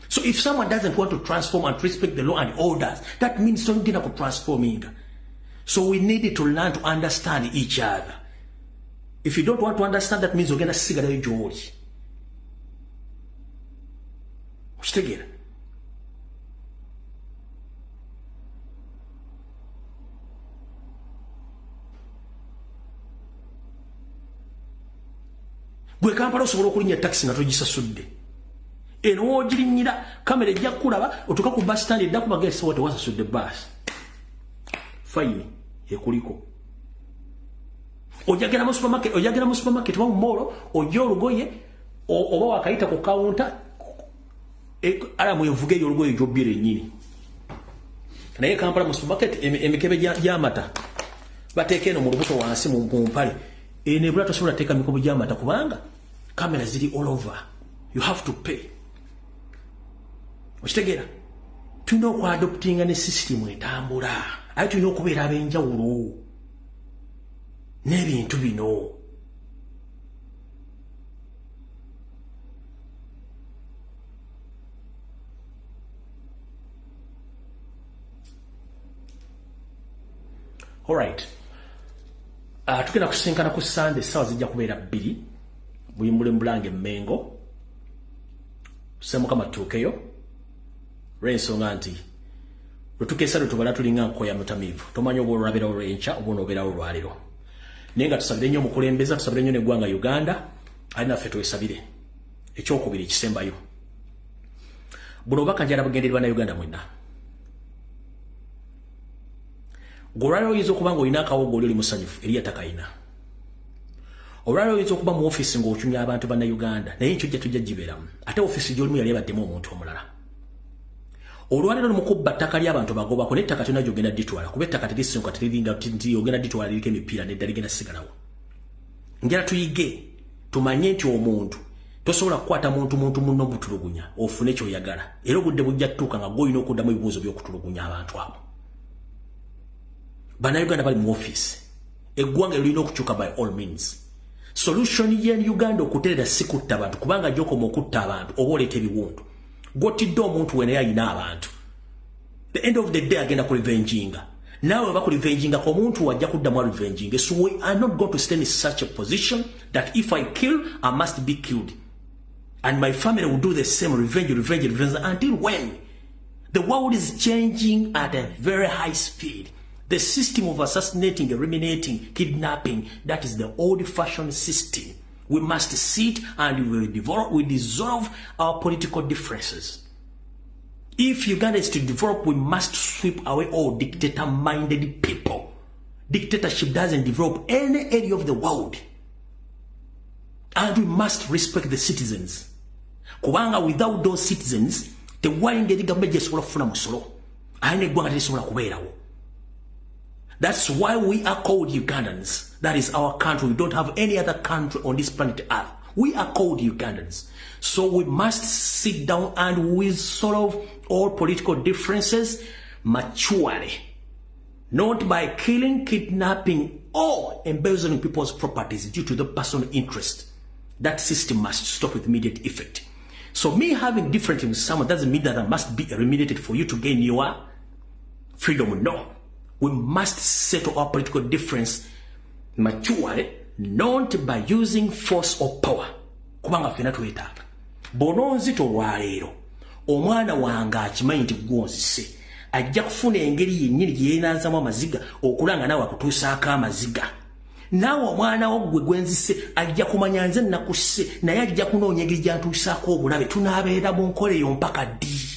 So if someone doesn't want to transform and respect the law and orders, that means something like transforming. So we need to learn to understand each other. If you don't want to understand, that means you're going to see the joy. What's again? Gwe Kampala osobola okulinnya taxi nga togisasudde. Eno w'ogirinyira kamera ejja kulaba otuuka ku bus stand edda kuba gesi wote wasasudde bus. Fine ekuliko. Ojagera mu supermarket wa molo ojja olugoye oba wakayita ku counter ala mwevuge olugoye gy'obbira ennyini. Naye Kampala mu supermarket emikebe gy'amata bateeka eno mu lubuto wansi mu mpale. Ene bula tosobola teeka mikobo gy'amata kubanga kamera ziri all over. You have to pay. Okitegeera? Tulina okwadoptinga ne system etambula. Aye tulina okubeera ab'enjawulo n'ebintu bino. All right. Tukina kusinkana ku Sunday sawa zijja kubeera 2 buyimbule mbulange Mengo semu kama tukeyo rensonga nti lutukesa lutubala tulinga nkoya mutamivu tomanyo obulabira olwencha obuno obera olwaliro nenga tusabire nnyo mukulembeza tusabire nnyo neggwanga Uganda alina ffe twesabire ekyokubiri kisembayo buno bakanjala bugendererwa na Uganda mwenna. Gorano oyinza okuba ng'olina akawogo oli musanyufu eri atakayina. Olwaliro oyinza okuba mu office ng'okyunya abantu banna Uganda naye ekyo tujja gibeeramu ate office gy'olimu yali ebaddemu omuntu omulala. Olwaliro lumukubba ttaka ly'abantu bagobako n'ettaka tyonna gy'ogenda ditwala kuba ettaka terisinka teriringa nti ogenda ditwala liriko emipiira nedda ligenda sigalawo. Njala tuyige tumanye nti omuntu tosobola kukwata muntu munno butulugunya ofune ky'oyagala era obudde bujja tutuuka nga gw'olina okuddamu ebibuuzo by'okutulugunya abantu abo. Bannayuganda bali mu office eggwanga lirina okukyuka by all means. Solution ye Uganda okuterera si kutta abantu kubanga gy'okoma okutta abantu oba oleeta ebiwundu gw'otidde omuntu we naye alina abantu. The end of the day agenda ku revenginga naawe baku revenginga ku omuntu wajja kuddamu revenginga. So we are not going to stand in such a position that if I kill I must be killed and my family will do the same. Revenge until when? The world is changing at a very high speed. The system of assassinating, eliminating, kidnapping, that is the old-fashioned system. We must sit and we dissolve our political differences. If Uganda is to develop, we must sweep away all dictator-minded people. Dictatorship doesn't develop any area of the world. And we must respect the citizens. Kubanga without those citizens, the wine getting a major sort of musolo. Aine gwanga tesobola kubeerawo. That's why we are called Ugandans. That is our country. We don't have any other country on this planet Earth. We are called Ugandans. So we must sit down and we solve all political differences maturely. Not by killing, kidnapping, or embezzling people's properties due to the personal interest. That system must stop with immediate effect. So me having different with someone doesn't mean that I must be eliminated for you to gain your freedom. No. We must settle our political difference maturely, not by using force or power. Kubanga fena tuwetaaga. Bononzito lwaleero omwana wange akimanyi nti gonzise ajja kufuna engeri yennyini gye yeenazamu amaziga okulanga nawe akutuusaako amaziga. Naawe omwana wo gwe gwenzise ajja kumanya nze nakusse naye ajja kunoonya engeri gy'antuusaako obulabe. Tunaabeera mu nkola eyo mpaka ddi?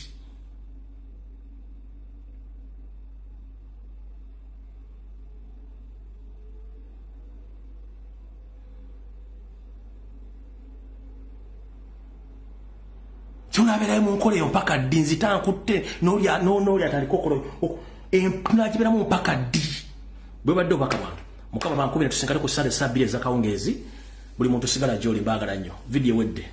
Tunabera mu nkole yo mpaka ddi? Nzita nkutte n'oli ataliko okolo tunagiberamu mpaka ddi? Bwe badde obaka bantu mukama bankubira tusinkale ku Sunday saa 2 ez'akawungeezi buli muntu sigala gy'oli mbaagala nnyo. Video wedde.